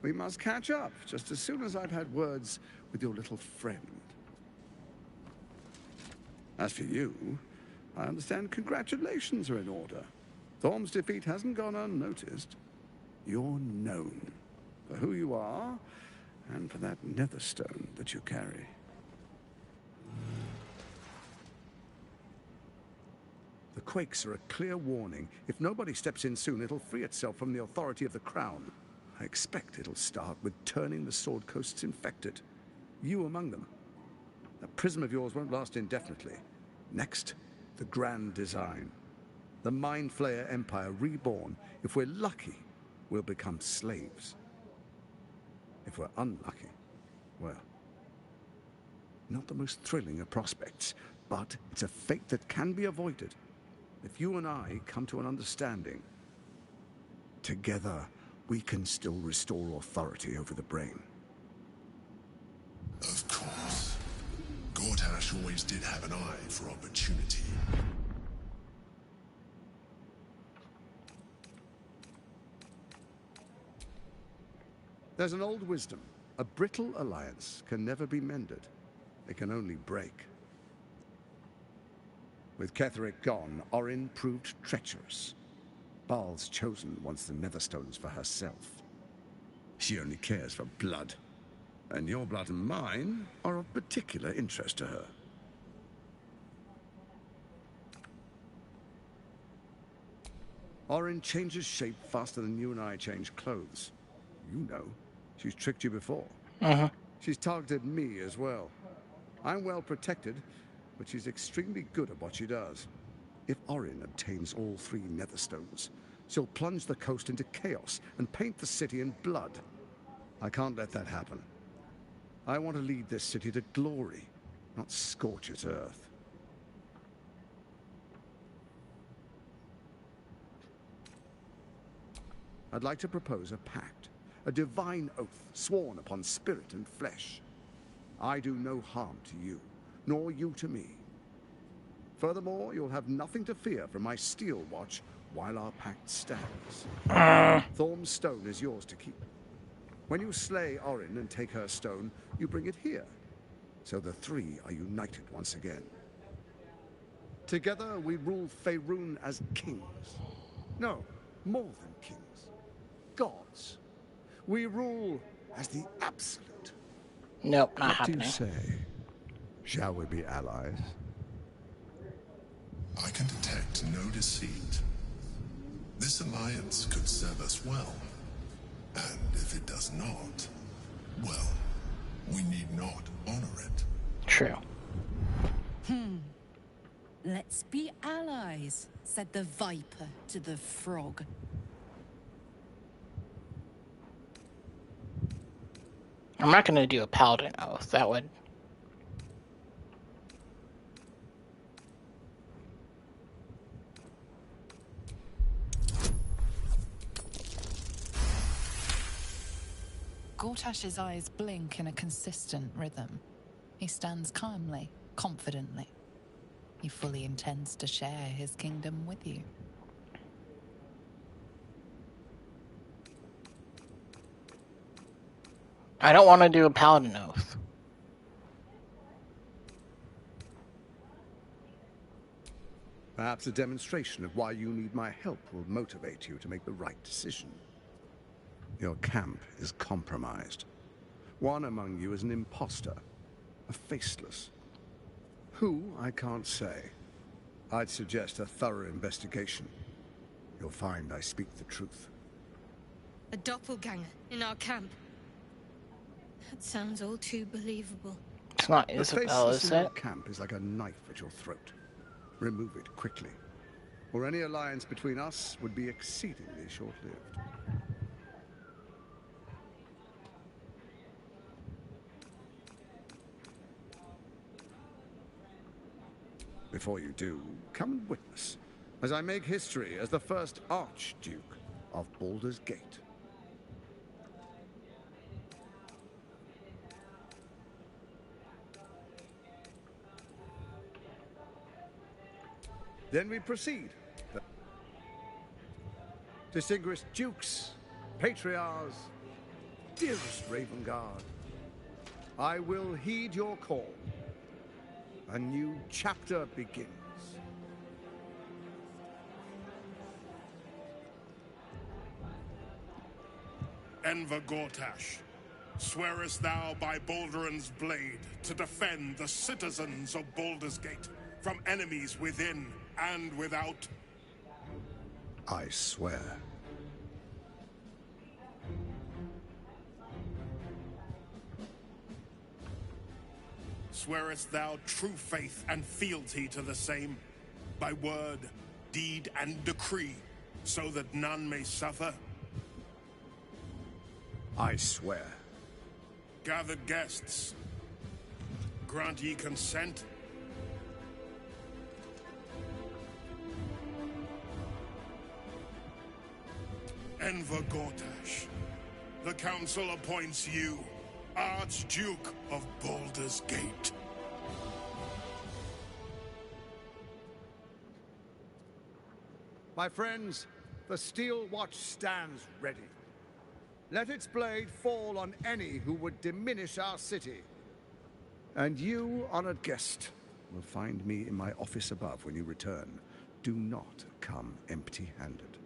We must catch up just as soon as I've had words with your little friend. As for you, I understand congratulations are in order. Thorm's defeat hasn't gone unnoticed. You're known for who you are and for that netherstone that you carry. The quakes are a clear warning. If nobody steps in soon, it'll free itself from the authority of the Crown. I expect it'll start with turning the Sword Coasts infected. You among them. That prism of yours won't last indefinitely. Next, the grand design. The Mind Flayer Empire reborn. If we're lucky, we'll become slaves. If we're unlucky, well, not the most thrilling of prospects, but it's a fate that can be avoided. If you and I come to an understanding, together we can still restore authority over the brain.
Of course. Gortash always did have an eye for opportunity.
There's an old wisdom. A brittle alliance can never be mended. It can only break. With Ketheric gone, Orin proved treacherous. Baal's chosen wants the Netherstones for herself. She only cares for blood. And your blood and mine are of particular interest to her. Orin changes shape faster than you and I change clothes. You know. She's tricked you before. She's targeted me as well. I'm well protected, but she's extremely good at what she does. If Orin obtains all 3 Netherstones, she'll plunge the coast into chaos and paint the city in blood. I can't let that happen. I want to lead this city to glory, not scorch its earth. I'd like to propose a pact, a divine oath sworn upon spirit and flesh. I do no harm to you, nor you to me. Furthermore, you'll have nothing to fear from my steel watch while our pact stands. Thorm's stone is yours to keep. When you slay Orin and take her stone, you bring it here. So the 3 are united once again. Together we rule Faerun as kings. No, more than kings. Gods. We rule as the absolute.
Nope, not
what
happening.
What do you say? Shall we be allies?
I can detect no deceit. This alliance could serve us well. And if it does not, well, we need not honor it.
True.
Let's be allies, said the viper to the frog.
I'm not going to do a paladin oath. That would...
Gortash's eyes blink in a consistent rhythm. He stands calmly, confidently. He fully intends to share his kingdom with you.
I don't want to do a paladin oath.
Perhaps a demonstration of why you need my help will motivate you to make the right decision. Your camp is compromised. One among you is an imposter, a faceless. Who, I can't say. I'd suggest a thorough investigation. You'll find I speak the truth.
A doppelganger in our camp. That sounds all too believable.
It's not
The
Isabel,
faceless
is
in our
it?
camp is like a knife at your throat. Remove it quickly, or any alliance between us would be exceedingly short-lived. Before you do, come and witness, as I make history as the first Archduke of Baldur's Gate.
Then we proceed. Distinguished dukes, patriarchs, dearest Ravengard, I will heed your call. A new chapter begins.
Enver Gortash, swearest thou by Balduran's blade to defend the citizens of Baldur's Gate from enemies within and without?
I swear.
Swearest thou true faith and fealty to the same, by word, deed, and decree, so that none may suffer?
I swear.
Gathered guests, grant ye consent? Enver Gortash, the Council appoints you Archduke of Baldur's Gate.
My friends, the Steel Watch stands ready. Let its blade fall on any who would diminish our city. And you, honored guest, will find me in my office above when you return. Do not come empty-handed.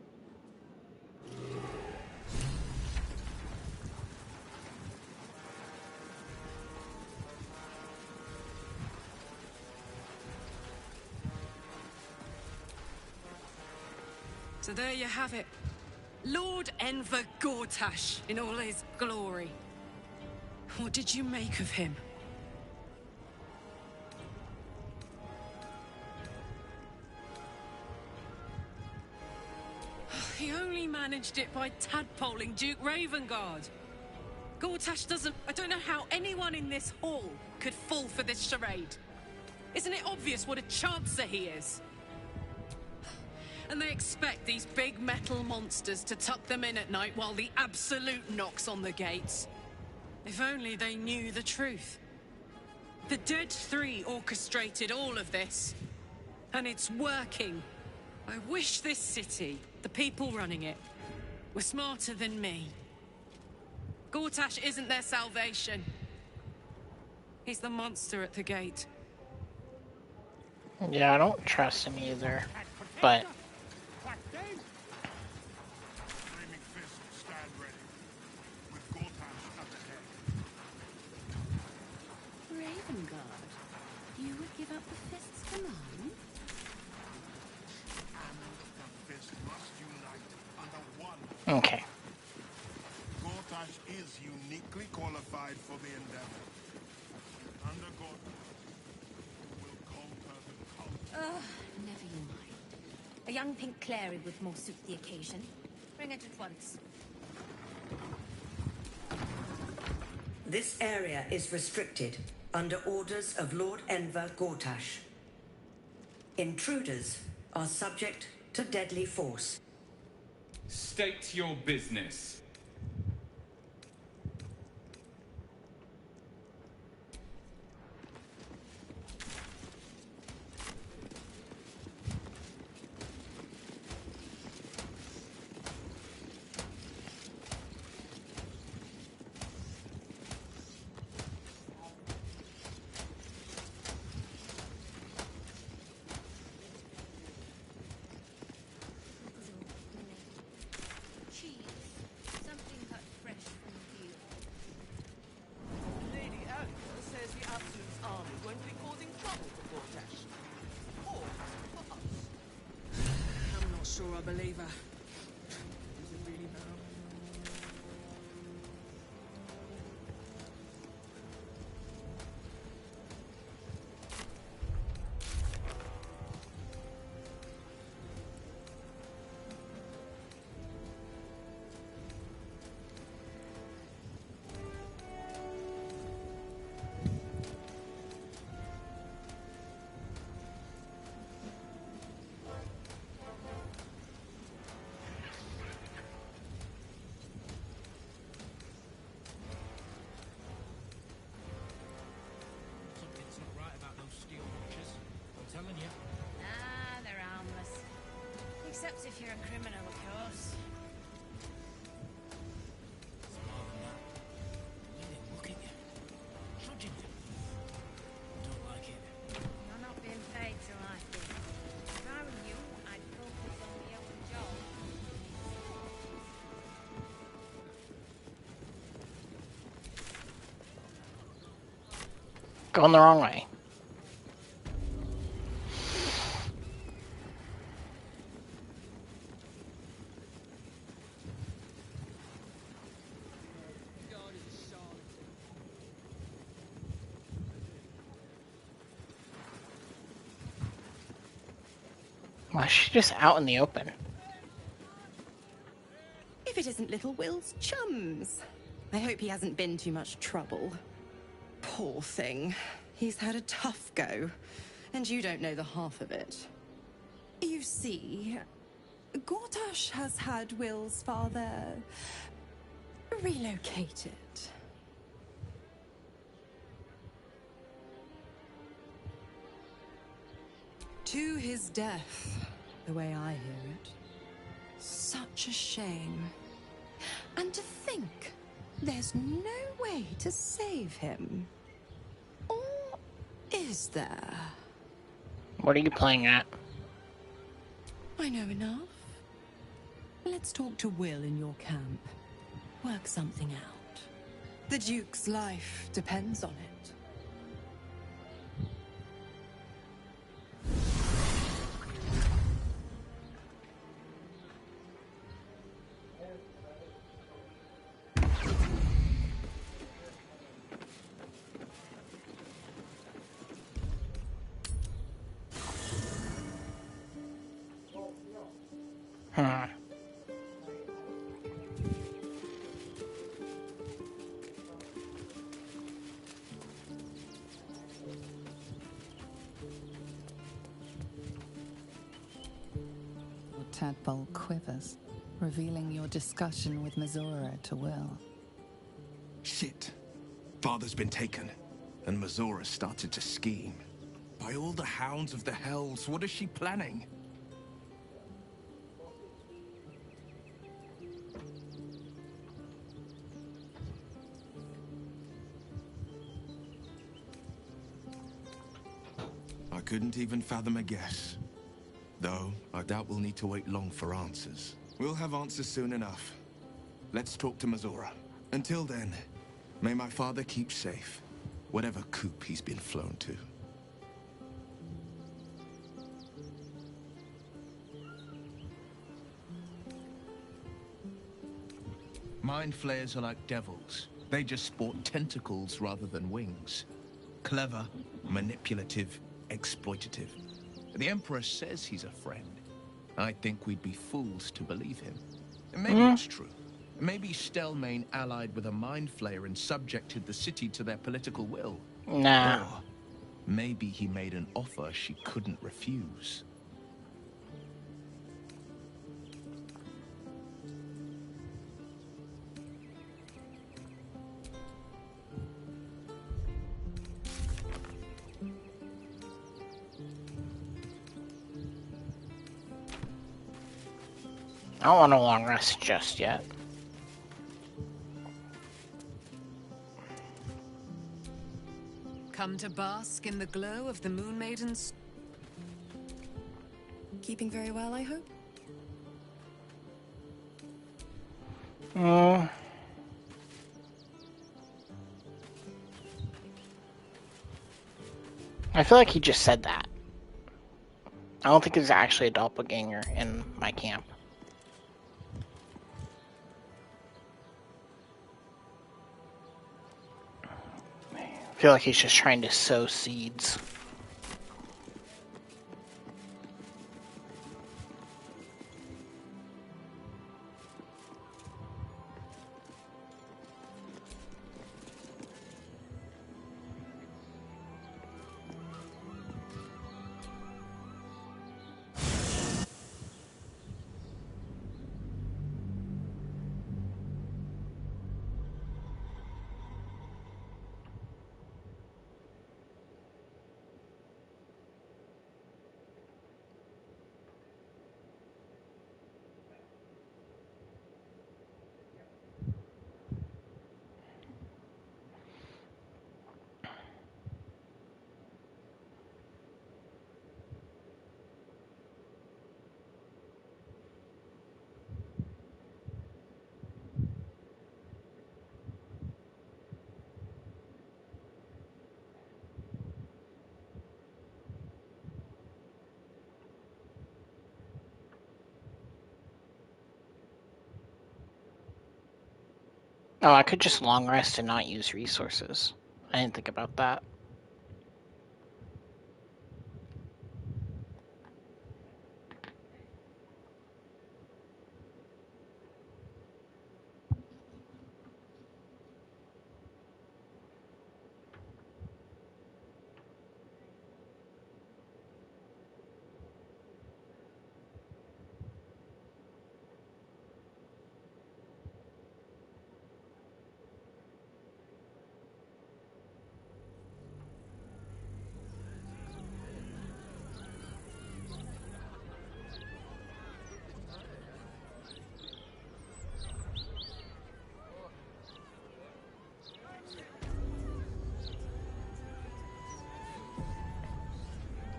So there you have it. Lord Enver Gortash in all his glory. What did you make of him? He only managed it by tadpoling Duke Ravengard. Gortash doesn't... I don't know how anyone in this hall could fall for this charade. Isn't it obvious what a chancer he is? And they expect these big metal monsters to tuck them in at night while the Absolute knocks on the gates. If only they knew the truth. The Dead Three orchestrated all of this. And it's working. I wish this city, the people running it, were smarter than me. Gortash isn't their salvation. He's the monster at the gate.
Yeah, I don't trust him either, but...
Ravengard, you would give up the fist's command?
The fist must unite under one.
Okay.
Gortash is uniquely qualified for the endeavor. Under Gortash, will conquer the cult.
Never you mind. A young pink Clary would more suit the occasion. Bring it at once.
This area is restricted under orders of Lord Enver Gortash. Intruders are subject to deadly force.
State your business.
Sure, I believe her. Is it really now?
That's if you're a criminal, of course.
Look at you. Trudging you. Don't like it.
You're not being paid to like it. If I were you, I'd focus on the own job.
Going the wrong way. Why is she just out in the open?
If it isn't little Will's chums. I hope he hasn't been too much trouble. Poor thing. He's had a tough go, and you don't know the half of it.
You see, Gortash has had Will's father relocated.
To his death, the way I hear it. Such a shame. And to think, there's no way to save him. Or is there?
What are you playing at?
I know enough. Let's talk to Will in your camp. Work something out. The Duke's life depends on it.
Hmm.
Your tadpole quivers, revealing your discussion with Mazora to Will.
Shit. Father's been taken, and Mazora started to scheme. By all the hounds of the hells, what is she planning? I couldn't even fathom a guess. Though, I doubt we'll need to wait long for answers. We'll have answers soon enough. Let's talk to Mazora. Until then, may my father keep safe, whatever coop he's been flown to. Mind flayers are like devils. They just sport tentacles rather than wings. Clever, manipulative, exploitative. The Emperor says he's a friend. I think we'd be fools to believe him. And maybe it's true. Maybe Stelmane allied with a mind flayer and subjected the city to their political will.
Nah.
Or maybe he made an offer she couldn't refuse.
I don't want a long rest just yet.
Come to bask in the glow of the Moon Maiden's... Keeping very well, I hope?
I feel like he just said that. I don't think there's actually a doppelganger in my camp. I feel like he's just trying to sow seeds. Oh, I could just long rest and not use resources. I didn't think about that.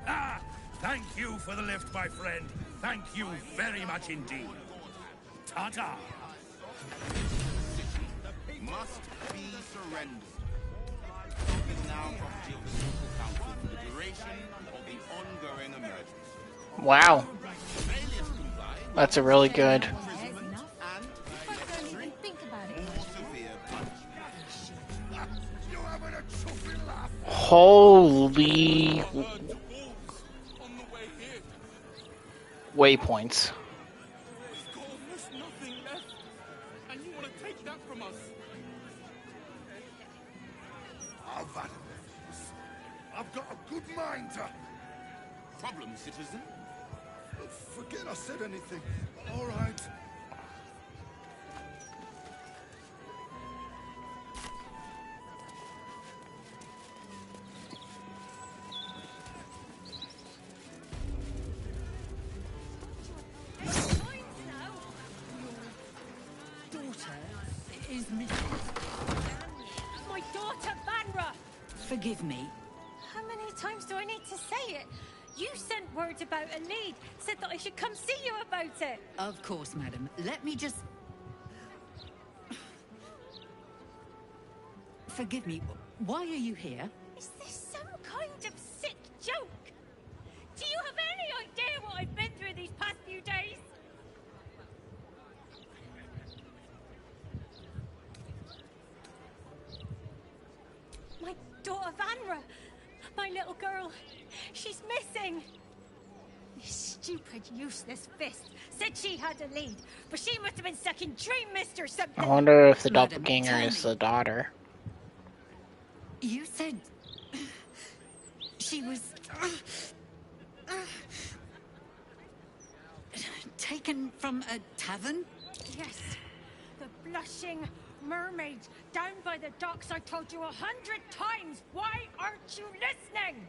Ah! Thank you for the lift, my friend. Thank you very much indeed. Ta-ta!
Must be surrendered. Is now property of the local council for the duration of the ongoing emergency.
Wow. That's a really good. Holy waypoints.
There's nothing left, and you want to take that from us?
I've got a good mind to...
Problem, citizen?
Forget I said anything. All right.
Is missing.
My daughter, Vanra!
Forgive me.
How many times do I need to say it? You sent word about a lead, said that I should come see you about it.
Of course, madam. Let me just... Forgive me. Why are you here?
Is this some kind of sick joke? Do you have any idea what I've been through these past few days? My daughter Vanra, my little girl, she's missing. This stupid, useless fist said she had a lead, but she must have been stuck in Dream Mist or something.
I wonder if the doppelganger is the daughter.
You said... she was... taken from a tavern?
Yes, the blushing mermaid down by the docks. I told you 100 times. Why aren't you listening?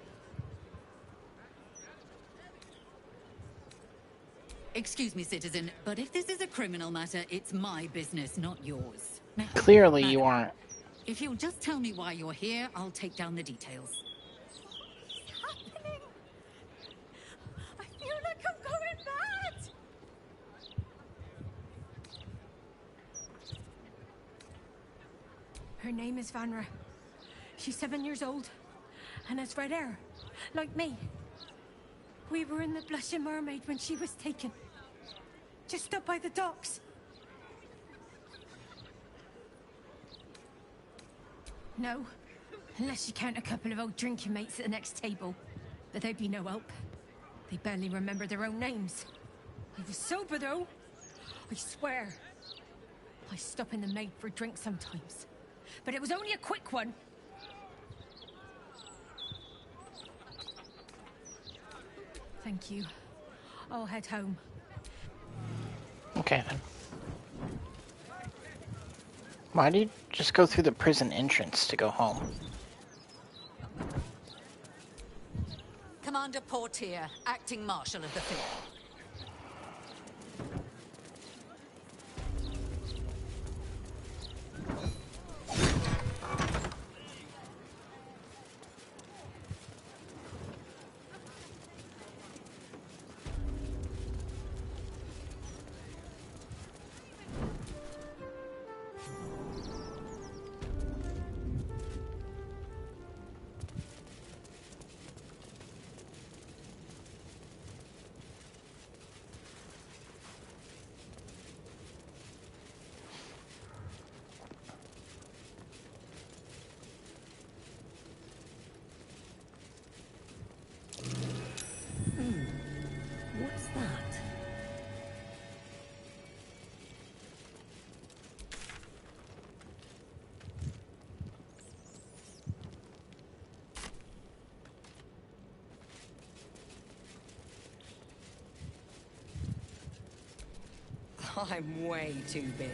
Excuse me, citizen, but if this is a criminal matter, it's my business, not yours. Now,
Clearly
madam,
you aren't.
If you'll just tell me why you're here, I'll take down the details.
What's happening? I feel like I'm going mad. Her name is Vanra. She's 7 years old and has red hair, like me. We were in the Blushing Mermaid when she was taken. Just up by the docks. No, unless you count a couple of old drinking mates at the next table. But they'd be no help. They barely remember their own names. I was sober, though. I swear. I stop in the maid for a drink sometimes. But it was only a quick one. Thank you. I'll head home.
Okay then. Why did you just go through the prison entrance to go home?
Commander Portier, acting marshal of the field.
I'm way too big.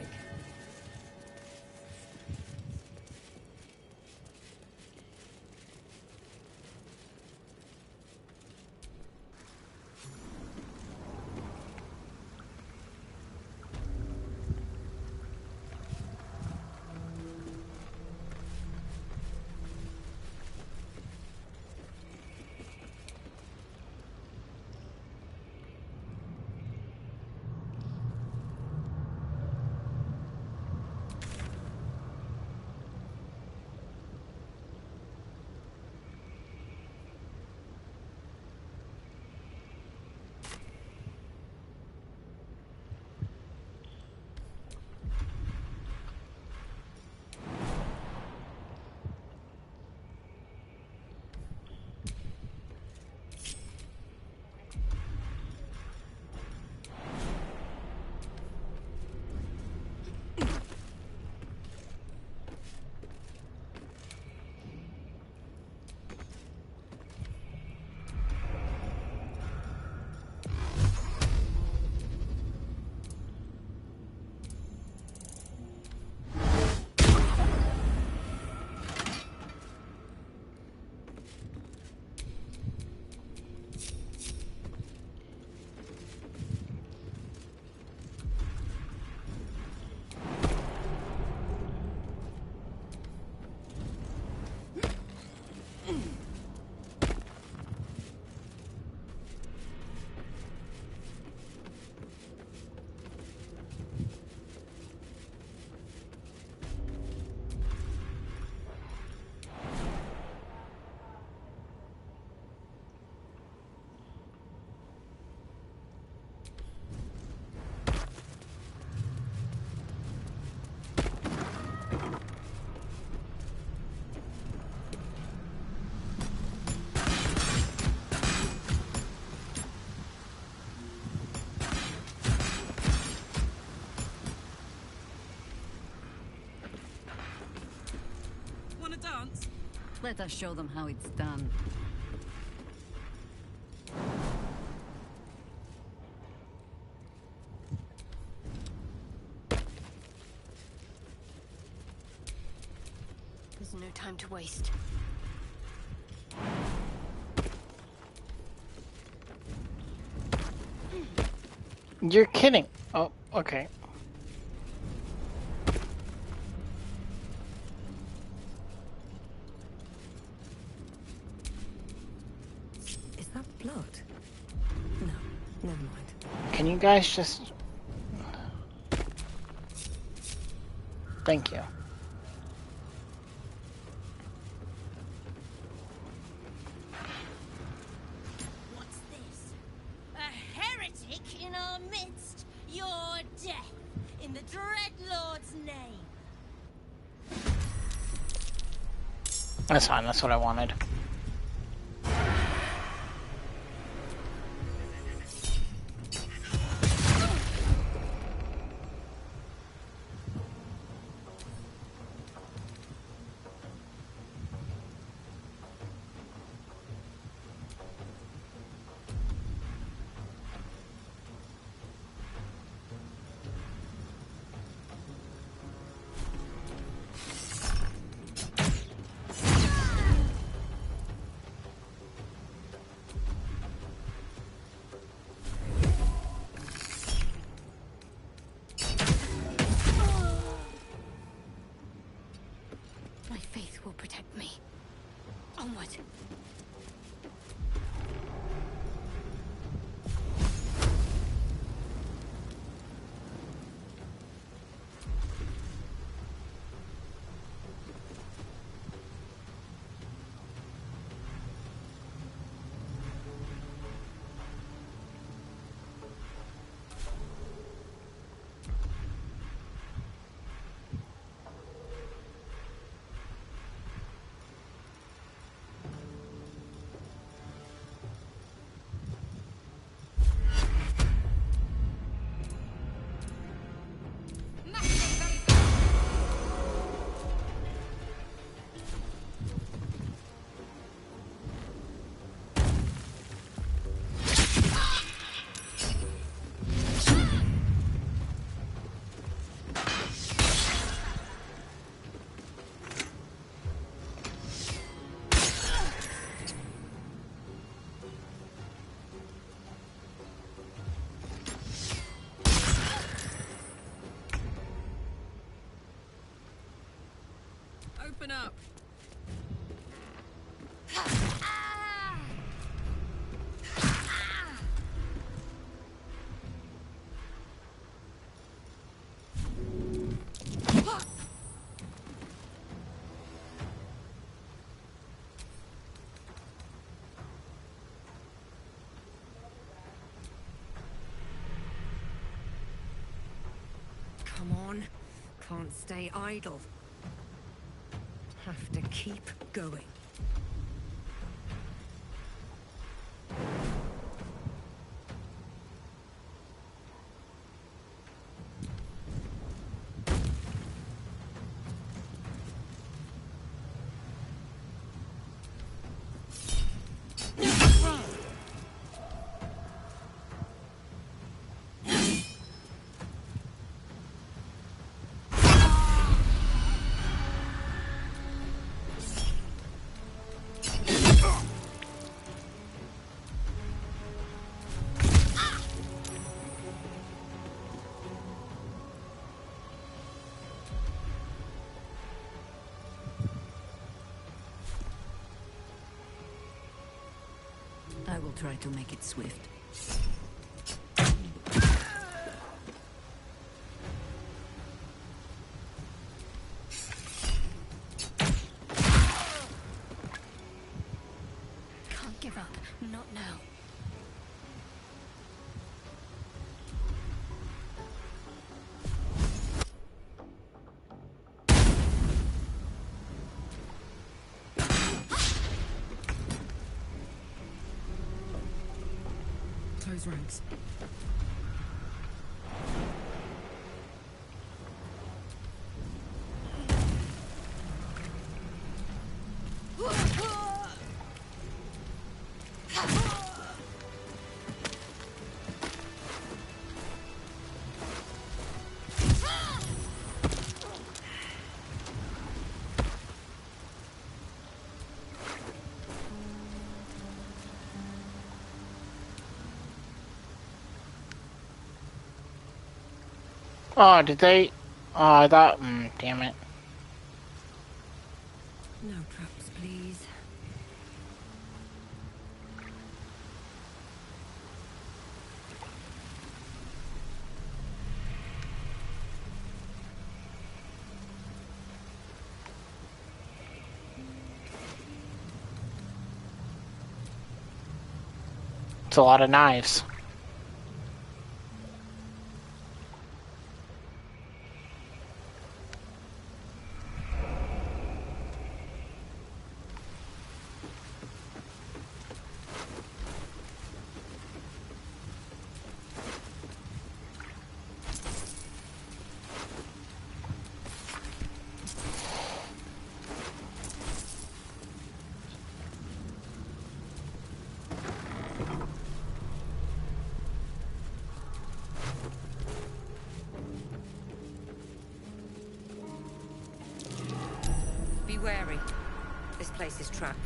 Wanna dance?
Let us show them how it's done.
There's no time to waste.
You're kidding. Oh, okay.
Is that blood? No, never mind.
Can you guys just... Thank you.
What's this? A heretic in our midst? Your death, in the Dreadlord's name.
That's fine, that's what I wanted.
can't stay idle. Have to keep going.
I will try to make it swift.
Can't give up. Not now.
Close ranks.
Oh, did they? Oh, I thought. Damn it.
No traps, please.
It's a lot of knives.
Be wary. This place is trapped.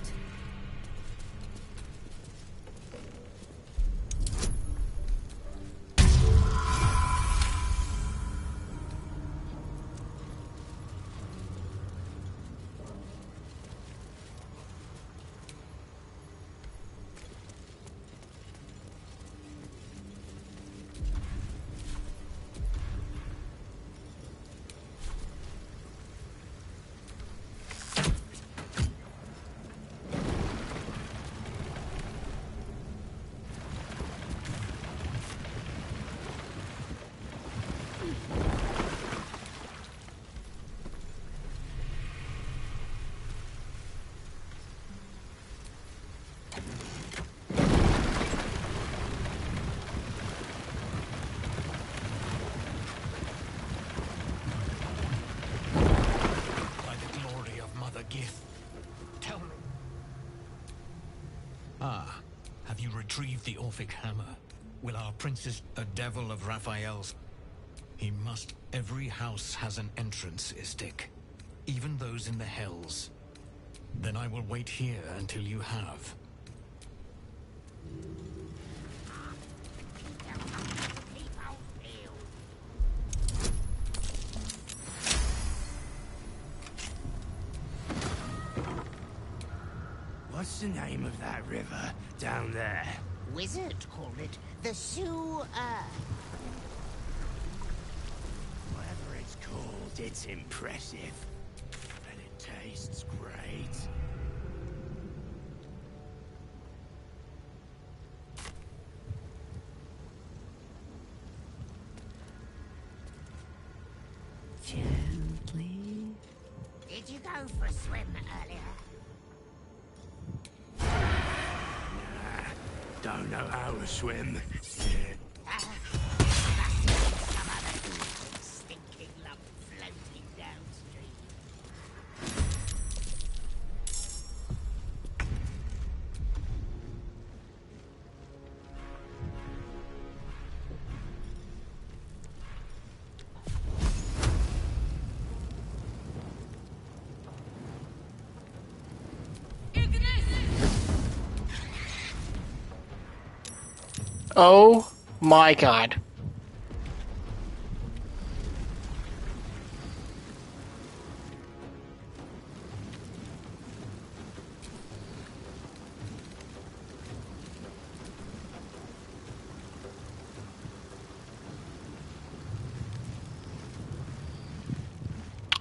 Ah, have you retrieved the Orphic hammer? Will our princess, a devil of Raphael's? He must. Every house has an entrance, Istik. Even those in the hells. Then I will wait here until you have.
What's the name of that river down there?
Wizard called it the Sewer.
Whatever it's called, it's impressive. And it tastes great.
Gently.
Did you go for a swim earlier?
Don't know how to swim.
That's some other stinking lump floating downstream.
Oh my god.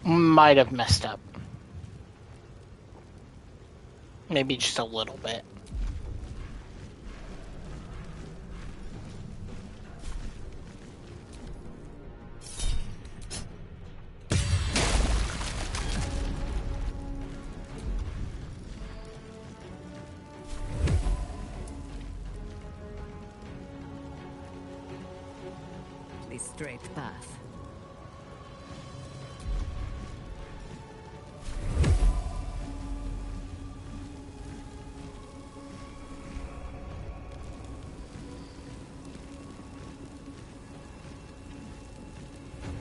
Might have messed up. Maybe just a little bit.
The straight path.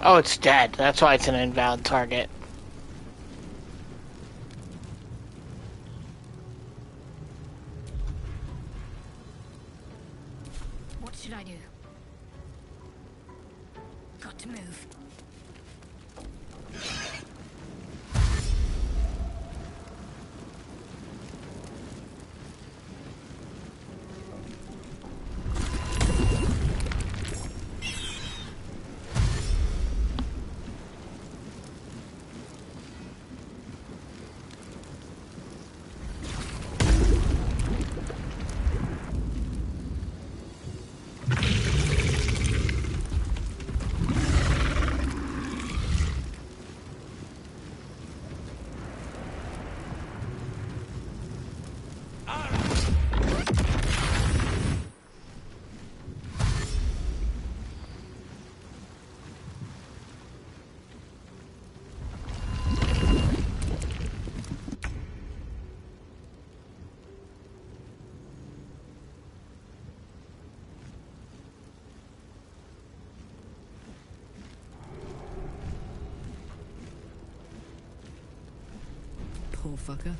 Oh, it's dead. That's why it's an invalid target.
What should I do? Got to move.
Poor fucker.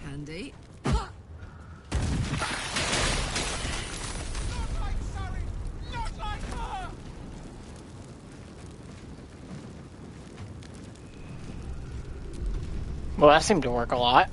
Handy.
Well, that seemed to work a lot.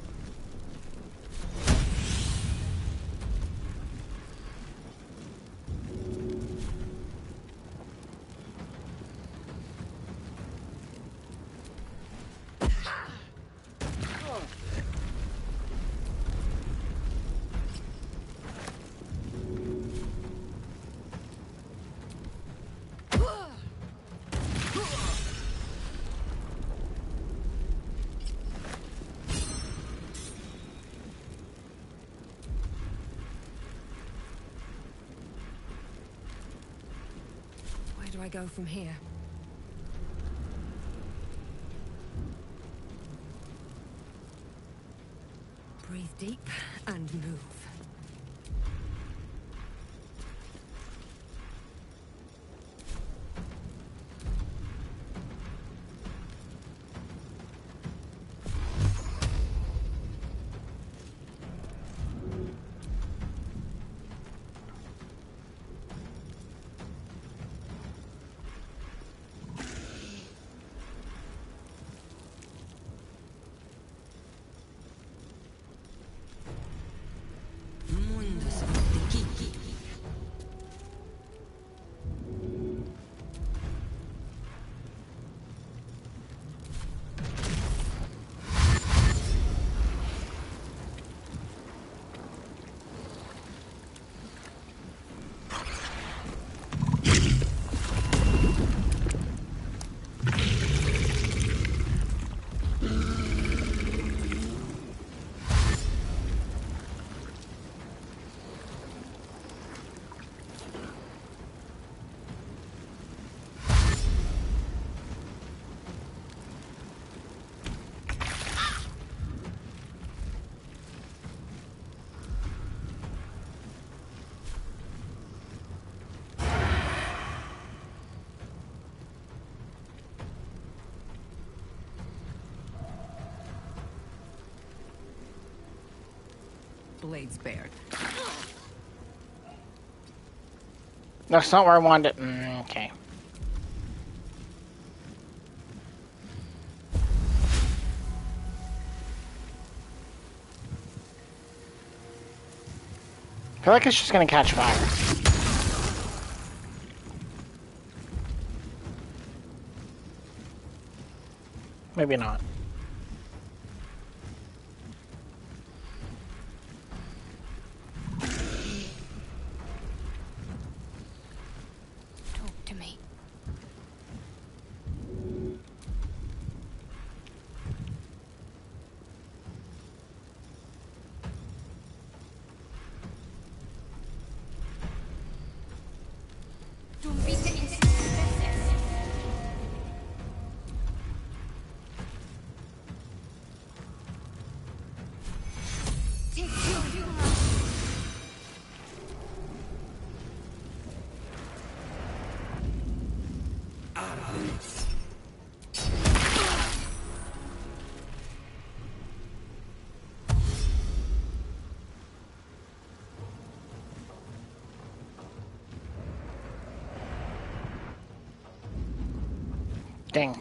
Where do I go from here? Breathe deep and move.
blade spared.
That's not where I wanted it. Okay. I feel like it's just gonna catch fire. Maybe not.
Talk to me. Du bist ins
Dang.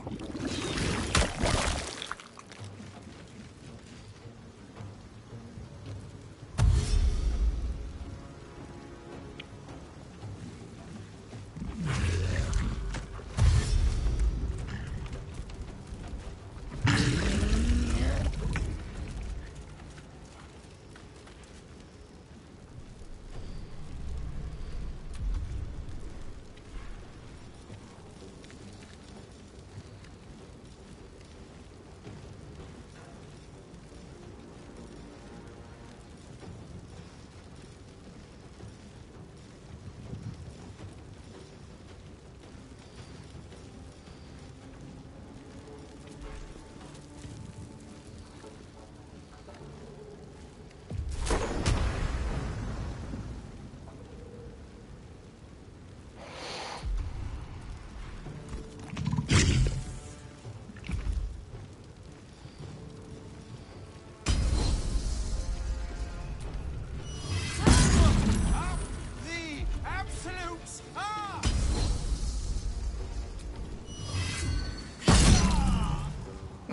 The absolutes are!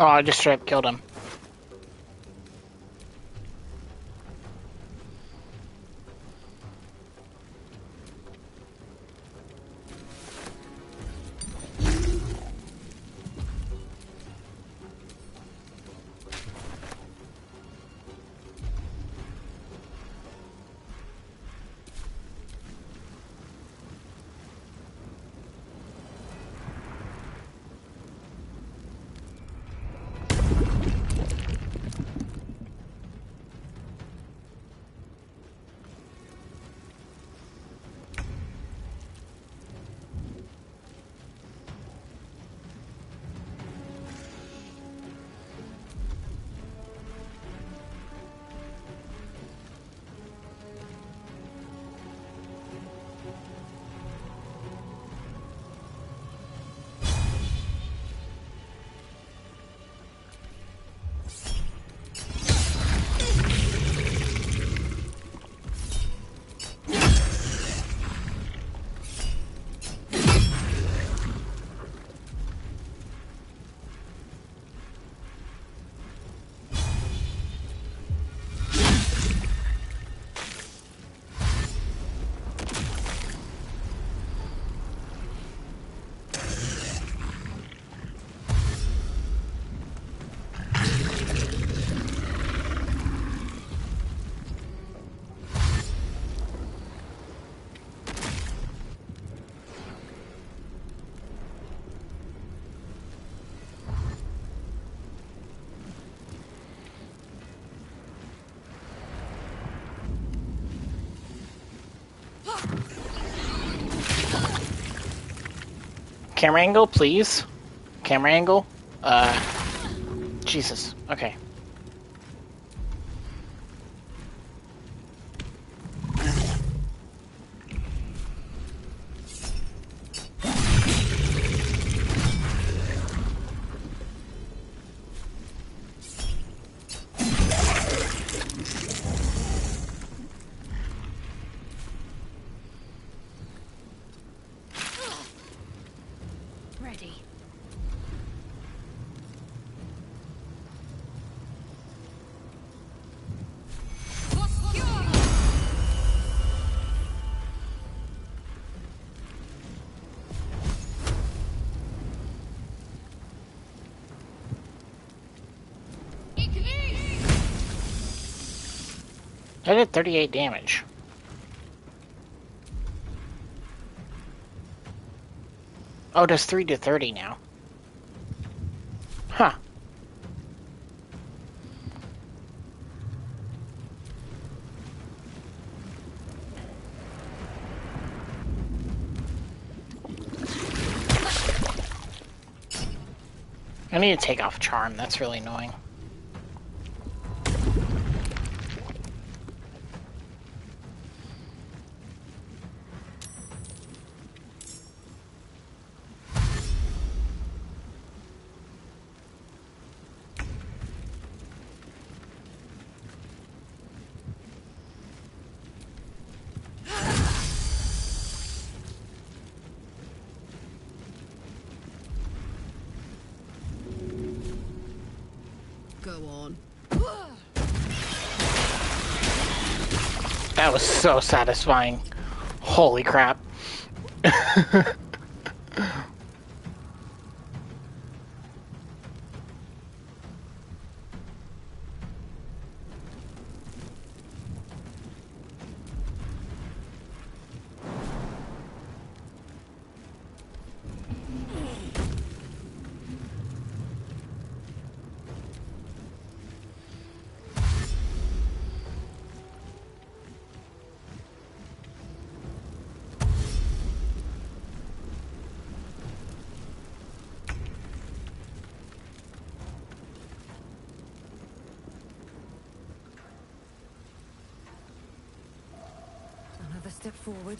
Oh, I just straight up killed him. Camera angle, please. Camera angle. Jesus. Okay.
Ready.
I did 38 damage. Oh, it does 3 to 30 now. Huh. I need to take off Charm. That's really annoying.
Go on.
That was so satisfying. Holy crap.
Another step forward.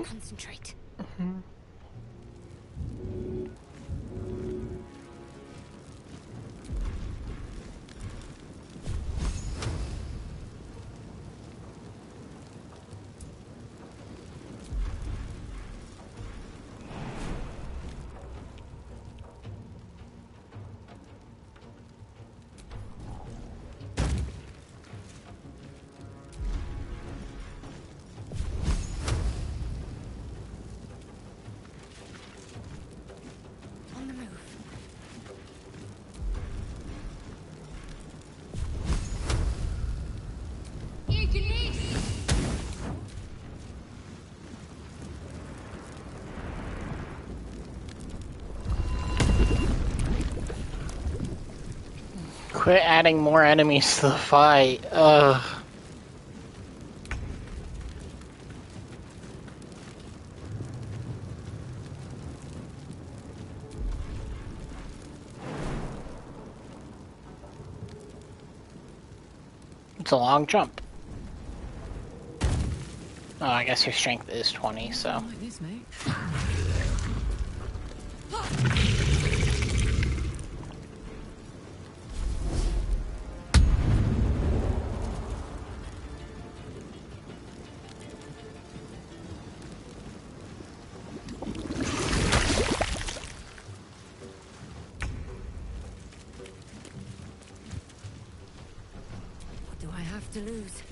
Concentrate. On the move.
Quit adding more enemies to the fight. Ugh. It's a long jump. Oh, I guess your strength is 20, so.
Like this, mate.
What do I have to lose?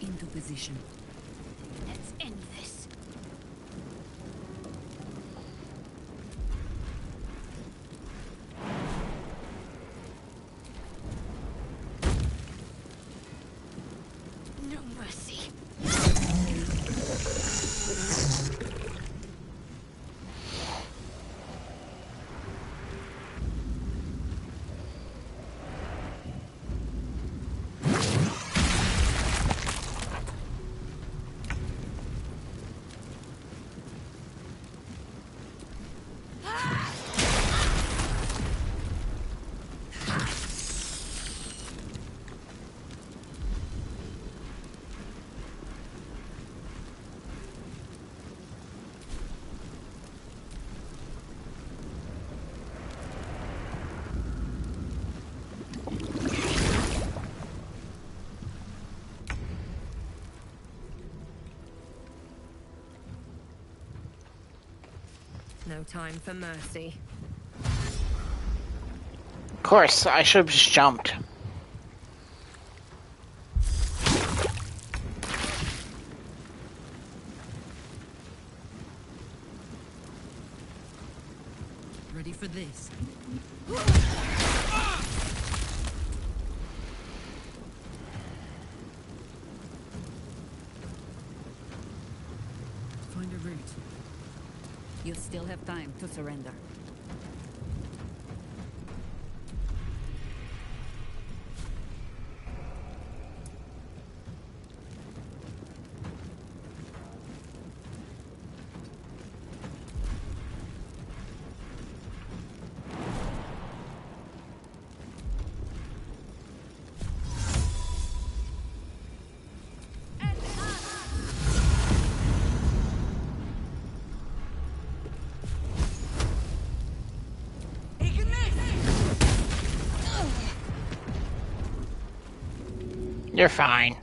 Into position.
Let's end this. No mercy.
No time for mercy.
Of course, I should have just jumped.
Ready for this?
Find a route.
You still have time to surrender.
You're fine.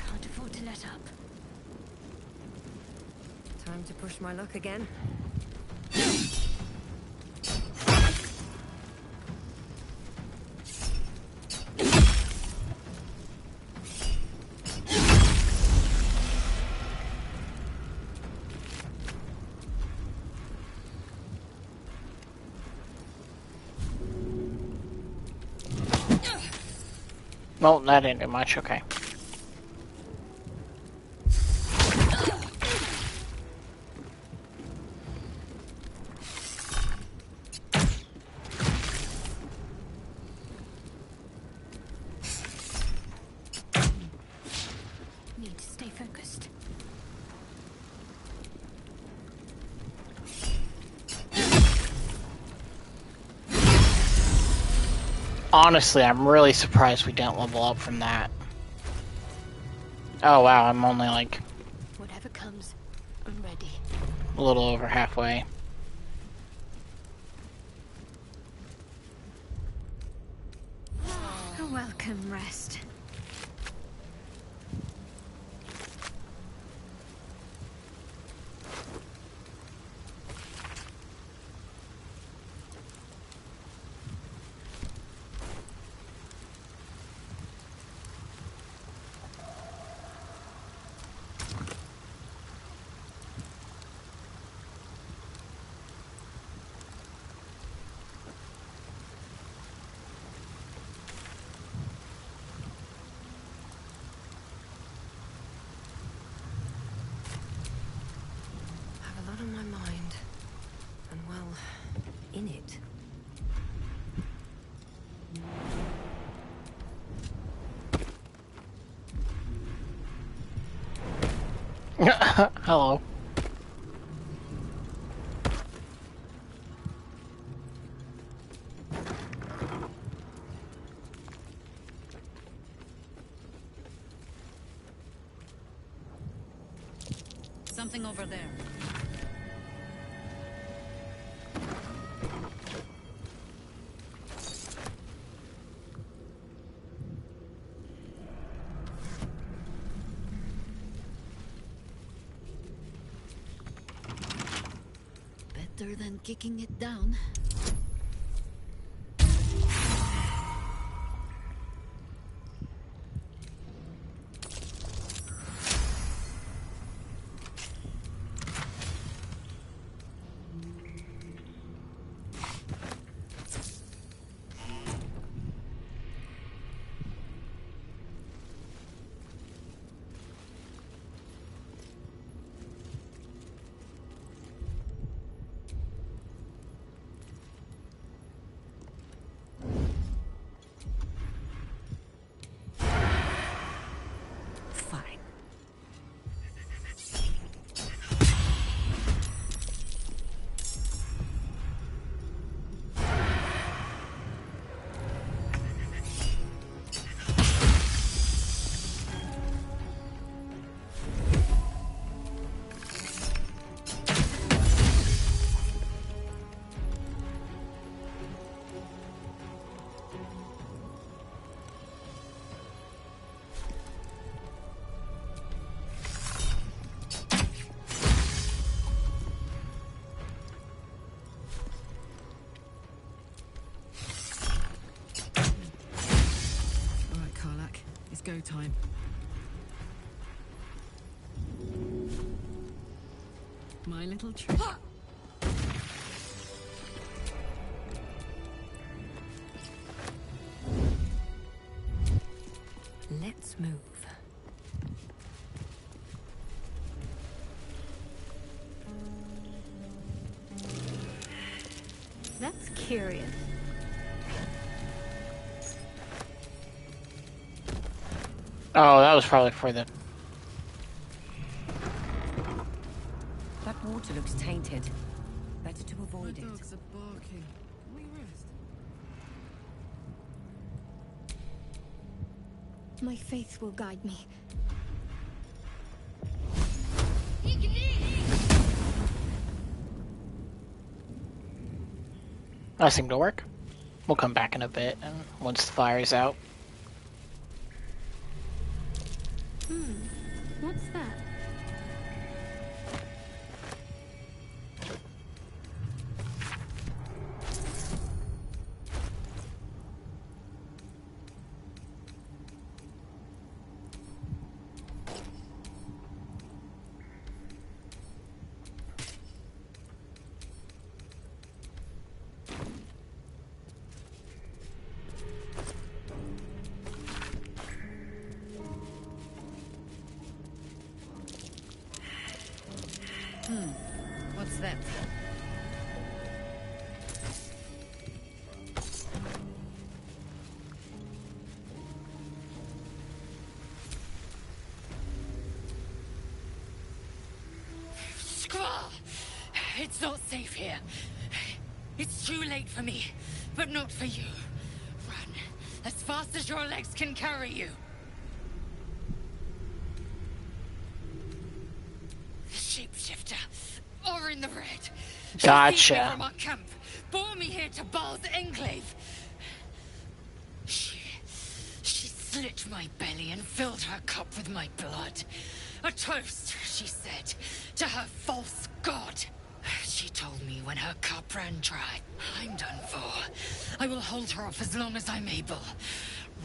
Can't afford to let up.
Time to push my luck again.
Well, that didn't do much, okay.
Need to stay focused.
Honestly, I'm really surprised we didn't level up from that. Oh wow, I'm only like
Whatever comes, I'm ready.
a little over halfway.
A welcome rest.
I have a lot on my mind. And well, in it.
Hello.
Something over there. Better than kicking it down.
Fine.
All right, Karlak. It's go time. My little trick.
Let's move.
That's curious.
Oh, that was probably for the...
That water looks tainted. Better to avoid it.
Dogs are barking. Can we rest?
My faith will guide me.
That seemed to work. We'll come back in a bit, and once the fire's out.
What's that?
What's that?
Squall! It's not safe here. It's too late for me, but not for you. Run.
fast as your legs can carry you. The shapeshifter, or in the red. She seized me
Gotcha.
from our camp, bore me here to Baal's enclave. She slit my belly and filled her cup with my blood. A toast, she said, to her false god. She told me when her cup ran dry, I'm done for. I will hold her off as long as I'm able.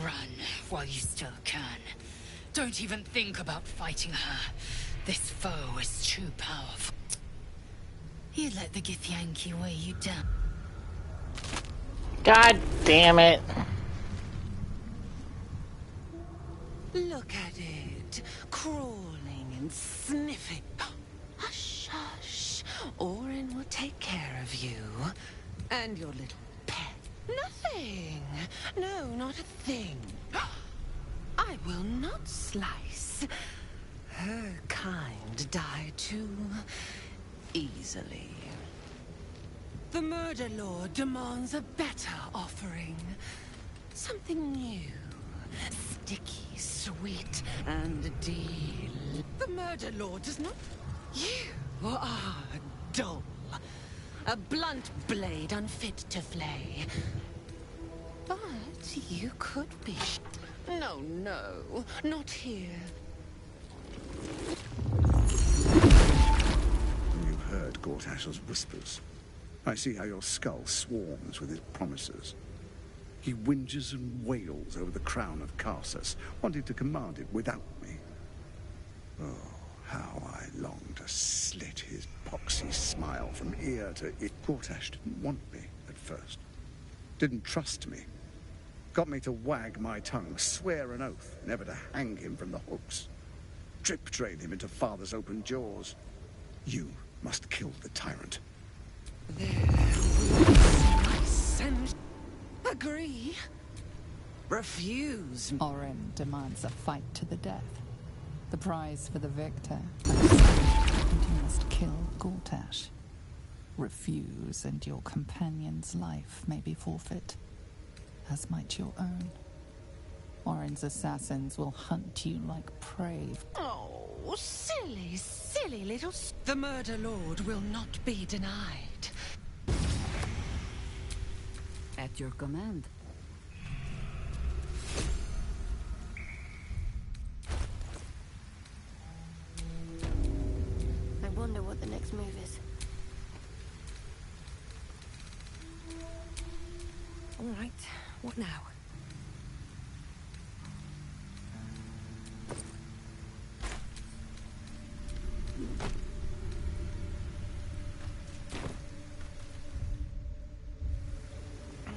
Run while you still can. Don't even think about fighting her. This foe is too powerful. You let the Githyanki weigh you down.
God damn it.
Look at it, crawling and sniffing. Hush, hush. Orin will take care of you. And your little pet. Nothing. No, not a thing. I will not slice. Her kind die too easily. The Murder Lord demands a better offering. Something new. Sticky, sweet, and deal. The Murder Lord does not... You are dull. A blunt blade unfit to flay. But you could be... No, no, not here.
You heard Gortash's whispers. I see how your skull swarms with his promises. He whinges and wails over the crown of Karsus, wanting to command it without me. Oh, how I long to slit his poxy smile from ear to ear. Gortash didn't want me at first. Didn't trust me. Got me to wag my tongue, swear an oath, never to hang him from the hooks. Trip-train him into father's open jaws. You must kill the tyrant.
There will be slice and... Agree. Refuse.
Orin demands a fight to the death. The prize for the victor. And you must kill Gortash. Refuse, and your companion's life may be forfeit, as might your own. Orin's assassins will hunt you like prey.
Oh, silly, silly little... The Murder Lord will not be denied.
At your command.
I wonder what the next move is.
All right, what now?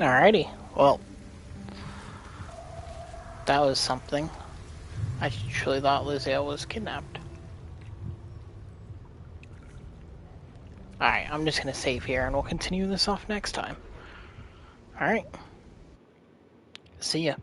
Alrighty, well, that was something. I truly thought Lizzie was kidnapped. Alright, I'm just gonna save here and we'll continue this off next time. Alright. See ya.